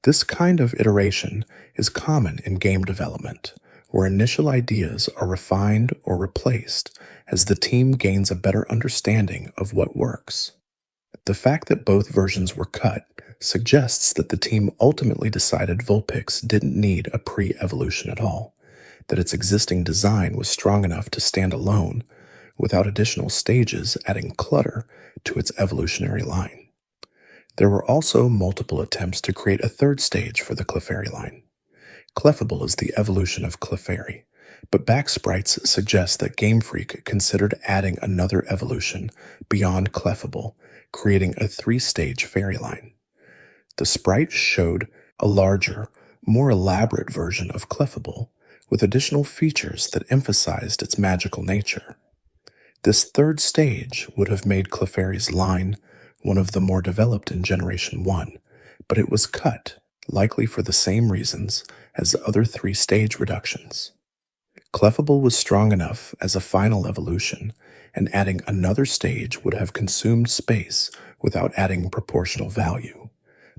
This kind of iteration is common in game development, where initial ideas are refined or replaced as the team gains a better understanding of what works. The fact that both versions were cut suggests that the team ultimately decided Vulpix didn't need a pre-evolution at all, that its existing design was strong enough to stand alone without additional stages adding clutter to its evolutionary line. There were also multiple attempts to create a third stage for the Clefairy line. Clefable is the evolution of Clefairy, but back sprites suggest that Game Freak considered adding another evolution beyond Clefable, creating a three-stage fairy line. The sprite showed a larger, more elaborate version of Clefable, with additional features that emphasized its magical nature. This third stage would have made Clefairy's line one of the more developed in Generation 1, but it was cut, likely for the same reasons as the other three-stage reductions. Clefable was strong enough as a final evolution, and adding another stage would have consumed space without adding proportional value.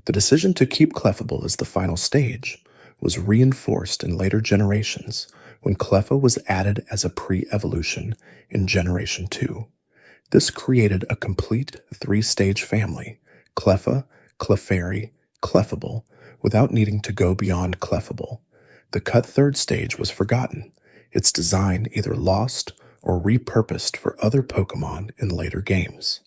The decision to keep Clefable as the final stage was reinforced in later generations when Cleffa was added as a pre-evolution in Generation 2. This created a complete three-stage family, Cleffa, Clefairy, Clefable, without needing to go beyond Clefable. The cut third stage was forgotten, its design either lost or repurposed for other Pokemon in later games.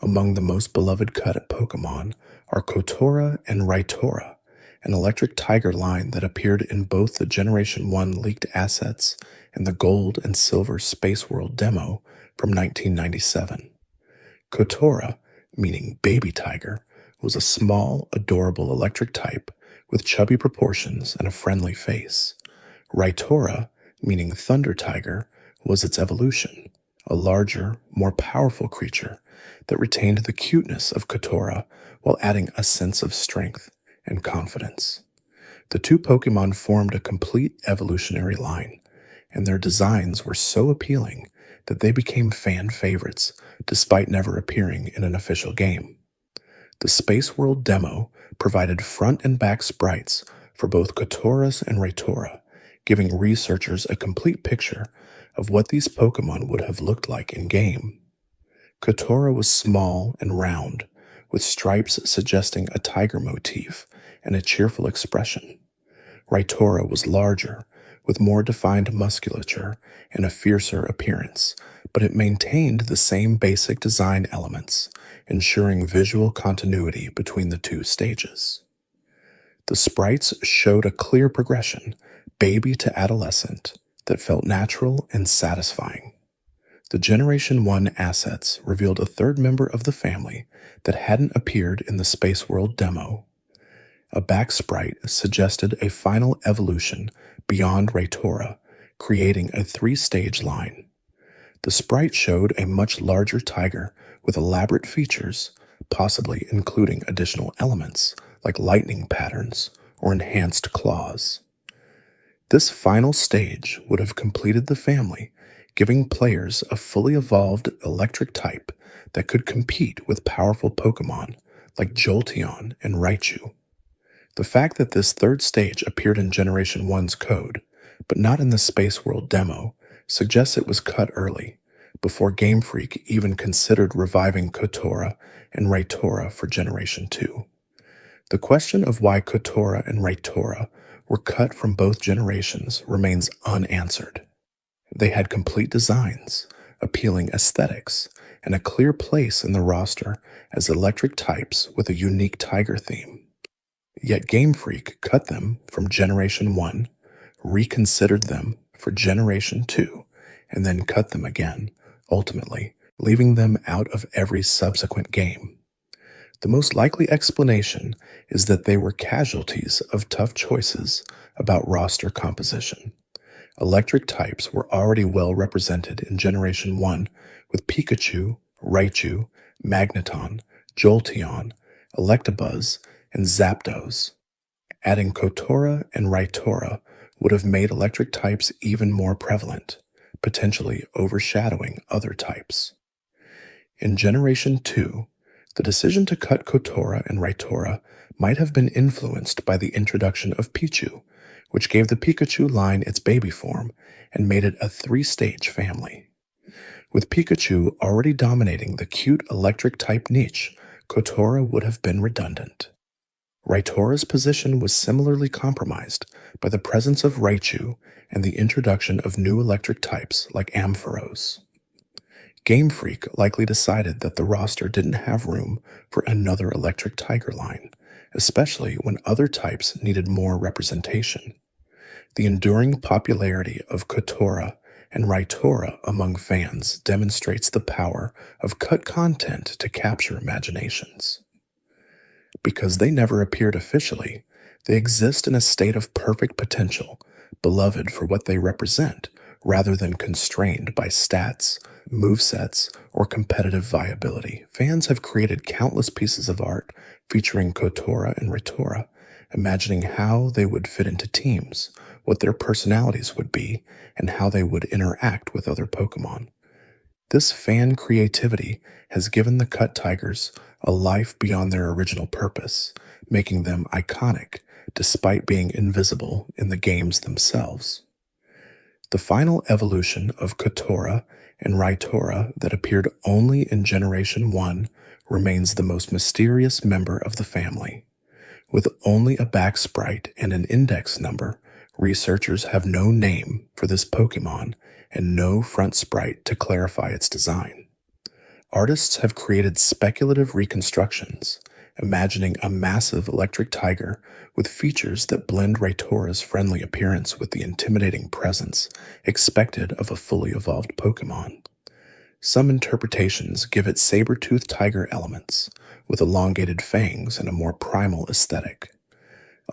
Among the most beloved cut Pokemon are Kotora and Raitora, an electric tiger line that appeared in both the Generation 1 leaked assets and the Gold and Silver Space World demo from 1997. Kotora, meaning baby tiger, was a small, adorable electric type with chubby proportions and a friendly face. Raitora, meaning thunder tiger, was its evolution, a larger, more powerful creature that retained the cuteness of Kotora while adding a sense of strength and confidence. The two Pokemon formed a complete evolutionary line, and their designs were so appealing that they became fan favorites despite never appearing in an official game. The Space World demo provided front and back sprites for both Kotoras and Raitora, giving researchers a complete picture of what these Pokemon would have looked like in-game. Kotora was small and round, with stripes suggesting a tiger motif and a cheerful expression. Raitora was larger, with more defined musculature and a fiercer appearance, but it maintained the same basic design elements, ensuring visual continuity between the two stages. The sprites showed a clear progression, baby to adolescent, that felt natural and satisfying. The Generation 1 assets revealed a third member of the family that hadn't appeared in the Space World demo. A back sprite suggested a final evolution beyond Raytora, creating a three-stage line. The sprite showed a much larger tiger with elaborate features, possibly including additional elements like lightning patterns or enhanced claws. This final stage would have completed the family, giving players a fully evolved electric type that could compete with powerful Pokémon like Jolteon and Raichu. The fact that this third stage appeared in Generation 1's code, but not in the Space World demo, suggests it was cut early, before Game Freak even considered reviving Kotora and Raytora for Generation 2. The question of why Kotora and Raytora were cut from both generations remains unanswered. They had complete designs, appealing aesthetics, and a clear place in the roster as electric types with a unique tiger theme. Yet Game Freak cut them from Generation 1, reconsidered them for Generation 2, and then cut them again, ultimately leaving them out of every subsequent game. The most likely explanation is that they were casualties of tough choices about roster composition. Electric types were already well represented in Generation 1 with Pikachu, Raichu, Magneton, Jolteon, Electabuzz, and Zapdos. Adding Kotora and Raytora would have made electric types even more prevalent, potentially overshadowing other types. In Generation 2, the decision to cut Kotora and Raytora might have been influenced by the introduction of Pichu, which gave the Pikachu line its baby form and made it a three-stage family. With Pikachu already dominating the cute electric type niche, Kotora would have been redundant. Raytora's position was similarly compromised by the presence of Raichu and the introduction of new electric types like Ampharos. Game Freak likely decided that the roster didn't have room for another electric tiger line, especially when other types needed more representation. The enduring popularity of Kotora and Raytora among fans demonstrates the power of cut content to capture imaginations. Because they never appeared officially, they exist in a state of perfect potential, beloved for what they represent, rather than constrained by stats, movesets, or competitive viability. Fans have created countless pieces of art featuring Kotora and Raytora, imagining how they would fit into teams, what their personalities would be, and how they would interact with other Pokémon. This fan creativity has given the cut tigers a life beyond their original purpose, making them iconic despite being invisible in the games themselves. The final evolution of Kotora and Raytora that appeared only in Generation 1 remains the most mysterious member of the family. With only a back sprite and an index number, researchers have no name for this Pokémon and no front sprite to clarify its design. Artists have created speculative reconstructions, imagining a massive electric tiger with features that blend Raytora's friendly appearance with the intimidating presence expected of a fully evolved Pokémon. Some interpretations give it saber-toothed tiger elements, with elongated fangs and a more primal aesthetic.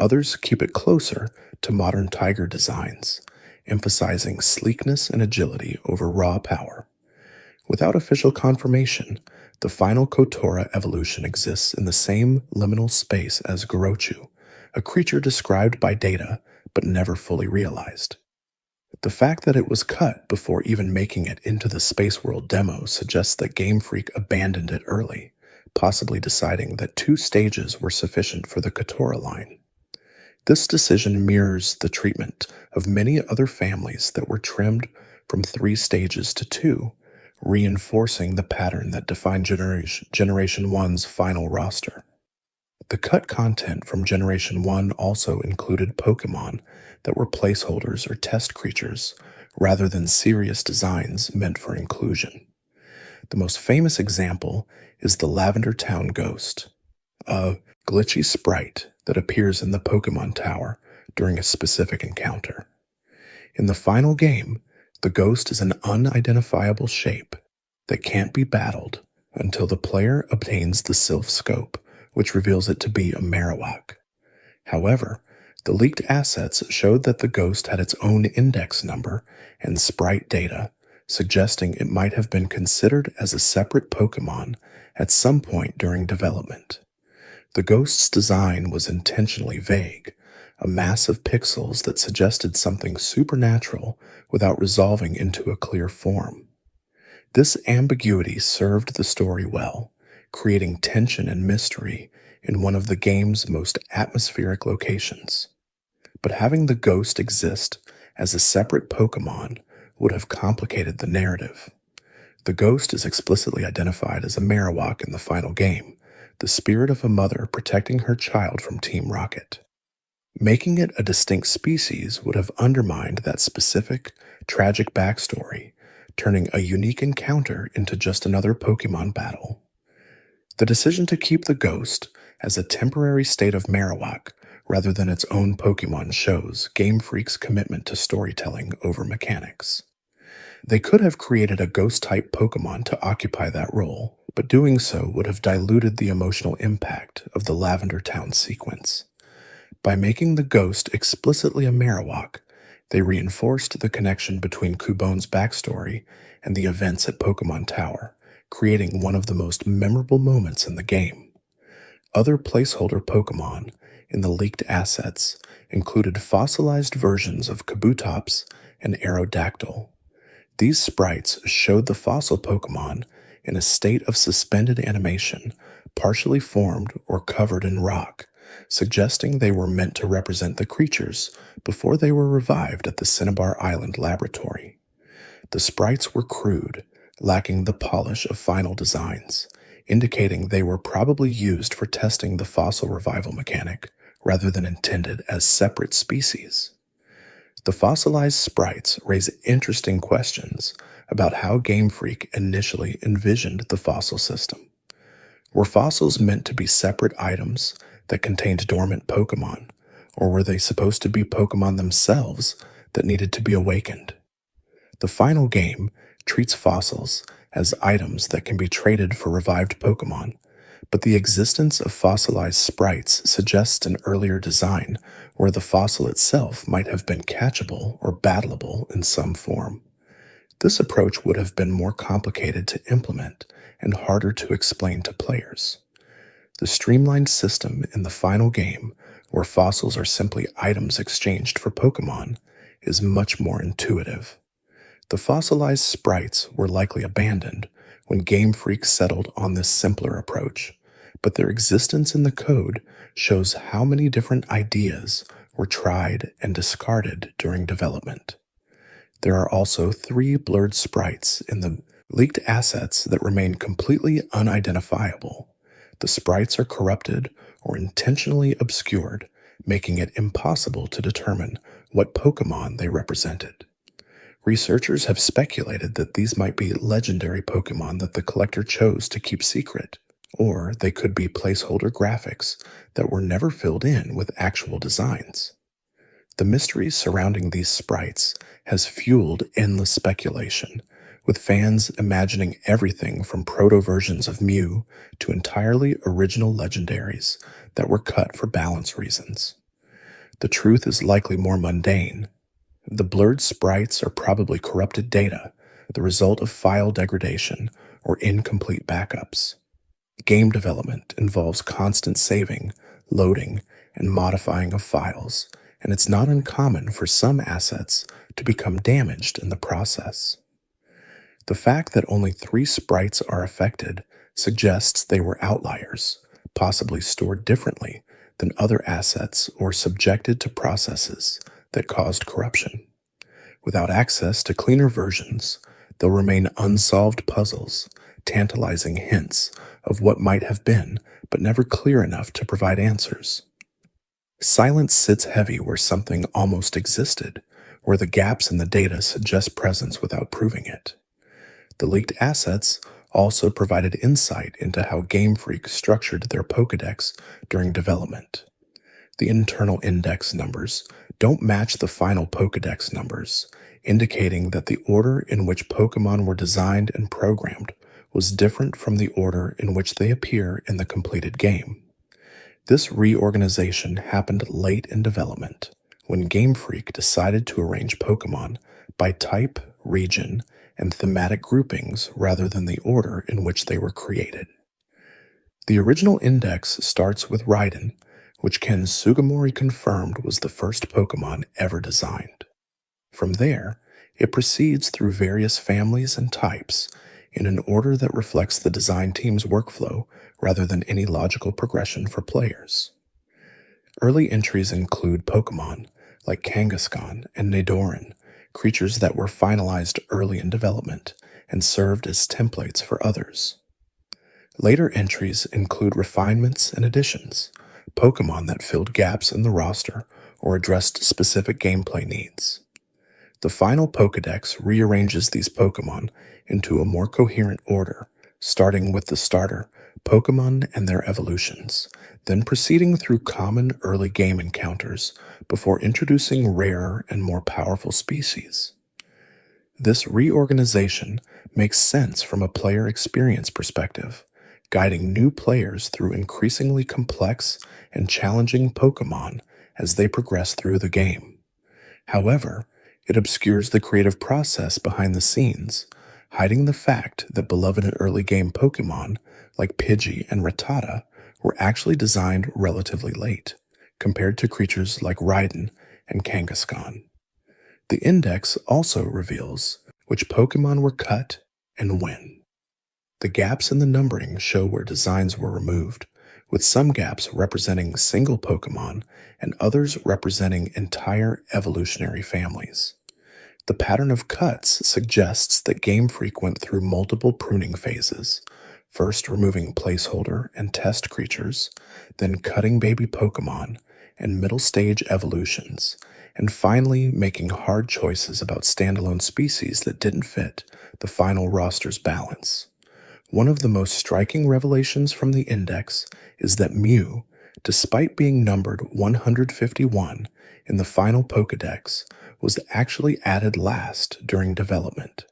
Others keep it closer to modern tiger designs, emphasizing sleekness and agility over raw power. Without official confirmation, the final Kotora evolution exists in the same liminal space as Gorochu, a creature described by data but never fully realized. The fact that it was cut before even making it into the Space World demo suggests that Game Freak abandoned it early, possibly deciding that 2 stages were sufficient for the Kotora line. This decision mirrors the treatment of many other families that were trimmed from 3 stages to 2, reinforcing the pattern that defined Generation 1's final roster. The cut content from Generation 1 also included Pokémon that were placeholders or test creatures, rather than serious designs meant for inclusion. The most famous example is the Lavender Town Ghost, a glitchy sprite that appears in the Pokémon Tower during a specific encounter. In the final game, The ghost is an unidentifiable shape that can't be battled until the player obtains the Sylph Scope, which reveals it to be a Marowak. However, the leaked assets showed that the ghost had its own index number and sprite data, suggesting it might have been considered as a separate Pokémon at some point during development. The ghost's design was intentionally vague, a mass of pixels that suggested something supernatural without resolving into a clear form. This ambiguity served the story well, creating tension and mystery in one of the game's most atmospheric locations. But having the ghost exist as a separate Pokémon would have complicated the narrative. The ghost is explicitly identified as a Marowak in the final game, the spirit of a mother protecting her child from Team Rocket. Making it a distinct species would have undermined that specific, tragic backstory, turning a unique encounter into just another Pokémon battle. The decision to keep the ghost as a temporary state of Marowak rather than its own Pokémon shows Game Freak's commitment to storytelling over mechanics. They could have created a ghost-type Pokémon to occupy that role, but doing so would have diluted the emotional impact of the Lavender Town sequence. By making the ghost explicitly a Marowak, they reinforced the connection between Kubone's backstory and the events at Pokémon Tower, creating one of the most memorable moments in the game. Other placeholder Pokémon in the leaked assets included fossilized versions of Kabutops and Aerodactyl. These sprites showed the fossil Pokémon in a state of suspended animation, partially formed or covered in rock, suggesting they were meant to represent the creatures before they were revived at the Cinnabar Island laboratory. The sprites were crude, lacking the polish of final designs, indicating they were probably used for testing the fossil revival mechanic rather than intended as separate species. The fossilized sprites raise interesting questions about how Game Freak initially envisioned the fossil system. Were fossils meant to be separate items that contained dormant Pokémon, or were they supposed to be Pokémon themselves that needed to be awakened? The final game treats fossils as items that can be traded for revived Pokémon, but the existence of fossilized sprites suggests an earlier design where the fossil itself might have been catchable or battleable in some form. This approach would have been more complicated to implement and harder to explain to players. The streamlined system in the final game, where fossils are simply items exchanged for Pokémon, is much more intuitive. The fossilized sprites were likely abandoned when Game Freak settled on this simpler approach, but their existence in the code shows how many different ideas were tried and discarded during development. There are also 3 blurred sprites in the leaked assets that remain completely unidentifiable. The sprites are corrupted or intentionally obscured, making it impossible to determine what Pokémon they represented. Researchers have speculated that these might be legendary Pokémon that the collector chose to keep secret, or they could be placeholder graphics that were never filled in with actual designs. The mystery surrounding these sprites has fueled endless speculation, with fans imagining everything from proto-versions of Mew to entirely original legendaries that were cut for balance reasons. The truth is likely more mundane. The blurred sprites are probably corrupted data, the result of file degradation or incomplete backups. Game development involves constant saving, loading, and modifying of files, and it's not uncommon for some assets to become damaged in the process. The fact that only 3 sprites are affected suggests they were outliers, possibly stored differently than other assets or subjected to processes that caused corruption. Without access to cleaner versions, they'll remain unsolved puzzles, tantalizing hints of what might have been, but never clear enough to provide answers. Silence sits heavy where something almost existed, where the gaps in the data suggest presence without proving it. The leaked assets also provided insight into how Game Freak structured their Pokédex during development. The internal index numbers don't match the final Pokédex numbers, indicating that the order in which Pokémon were designed and programmed was different from the order in which they appear in the completed game. This reorganization happened late in development, when Game Freak decided to arrange Pokémon by type, region, and thematic groupings rather than the order in which they were created. The original index starts with Raiden, which Ken Sugimori confirmed was the first Pokémon ever designed. From there, it proceeds through various families and types in an order that reflects the design team's workflow rather than any logical progression for players. Early entries include Pokémon like Kangaskhan and Nidoran, creatures that were finalized early in development and served as templates for others. Later entries include refinements and additions, Pokémon that filled gaps in the roster or addressed specific gameplay needs. The final Pokédex rearranges these Pokémon into a more coherent order, starting with the starter, Pokémon and their evolutions, then proceeding through common early game encounters before introducing rarer and more powerful species. This reorganization makes sense from a player experience perspective, guiding new players through increasingly complex and challenging Pokémon as they progress through the game. However, it obscures the creative process behind the scenes, hiding the fact that beloved and early game Pokémon like Pidgey and Rattata were actually designed relatively late, compared to creatures like Raiden and Kangaskhan. The index also reveals which Pokémon were cut and when. The gaps in the numbering show where designs were removed, with some gaps representing single Pokémon and others representing entire evolutionary families. The pattern of cuts suggests that Game Freak went through multiple pruning phases, first removing placeholder and test creatures, then cutting baby Pokémon and middle stage evolutions, and finally making hard choices about standalone species that didn't fit the final roster's balance. One of the most striking revelations from the index is that Mew, despite being numbered 151 in the final Pokédex, was actually added last during development.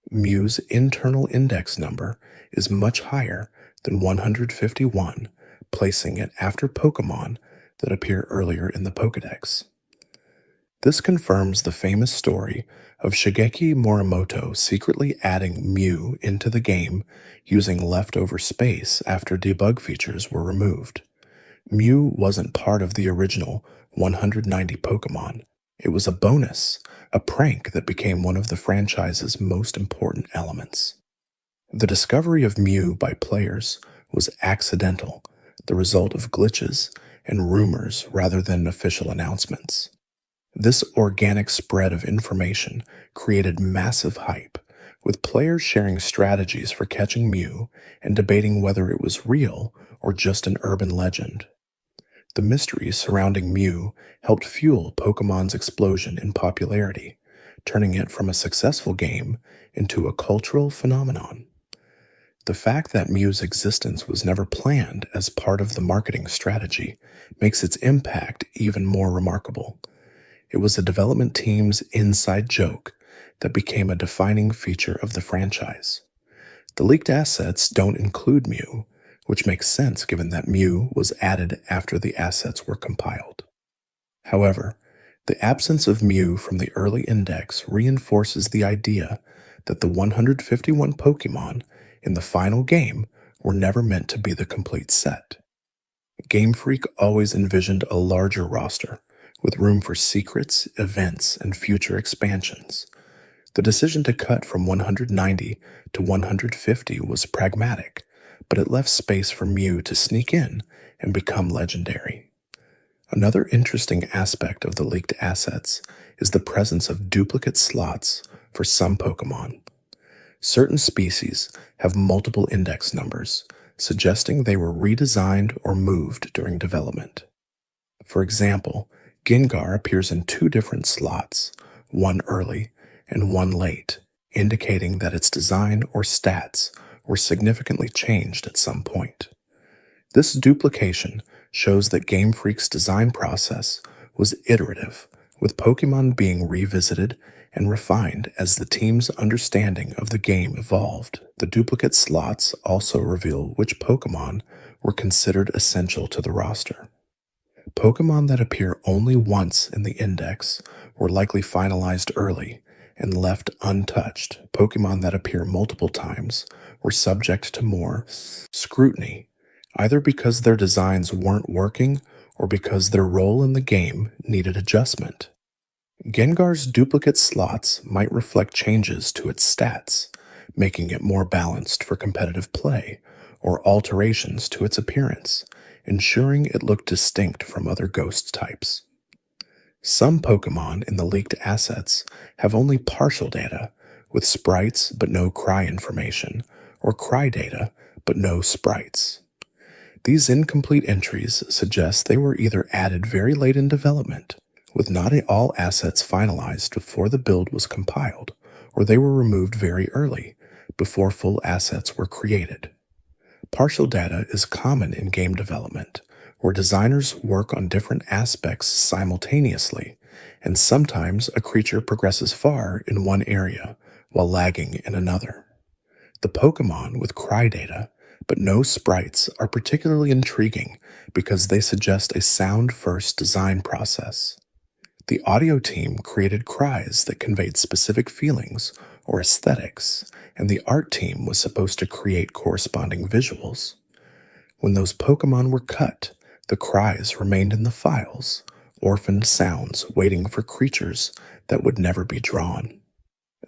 Mew's internal index number is much higher than 151, placing it after Pokémon that appear earlier in the Pokédex. This confirms the famous story of Shigeki Morimoto secretly adding Mew into the game using leftover space after debug features were removed. Mew wasn't part of the original 190 Pokémon. It was a bonus, a prank that became one of the franchise's most important elements. The discovery of Mew by players was accidental, the result of glitches and rumors rather than official announcements. This organic spread of information created massive hype, with players sharing strategies for catching Mew and debating whether it was real or just an urban legend. The mystery surrounding Mew helped fuel Pokémon's explosion in popularity, turning it from a successful game into a cultural phenomenon. The fact that Mew's existence was never planned as part of the marketing strategy makes its impact even more remarkable. It was the development team's inside joke that became a defining feature of the franchise. The leaked assets don't include Mew, which makes sense given that Mew was added after the assets were compiled. However, the absence of Mew from the early index reinforces the idea that the 151 Pokémon in the final game were never meant to be the complete set. Game Freak always envisioned a larger roster, with room for secrets, events, and future expansions. The decision to cut from 190 to 150 was pragmatic, but it left space for Mew to sneak in and become legendary. Another interesting aspect of the leaked assets is the presence of duplicate slots for some Pokémon. Certain species have multiple index numbers, suggesting they were redesigned or moved during development. For example, Gengar appears in two different slots, one early and one late, indicating that its design or stats were significantly changed at some point. This duplication shows that Game Freak's design process was iterative, with Pokémon being revisited and refined as the team's understanding of the game evolved. The duplicate slots also reveal which Pokémon were considered essential to the roster. Pokémon that appear only once in the index were likely finalized early and left untouched. Pokémon that appear multiple times were subject to more scrutiny, either because their designs weren't working or because their role in the game needed adjustment. Gengar's duplicate slots might reflect changes to its stats, making it more balanced for competitive play, or alterations to its appearance, ensuring it looked distinct from other ghost types. Some Pokémon in the leaked assets have only partial data, with sprites but no cry information, or cry data but no sprites. These incomplete entries suggest they were either added very late in development, with not all assets finalized before the build was compiled, or they were removed very early, before full assets were created. Partial data is common in game development, where designers work on different aspects simultaneously, and sometimes a creature progresses far in one area while lagging in another. The Pokémon with cry data but no sprites are particularly intriguing because they suggest a sound-first design process. The audio team created cries that conveyed specific feelings or aesthetics, and the art team was supposed to create corresponding visuals. When those Pokémon were cut, the cries remained in the files, orphaned sounds waiting for creatures that would never be drawn.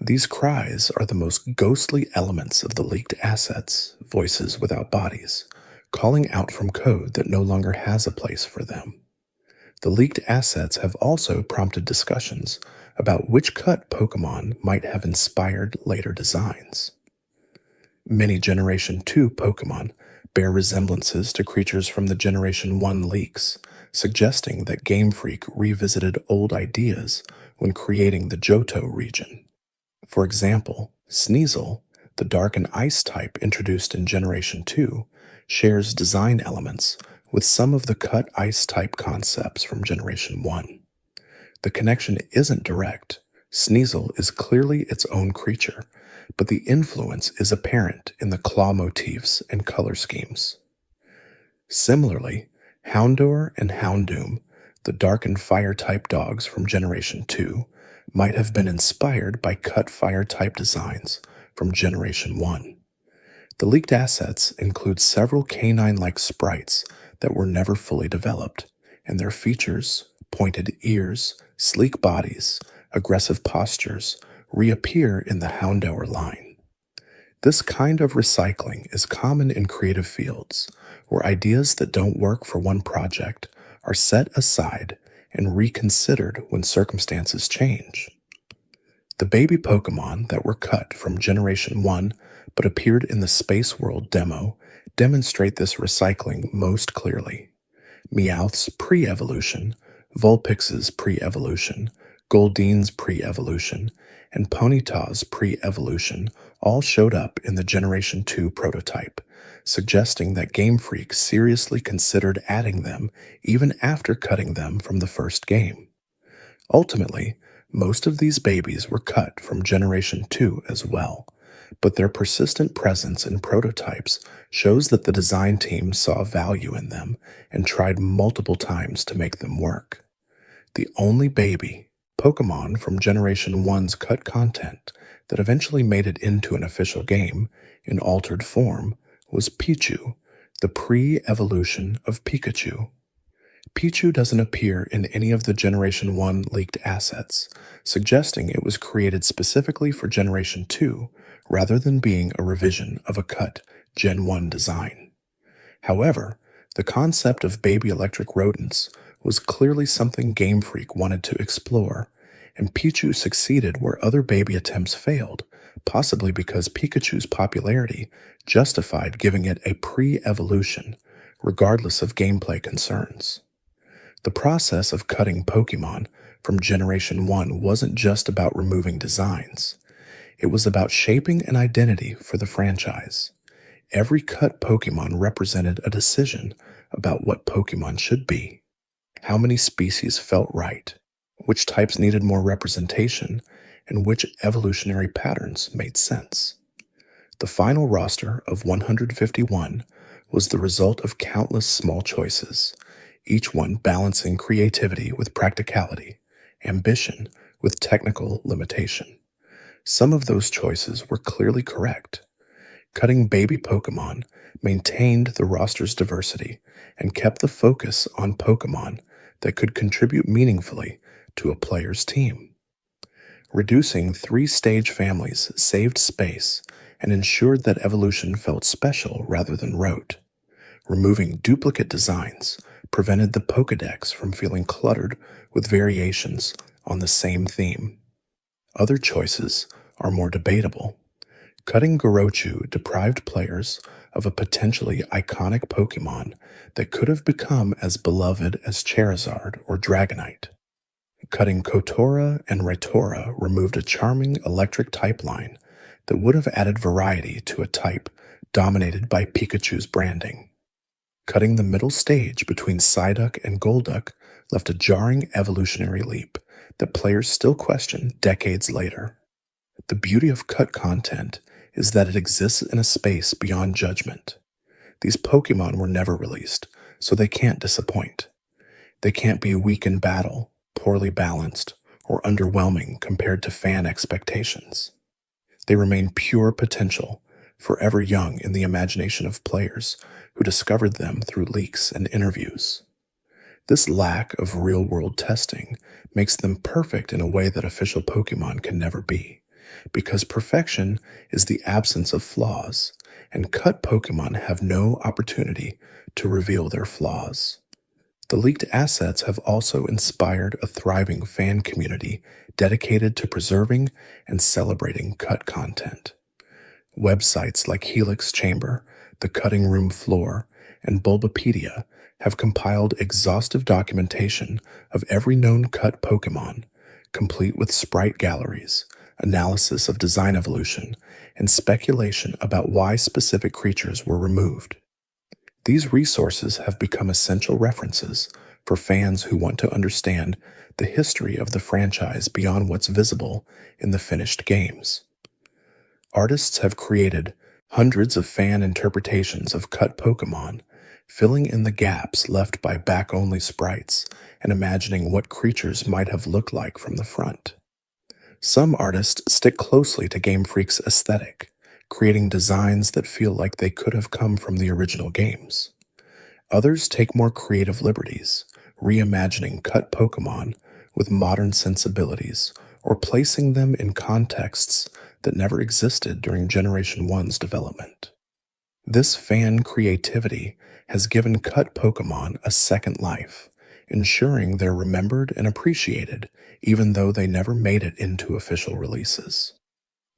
These cries are the most ghostly elements of the leaked assets, voices without bodies, calling out from code that no longer has a place for them. The leaked assets have also prompted discussions about which cut Pokémon might have inspired later designs. Many Generation 2 Pokémon bear resemblances to creatures from the Generation 1 leaks, suggesting that Game Freak revisited old ideas when creating the Johto region. For example, Sneasel, the Dark and Ice type introduced in Generation 2, shares design elements with some of the cut Ice type concepts from Generation 1. The connection isn't direct. Sneasel is clearly its own creature, but the influence is apparent in the claw motifs and color schemes. Similarly, Houndour and Houndoom, the Dark and Fire type dogs from Generation 2, might have been inspired by cut Fire type designs from Generation 1. The leaked assets include several canine-like sprites that were never fully developed, and their features, pointed ears, sleek bodies, aggressive postures, reappear in the Houndour line. This kind of recycling is common in creative fields, where ideas that don't work for one project are set aside and reconsidered when circumstances change. The baby Pokémon that were cut from Generation 1 but appeared in the Space World demo demonstrate this recycling most clearly. Meowth's pre-evolution, Vulpix's pre-evolution, Goldine's pre-evolution, and Ponyta's pre-evolution all showed up in the Generation 2 prototype, suggesting that Game Freak seriously considered adding them even after cutting them from the first game. Ultimately, most of these babies were cut from Generation 2 as well, but their persistent presence in prototypes shows that the design team saw value in them and tried multiple times to make them work. The only baby Pokémon from Generation 1's cut content that eventually made it into an official game in altered form was Pichu, the pre-evolution of Pikachu. Pichu doesn't appear in any of the Generation 1 leaked assets, suggesting it was created specifically for Generation 2 rather than being a revision of a cut Gen 1 design. However, the concept of baby electric rodents was clearly something Game Freak wanted to explore, and Pichu succeeded where other baby attempts failed, possibly because Pikachu's popularity justified giving it a pre-evolution, regardless of gameplay concerns. The process of cutting Pokémon from Generation 1 wasn't just about removing designs. It was about shaping an identity for the franchise. Every cut Pokémon represented a decision about what Pokémon should be, how many species felt right, which types needed more representation, and which evolutionary patterns made sense. The final roster of 151 was the result of countless small choices, each one balancing creativity with practicality, ambition with technical limitation. Some of those choices were clearly correct. Cutting baby Pokemon maintained the roster's diversity and kept the focus on Pokemon that could contribute meaningfully to a player's team. Reducing three-stage families saved space and ensured that evolution felt special rather than rote. Removing duplicate designs prevented the Pokédex from feeling cluttered with variations on the same theme. Other choices are more debatable. Cutting Gorochu deprived players of a potentially iconic Pokémon that could have become as beloved as Charizard or Dragonite. Cutting Kotora and Raitora removed a charming electric type line that would have added variety to a type dominated by Pikachu's branding. Cutting the middle stage between Psyduck and Golduck left a jarring evolutionary leap that players still question decades later. The beauty of cut content is that it exists in a space beyond judgment. These Pokemon were never released, so they can't disappoint. They can't be weak in battle, poorly balanced, or underwhelming compared to fan expectations. They remain pure potential, forever young in the imagination of players who discovered them through leaks and interviews. This lack of real-world testing makes them perfect in a way that official Pokemon can never be, because perfection is the absence of flaws, and cut Pokemon have no opportunity to reveal their flaws. The leaked assets have also inspired a thriving fan community dedicated to preserving and celebrating cut content. Websites like Helix Chamber, The Cutting Room Floor, and Bulbapedia have compiled exhaustive documentation of every known cut Pokemon, complete with sprite galleries, analysis of design evolution, and speculation about why specific creatures were removed. These resources have become essential references for fans who want to understand the history of the franchise beyond what's visible in the finished games. Artists have created hundreds of fan interpretations of cut Pokemon, filling in the gaps left by back-only sprites and imagining what creatures might have looked like from the front. Some artists stick closely to Game Freak's aesthetic, creating designs that feel like they could have come from the original games. Others take more creative liberties, reimagining cut Pokemon with modern sensibilities or placing them in contexts that never existed during Generation 1's development. This fan creativity has given cut Pokemon a second life, ensuring they're remembered and appreciated even though they never made it into official releases.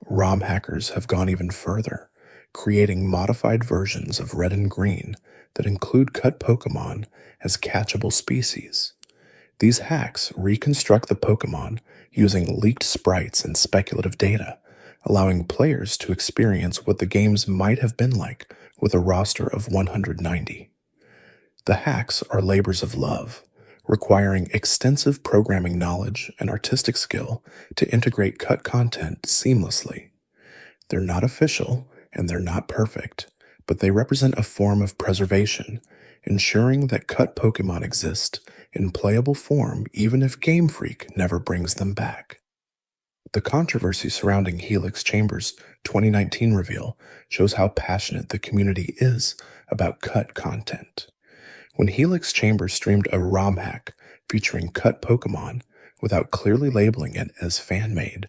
ROM hackers have gone even further, creating modified versions of Red and Green that include cut Pokemon as catchable species. These hacks reconstruct the Pokemon using leaked sprites and speculative data, allowing players to experience what the games might have been like with a roster of 190. The hacks are labors of love, requiring extensive programming knowledge and artistic skill to integrate cut content seamlessly. They're not official and they're not perfect, but they represent a form of preservation, ensuring that cut Pokemon exist in playable form even if Game Freak never brings them back. The controversy surrounding Helix Chamber's 2019 reveal shows how passionate the community is about cut content. When Helix Chamber streamed a ROM hack featuring cut Pokemon without clearly labeling it as fan-made,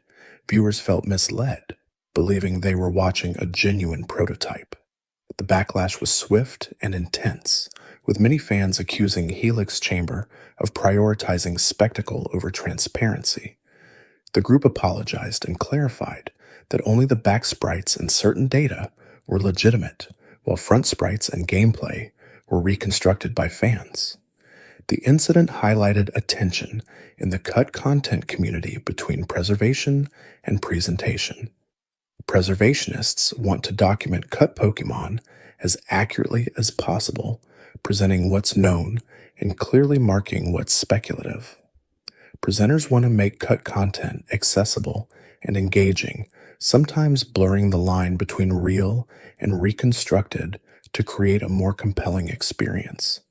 viewers felt misled, believing they were watching a genuine prototype. The backlash was swift and intense, with many fans accusing Helix Chamber of prioritizing spectacle over transparency. The group apologized and clarified that only the back sprites and certain data were legitimate, while front sprites and gameplay were reconstructed by fans. The incident highlighted a tension in the cut content community between preservation and presentation. Preservationists want to document cut Pokemon as accurately as possible, presenting what's known and clearly marking what's speculative. Presenters want to make cut content accessible and engaging, sometimes blurring the line between real and reconstructed to create a more compelling experience.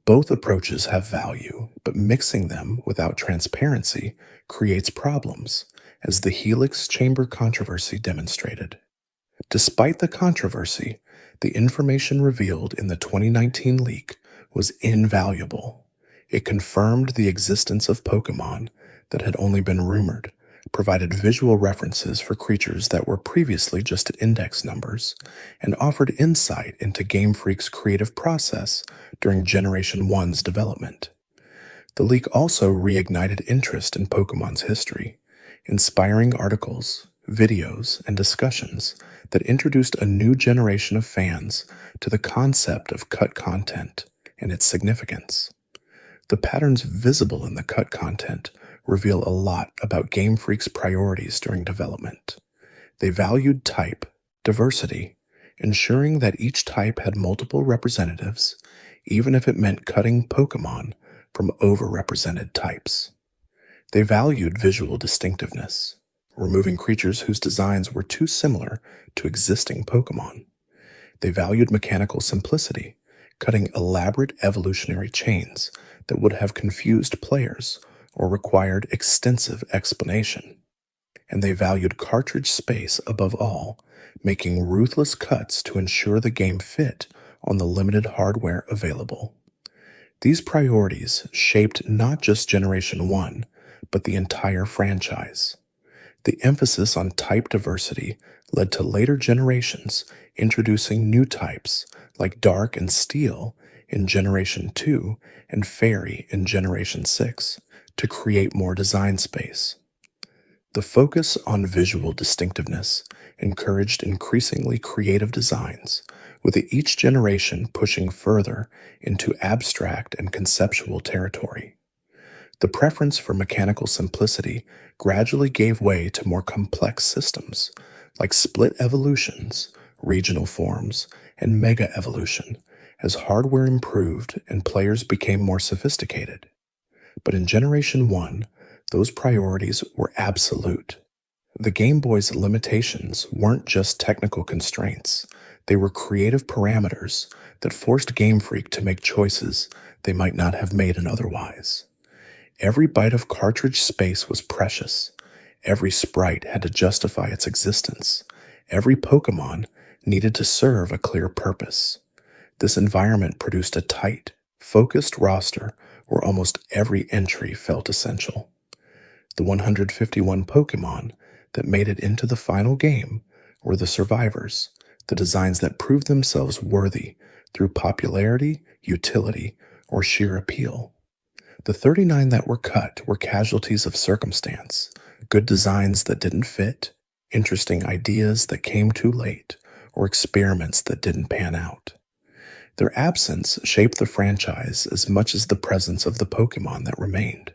Both approaches have value, but mixing them without transparency creates problems, as the Helix Chamber controversy demonstrated. Despite the controversy, the information revealed in the 2019 leak was invaluable. It confirmed the existence of Pokémon that had only been rumored, provided visual references for creatures that were previously just index numbers, and offered insight into Game Freak's creative process during Generation 1's development. The leak also reignited interest in Pokemon's history, inspiring articles, videos, and discussions that introduced a new generation of fans to the concept of cut content and its significance. The patterns visible in the cut content reveal a lot about Game Freak's priorities during development. They valued type diversity, ensuring that each type had multiple representatives, even if it meant cutting Pokémon from overrepresented types. They valued visual distinctiveness, removing creatures whose designs were too similar to existing Pokémon. They valued mechanical simplicity, cutting elaborate evolutionary chains that would have confused players or required extensive explanation. And they valued cartridge space above all, making ruthless cuts to ensure the game fit on the limited hardware available. These priorities shaped not just Generation 1, but the entire franchise. The emphasis on type diversity led to later generations introducing new types like Dark and Steel in Generation 2 and Fairy in Generation 6 to create more design space. The focus on visual distinctiveness encouraged increasingly creative designs, with each generation pushing further into abstract and conceptual territory. The preference for mechanical simplicity gradually gave way to more complex systems, like split evolutions, regional forms, and mega evolution, as hardware improved and players became more sophisticated. But in Generation 1, those priorities were absolute. The Game Boy's limitations weren't just technical constraints, they were creative parameters that forced Game Freak to make choices they might not have made otherwise. Every byte of cartridge space was precious. Every sprite had to justify its existence. Every Pokémon needed to serve a clear purpose. This environment produced a tight, focused roster where almost every entry felt essential. The 151 Pokémon that made it into the final game were the survivors, the designs that proved themselves worthy through popularity, utility, or sheer appeal. The 39 that were cut were casualties of circumstance, good designs that didn't fit, interesting ideas that came too late, or experiments that didn't pan out. Their absence shaped the franchise as much as the presence of the Pokémon that remained.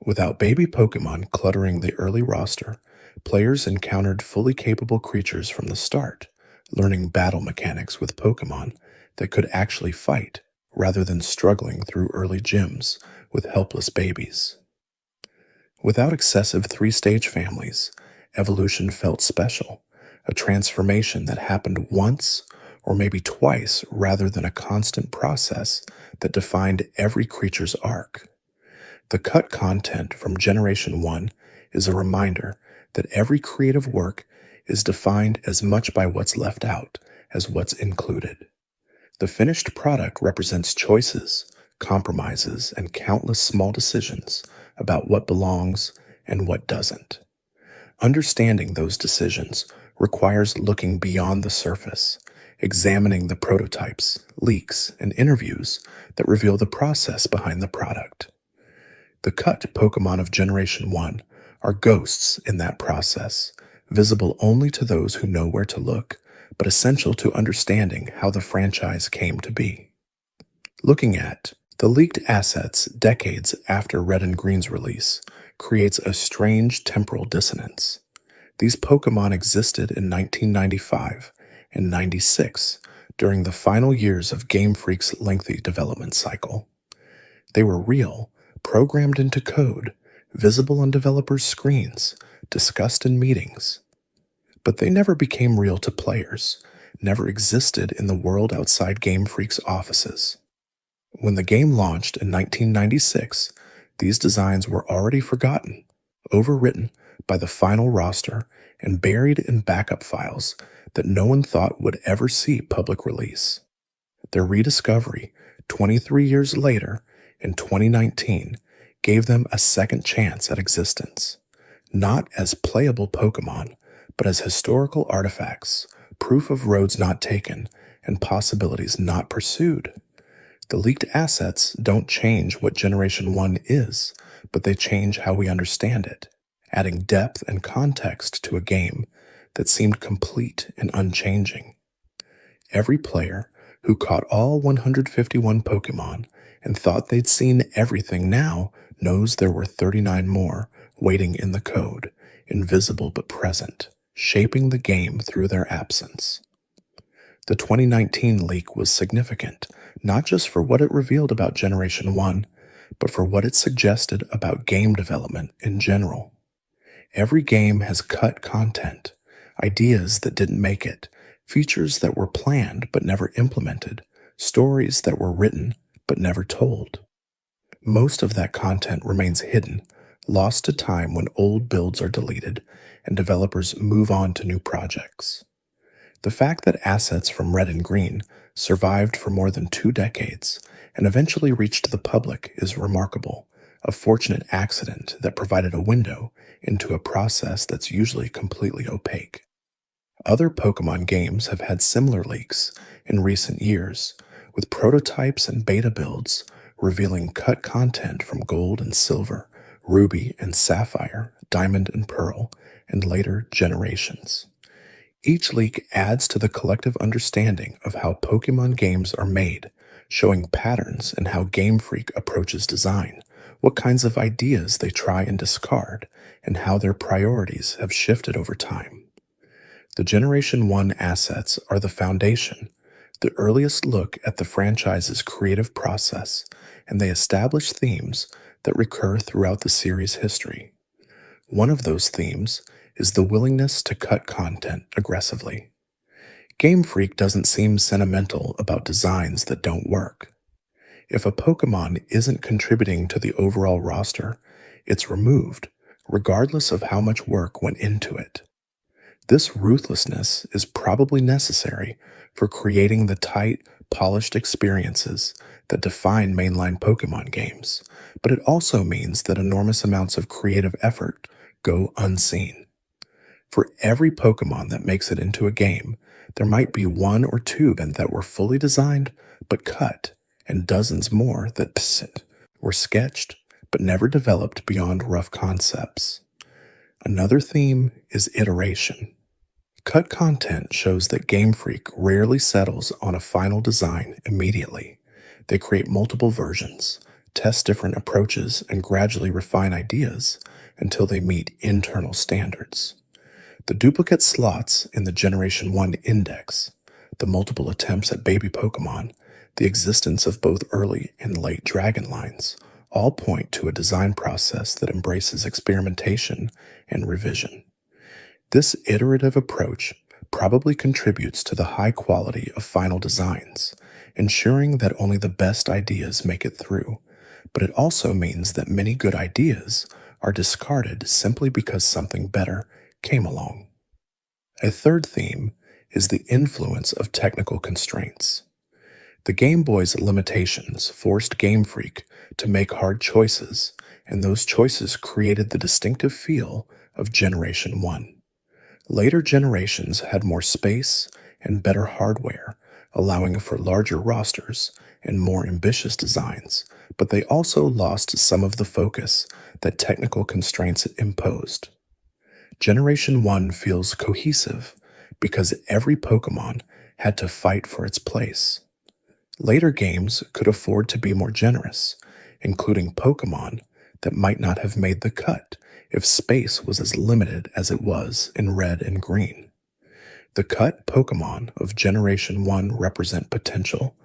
Without baby Pokémon cluttering the early roster, players encountered fully capable creatures from the start, learning battle mechanics with Pokémon that could actually fight, rather than struggling through early gyms with helpless babies. Without excessive three-stage families, evolution felt special, a transformation that happened once or maybe twice rather than a constant process that defined every creature's arc. The cut content from Generation 1 is a reminder that every creative work is defined as much by what's left out as what's included. The finished product represents choices, compromises, and countless small decisions about what belongs and what doesn't. Understanding those decisions requires looking beyond the surface, examining the prototypes, leaks, and interviews that reveal the process behind the product. The cut Pokémon of Generation 1 are ghosts in that process, visible only to those who know where to look, but essential to understanding how the franchise came to be. Looking at the leaked assets decades after Red and Green's release creates a strange temporal dissonance. These Pokémon existed in 1995 and 96 during the final years of Game Freak's lengthy development cycle. They were real, programmed into code, visible on developers' screens, discussed in meetings, but they never became real to players, never existed in the world outside Game Freak's offices. When the game launched in 1996, these designs were already forgotten, overwritten by the final roster, and buried in backup files that no one thought would ever see public release. Their rediscovery, 23 years later, in 2019, gave them a second chance at existence, not as playable Pokémon, but as historical artifacts, proof of roads not taken and possibilities not pursued. The leaked assets don't change what Generation 1 is, but they change how we understand it, adding depth and context to a game that seemed complete and unchanging. Every player who caught all 151 Pokémon and thought they'd seen everything now knows there were 39 more waiting in the code, invisible but present, shaping the game through their absence. The 2019 leak was significant, not just for what it revealed about Generation 1, but for what it suggested about game development in general. Every game has cut content, ideas that didn't make it, features that were planned but never implemented, stories that were written but never told. Most of that content remains hidden, lost to time when old builds are deleted and developers move on to new projects. The fact that assets from Red and Green survived for more than 2 decades and eventually reached the public is remarkable, a fortunate accident that provided a window into a process that's usually completely opaque. Other Pokémon games have had similar leaks in recent years, with prototypes and beta builds revealing cut content from Gold and Silver, Ruby and Sapphire, Diamond and Pearl, and later generations. Each leak adds to the collective understanding of how Pokémon games are made, showing patterns in how Game Freak approaches design, what kinds of ideas they try and discard, and how their priorities have shifted over time. The Generation 1 assets are the foundation, the earliest look at the franchise's creative process, and they establish themes that recur throughout the series' history. One of those themes is the willingness to cut content aggressively. Game Freak doesn't seem sentimental about designs that don't work. If a Pokémon isn't contributing to the overall roster, it's removed, regardless of how much work went into it. This ruthlessness is probably necessary for creating the tight, polished experiences that define mainline Pokémon games, but it also means that enormous amounts of creative effort go unseen. For every Pokémon that makes it into a game, there might be 1 or 2 that were fully designed but cut, and dozens more that were sketched but never developed beyond rough concepts. Another theme is iteration. Cut content shows that Game Freak rarely settles on a final design immediately. They create multiple versions, test different approaches, and gradually refine ideas until they meet internal standards. The duplicate slots in the Generation 1 index, the multiple attempts at baby Pokémon, the existence of both early and late dragon lines, all point to a design process that embraces experimentation and revision. This iterative approach probably contributes to the high quality of final designs, ensuring that only the best ideas make it through, but it also means that many good ideas are discarded simply because something better came along. A third theme is the influence of technical constraints. The Game Boy's limitations forced Game Freak to make hard choices, and those choices created the distinctive feel of Generation 1. Later generations had more space and better hardware, allowing for larger rosters and more ambitious designs, but they also lost some of the focus that technical constraints imposed. Generation 1 feels cohesive because every Pokémon had to fight for its place. Later games could afford to be more generous, including Pokémon that might not have made the cut if space was as limited as it was in Red and Green. The cut Pokémon of Generation 1 represent potential,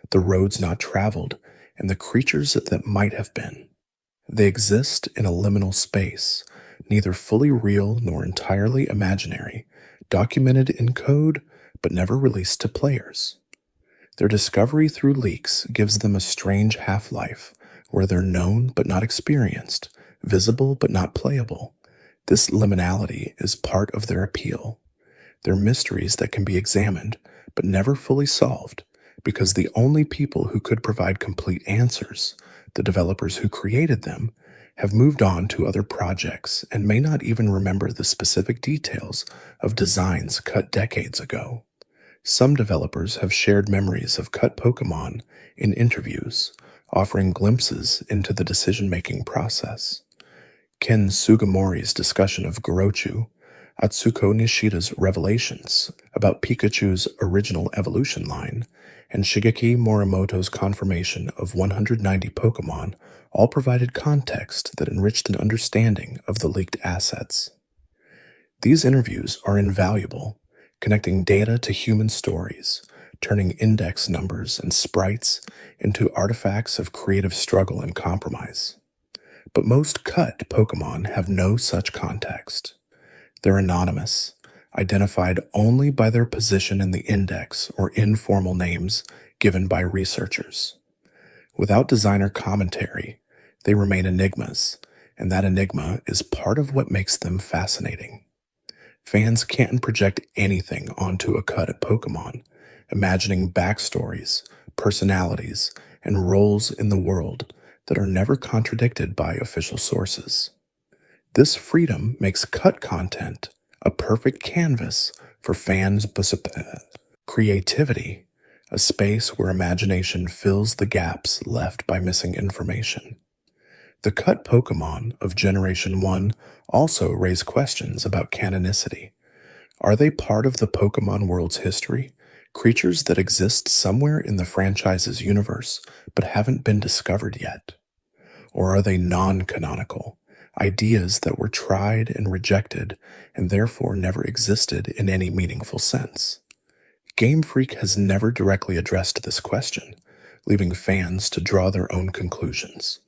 the roads not traveled, and the creatures that might have been. They exist in a liminal space, neither fully real nor entirely imaginary, documented in code but never released to players. Their discovery through leaks gives them a strange half-life where they're known but not experienced, visible but not playable. This liminality is part of their appeal. They're mysteries that can be examined but never fully solved because the only people who could provide complete answers, the developers who created them, have moved on to other projects and may not even remember the specific details of designs cut decades ago. Some developers have shared memories of cut Pokémon in interviews, offering glimpses into the decision-making process. Ken Sugimori's discussion of Gorochu, Atsuko Nishida's revelations about Pikachu's original evolution line, and Shigeki Morimoto's confirmation of 190 Pokémon all provided context that enriched an understanding of the leaked assets. These interviews are invaluable, connecting data to human stories, turning index numbers and sprites into artifacts of creative struggle and compromise. But most cut Pokémon have no such context. They're anonymous, identified only by their position in the index or informal names given by researchers. Without designer commentary, they remain enigmas, and that enigma is part of what makes them fascinating. Fans can't project anything onto a cut at Pokémon, imagining backstories, personalities, and roles in the world that are never contradicted by official sources. This freedom makes cut content a perfect canvas for fans' creativity, a space where imagination fills the gaps left by missing information. The cut Pokémon of Generation 1 also raise questions about canonicity. Are they part of the Pokémon world's history, creatures that exist somewhere in the franchise's universe but haven't been discovered yet? Or are they non-canonical, ideas that were tried and rejected and therefore never existed in any meaningful sense? Game Freak has never directly addressed this question, leaving fans to draw their own conclusions.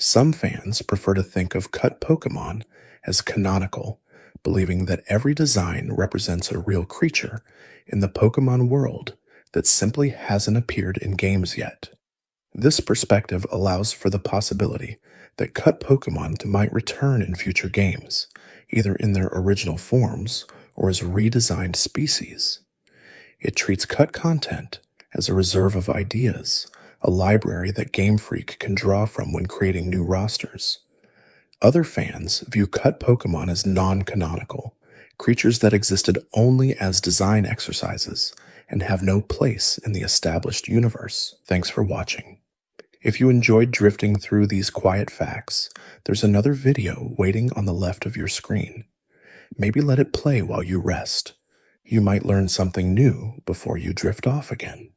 Some fans prefer to think of cut Pokémon as canonical, believing that every design represents a real creature in the Pokémon world that simply hasn't appeared in games yet. This perspective allows for the possibility that cut Pokémon might return in future games, either in their original forms or as redesigned species. It treats cut content as a reserve of ideas, a library that Game Freak can draw from when creating new rosters. Other fans view cut Pokémon as non-canonical, creatures that existed only as design exercises and have no place in the established universe. Thanks for watching. If you enjoyed drifting through these quiet facts, there's another video waiting on the left of your screen. Maybe let it play while you rest. You might learn something new before you drift off again.